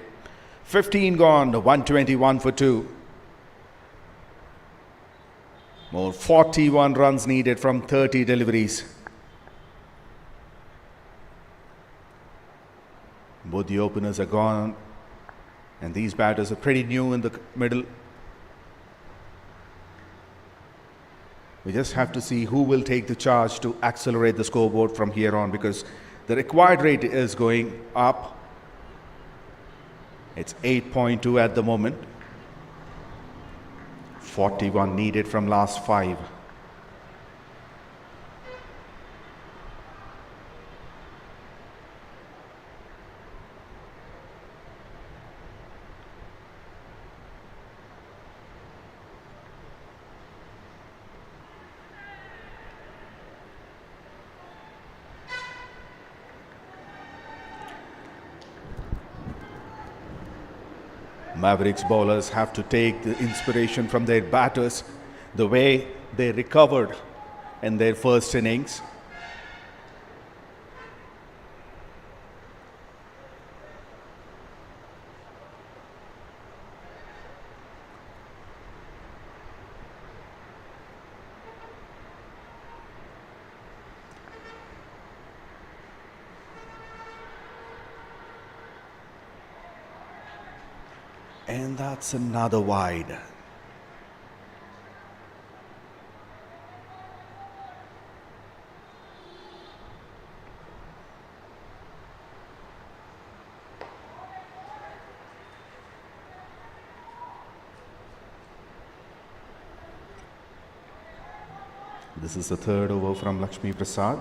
15 gone, 121 for 2. More 41 runs needed from 30 deliveries. Both the openers are gone, and these batters are pretty new in the middle. We just have to see who will take the charge to accelerate the scoreboard from here on, because the required rate is going up. It's 8.2 at the moment. 41 needed from last 5. Mavericks bowlers have to take the inspiration from their batters, the way they recovered in their first innings. And that's another wide. This is the 3rd over from Lakshmi Prasad.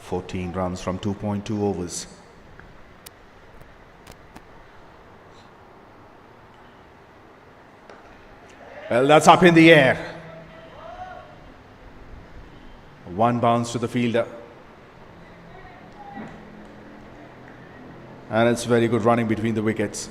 (14 runs from 2.2 overs. Well, that's up in the air. One bounce to the fielder. And it's very good running between the wickets.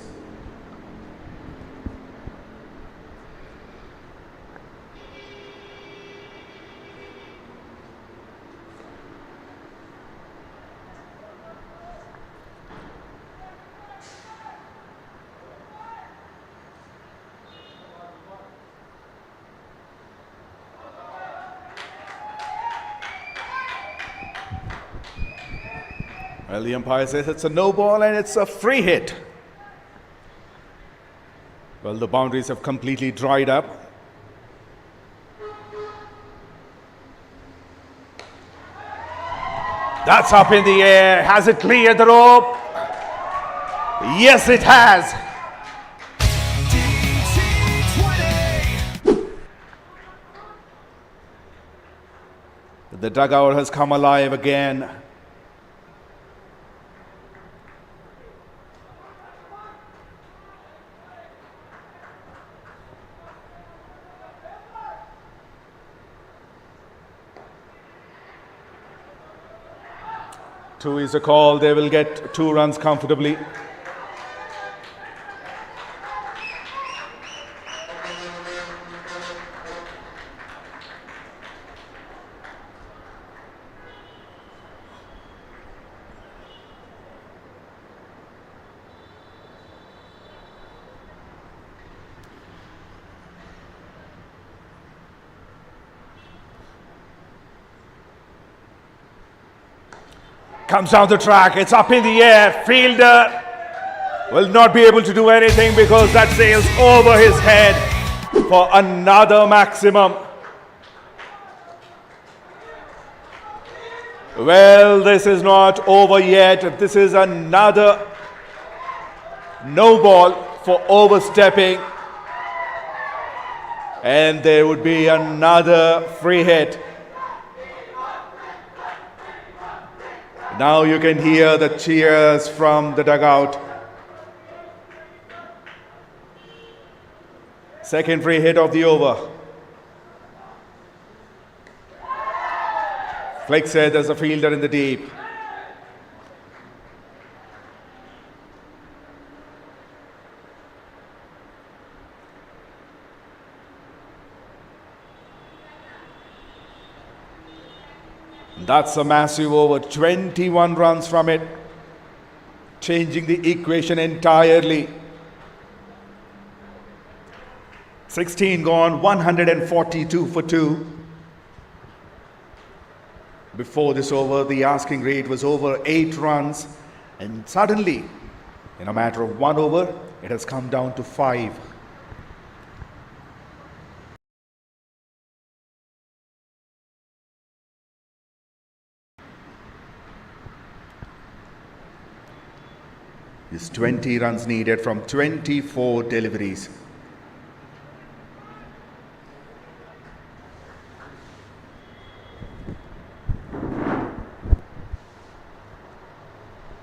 Well, the umpire says it's a no ball and it's a free hit. Well, the boundaries have completely dried up. That's up in the air. Has it cleared the rope? Yes, it has. DT20. The dugout has come alive again. Two is the call. They will get 2 runs comfortably. Comes down the track, it's up in the air. Fielder will not be able to do anything because that sails over his head for another maximum. Well, this is not over yet. This is another no ball for overstepping. And there would be another free hit. Now you can hear the cheers from the dugout. Second free hit of the over. Flick said there's a fielder in the deep. That's a massive over, 21 runs from it, changing the equation entirely. 16 gone, 142 for 2. Before this over, the asking rate was over 8 runs, and suddenly, in a matter of 1 over, it has come down to 5. Is 20 runs needed from 24 deliveries.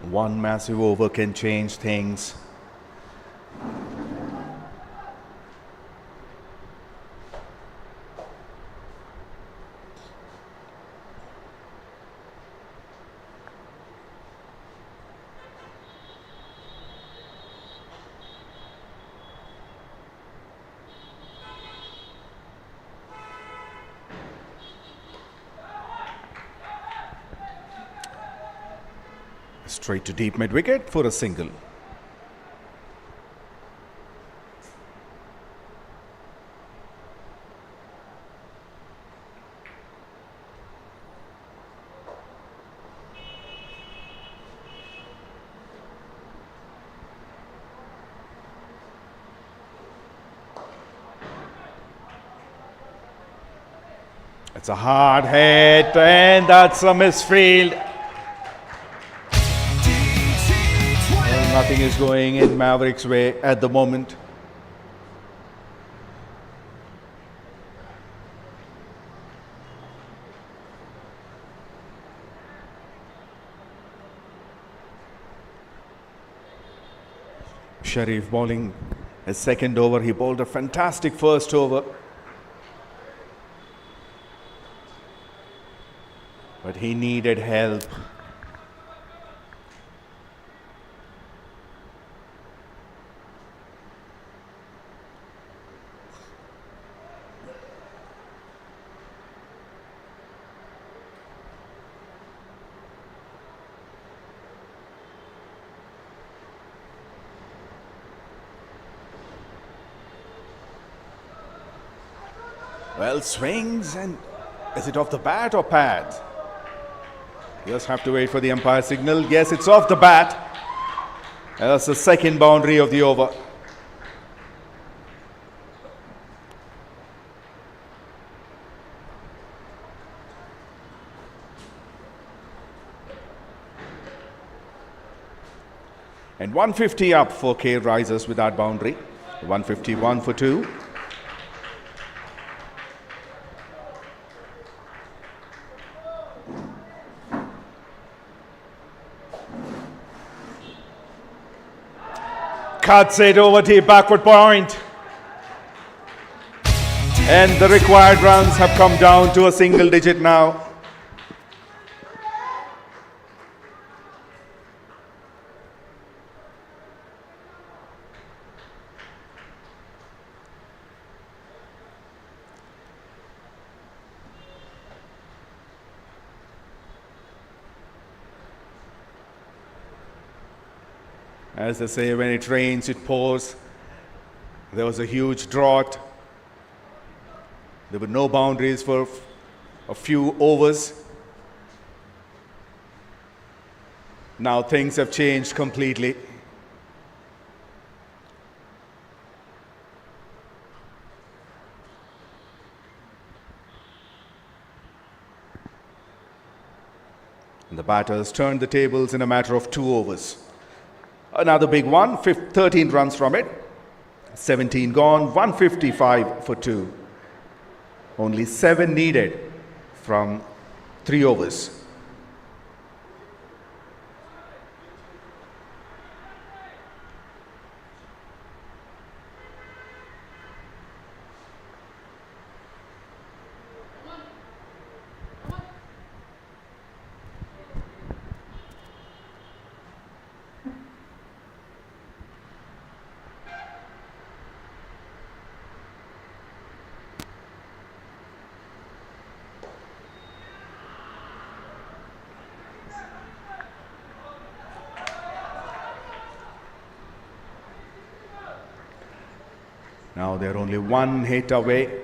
One massive over can change things. Straight to deep mid-wicket for a single. It's a hard hit and that's a misfield. Nothing is going in Mavericks' way at the moment. Sharif bowling His second over, he bowled a fantastic first over. But he needed help. Well, swings, and is it off the bat or pad? Just have to wait for the umpire signal. Yes, it's off the bat. That's the second boundary of the over. And 150 up for K Risers with that boundary. 151 for 2. Cuts it over to backward point. And the required runs have come down to a single digit now. As they say, when it rains, it pours. There was a huge drought. There were no boundaries for a few overs. Now things have changed completely. And the batters turned the tables in a matter of 2 overs. Another big one, 13 runs from it. 17 gone, 155 for 2. Only 7 needed from 3 overs. Now they're only 1 hit away.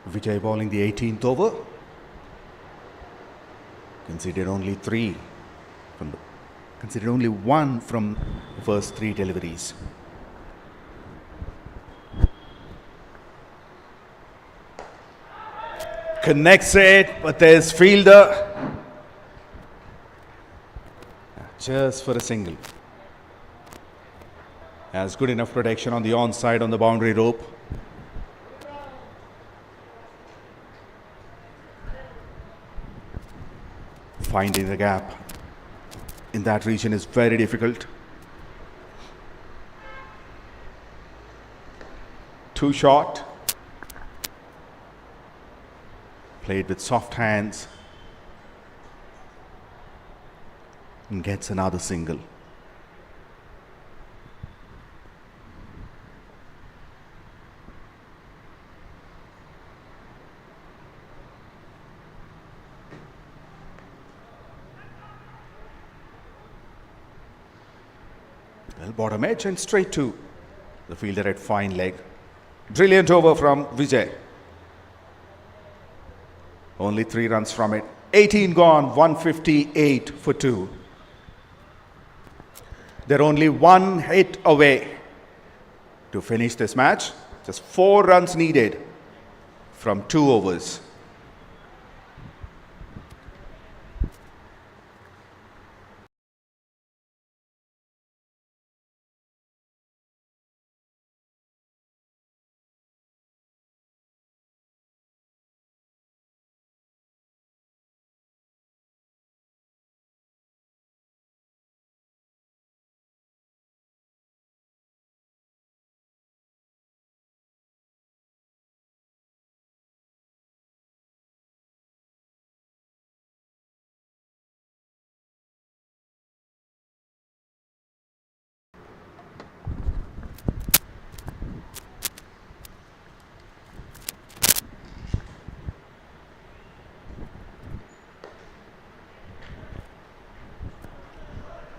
Vijay bowling the 18th over. Considered only 1 from the first 3 deliveries. Connects it, but there's fielder. Just for a single. Has good enough protection on the onside on the boundary rope. Finding the gap in that region is very difficult. 2 short. Played with soft hands. And gets another single. Well, bottom edge and straight to the fielder at fine leg. Brilliant over from Vijay. Only 3 runs from it. 18 gone, 158 for 2. They're only 1 hit away to finish this match. Just 4 runs needed from 2 overs.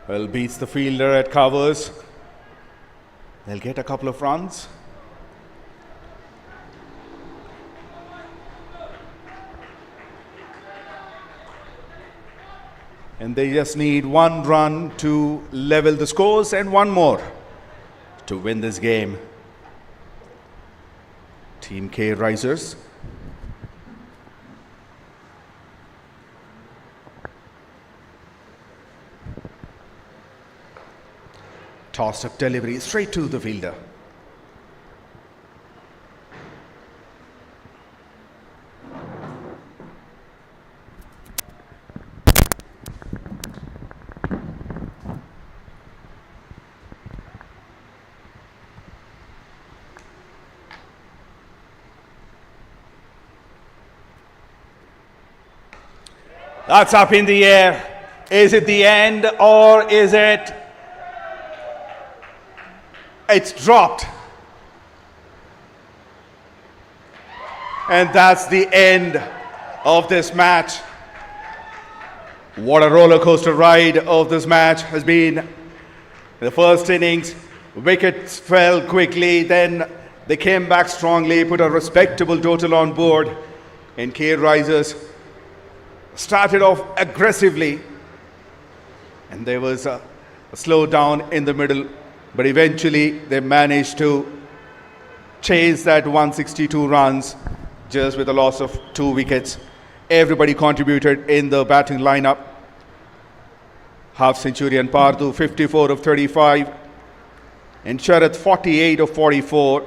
Well, beats the fielder at covers. They'll get a couple of runs. And they just need 1 run to level the scores and 1 more to win this game. Team K RISERS. Tossed up delivery straight to the fielder. That's up in the air. Is it the end or is it? It's dropped. And that's the end of this match. What a roller coaster ride of this match has been. The first innings, wickets fell quickly, then they came back strongly, put a respectable total on board. And K RISERS started off aggressively. And there was a slowdown in the middle. But eventually they managed to chase that 162 runs just with a loss of 2 wickets. Everybody contributed in the batting lineup. Half century and Parthu 54 of 35 and Sharath 48 of 44.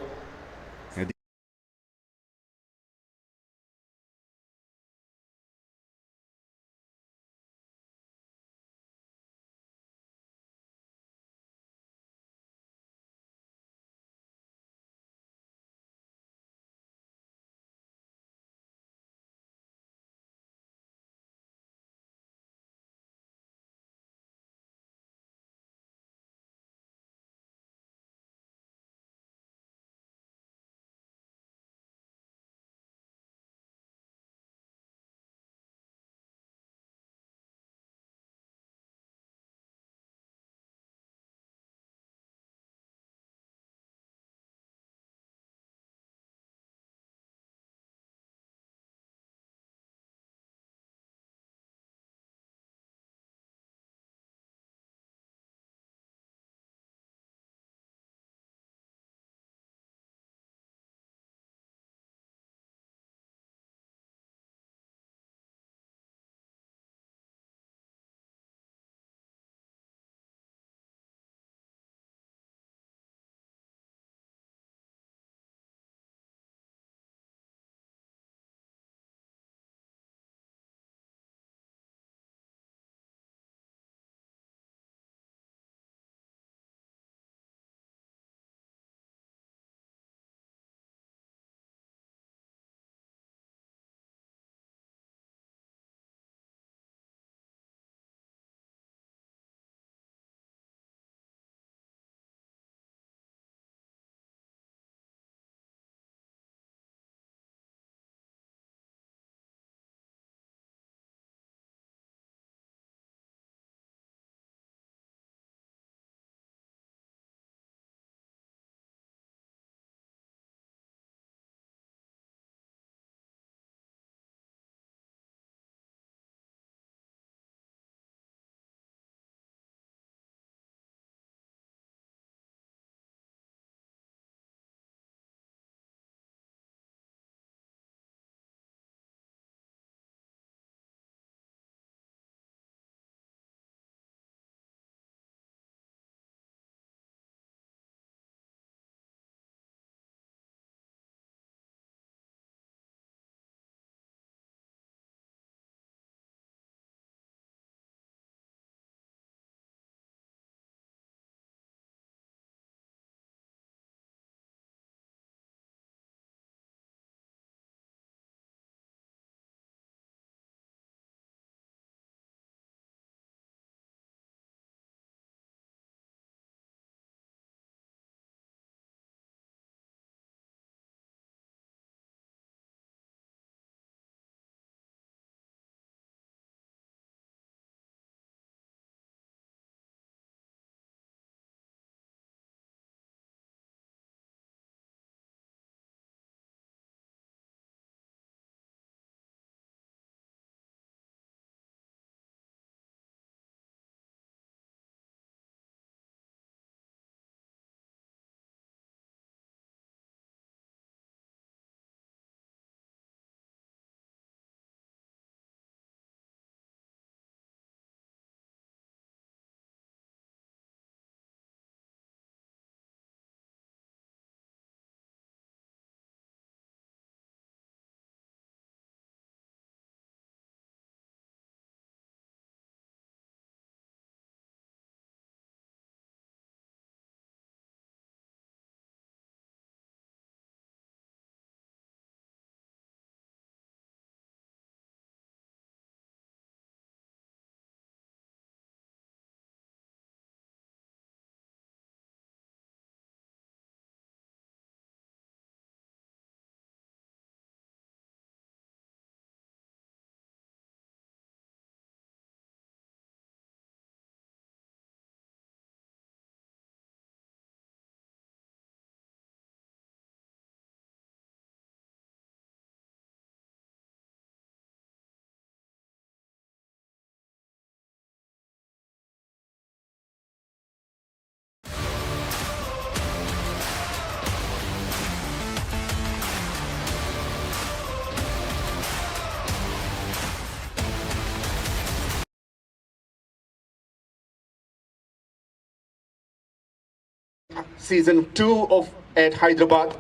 season 2 of at Hyderabad,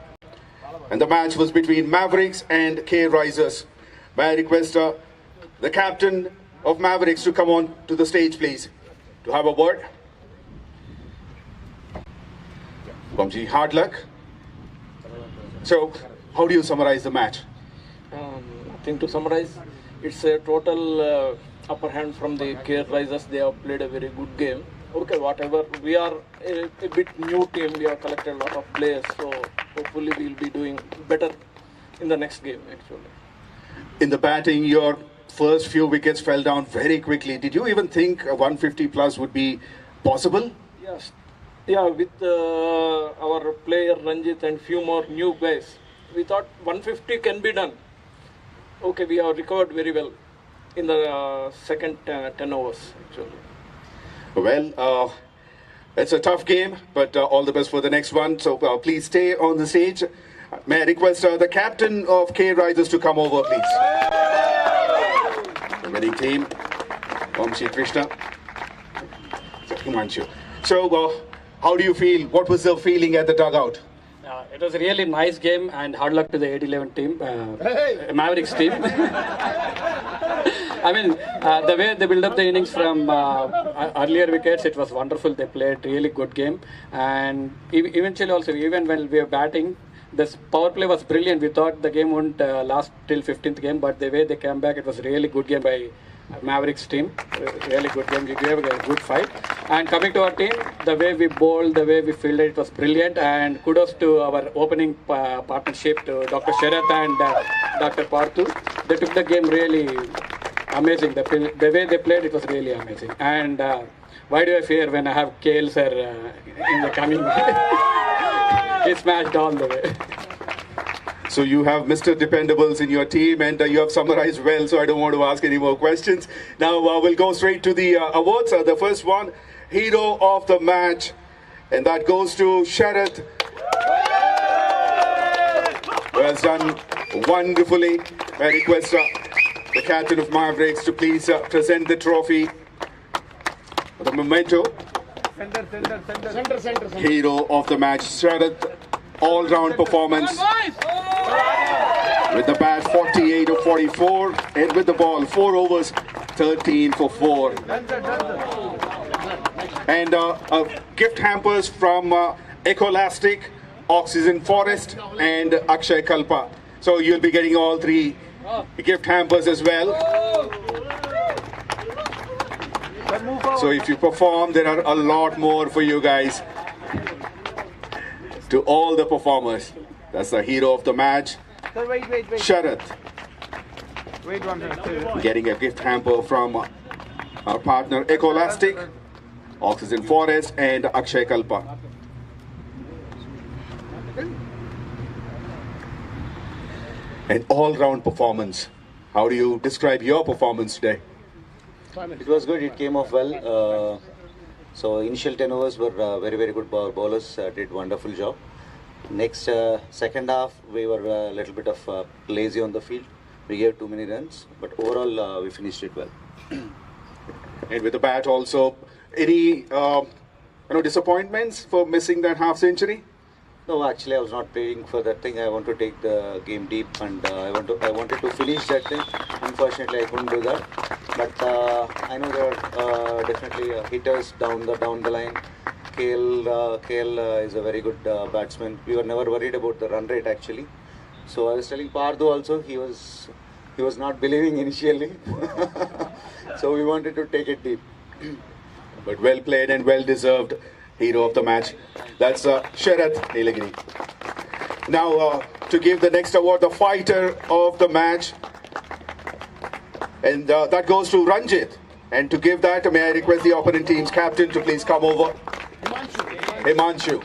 and the match was between Mavericks and RISERS. May I request the captain of Mavericks to come on to the stage, please, to have a word. Bamji, hard luck. So, how do you summarize the match? Nothing to summarize. It's a total upper hand from the RISERS. They have played a very good game. Okay, whatever. We are a bit new team. We have collected a lot of players, so hopefully we'll be doing better in the next game, actually. In the batting, your first few wickets fell down very quickly. Did you even think a 150 plus would be possible? Yes. Yeah, with our player Ranjit and few more new guys, we thought 150 can be done. Okay, we have recovered very well in the second 10 overs, actually. Well, it's a tough game, but all the best for the next one. So please stay on the stage. May I request the captain of RISERS to come over, please. The winning team, Vamshi Krishna, Himanshu. So, how do you feel? What was the feeling at the dugout? It was a really nice game, and hard luck to the AD11 team, Mavericks team. I mean, the way they built up the innings from earlier wickets, it was wonderful. They played really good game, and eventually also, even when we were batting, this power play was brilliant. We thought the game wouldn't last till 15th game, but the way they came back, it was a really good game by Mavericks team. Really good game. We gave a good fight. And coming to our team, the way we bowled, the way we fielded, it was brilliant. And kudos to our opening partnership, to Dr. Sharath and Dr. Parthu. They took the game really amazing. The way they played, it was really amazing. And why do I fear when I have KL sir in the coming? He smashed all the way. So you have Mr. Dependables in your team, and you have summarized well, so I don't want to ask any more questions. Now we'll go straight to the awards. The first one, Hero of the Match, and that goes to Sharath. Who has done wonderfully. I request the captain of Mavericks to please present the trophy, the memento. Center. Hero of the match, Sharath. All-round performance. With the bat, 48 of 44, and with the ball, 4 overs, 13 for 4. And gift hampers from Ecolastic, Oxygen Forest, and Akshay Kalpa. So you'll be getting all 3 gift hampers as well. So if you perform, there are a lot more for you guys. To all the performers, that's the hero of the match. Sir, wait. Sharath. Wait 1 minute. Getting a gift hamper from our partner Ecolastic, Oxygen Forest, and Akshay Kalpa. An all-round performance. How do you describe your performance today? It was good. It came off well. So initial 10 overs were very good bowlers. Did wonderful job. Next second half, we were a little bit of lazy on the field. We gave too many runs, but overall we finished it well. And with the bat also, any disappointments for missing that half century? No, actually I was not playing for that thing. I want to take the game deep, and I wanted to finish that thing. Unfortunately, I couldn't do that. But I know there are definitely hitters down the line. KL is a very good batsman. We were never worried about the run rate actually. So I was telling Parthu also, he was not believing initially. So we wanted to take it deep. But well played and well deserved hero of the match. That's Sharath Nilagiri. Now to give the next award, the fighter of the match. And that goes to Ranjit. And to give that, may I request the opponent team's captain to please come over. Himanshu.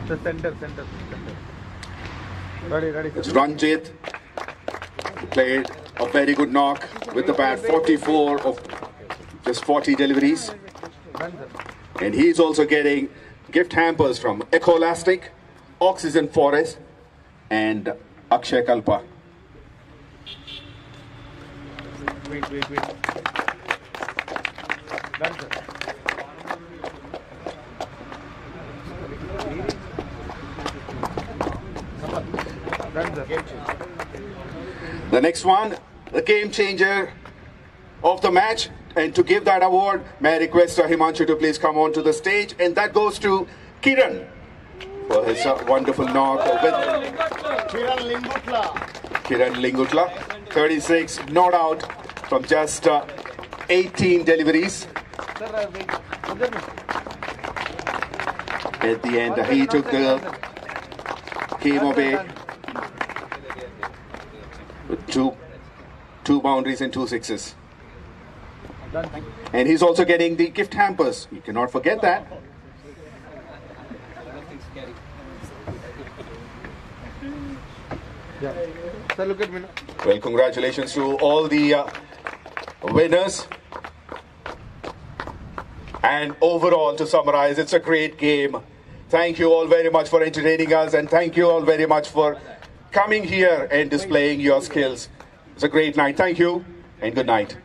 The center. Ready. It's Ranjit. Played a very good knock with the bat, 44 of just 40 deliveries. And he's also getting gift hampers from Ecolastic, Oxygen Forest, and Akshay Kalpa. Wait, wait, wait. Done, sir. Done, sir. Game changer. The next one, the game changer of the match. And to give that award, may I request Himanshu to please come on to the stage. And that goes to Kiran for his wonderful knock with Kiran Lingutla, 36, not out from just 18 deliveries. At the end, he took the game away with two boundaries and 2 sixes. And he's also getting the gift hampers. You cannot forget that. Yeah. Sir, look at me now. Well, congratulations to all the winners. And overall, to summarize, it's a great game. Thank you all very much for entertaining us, and thank you all very much for coming here and displaying your skills. It's a great night. Thank you, and good night.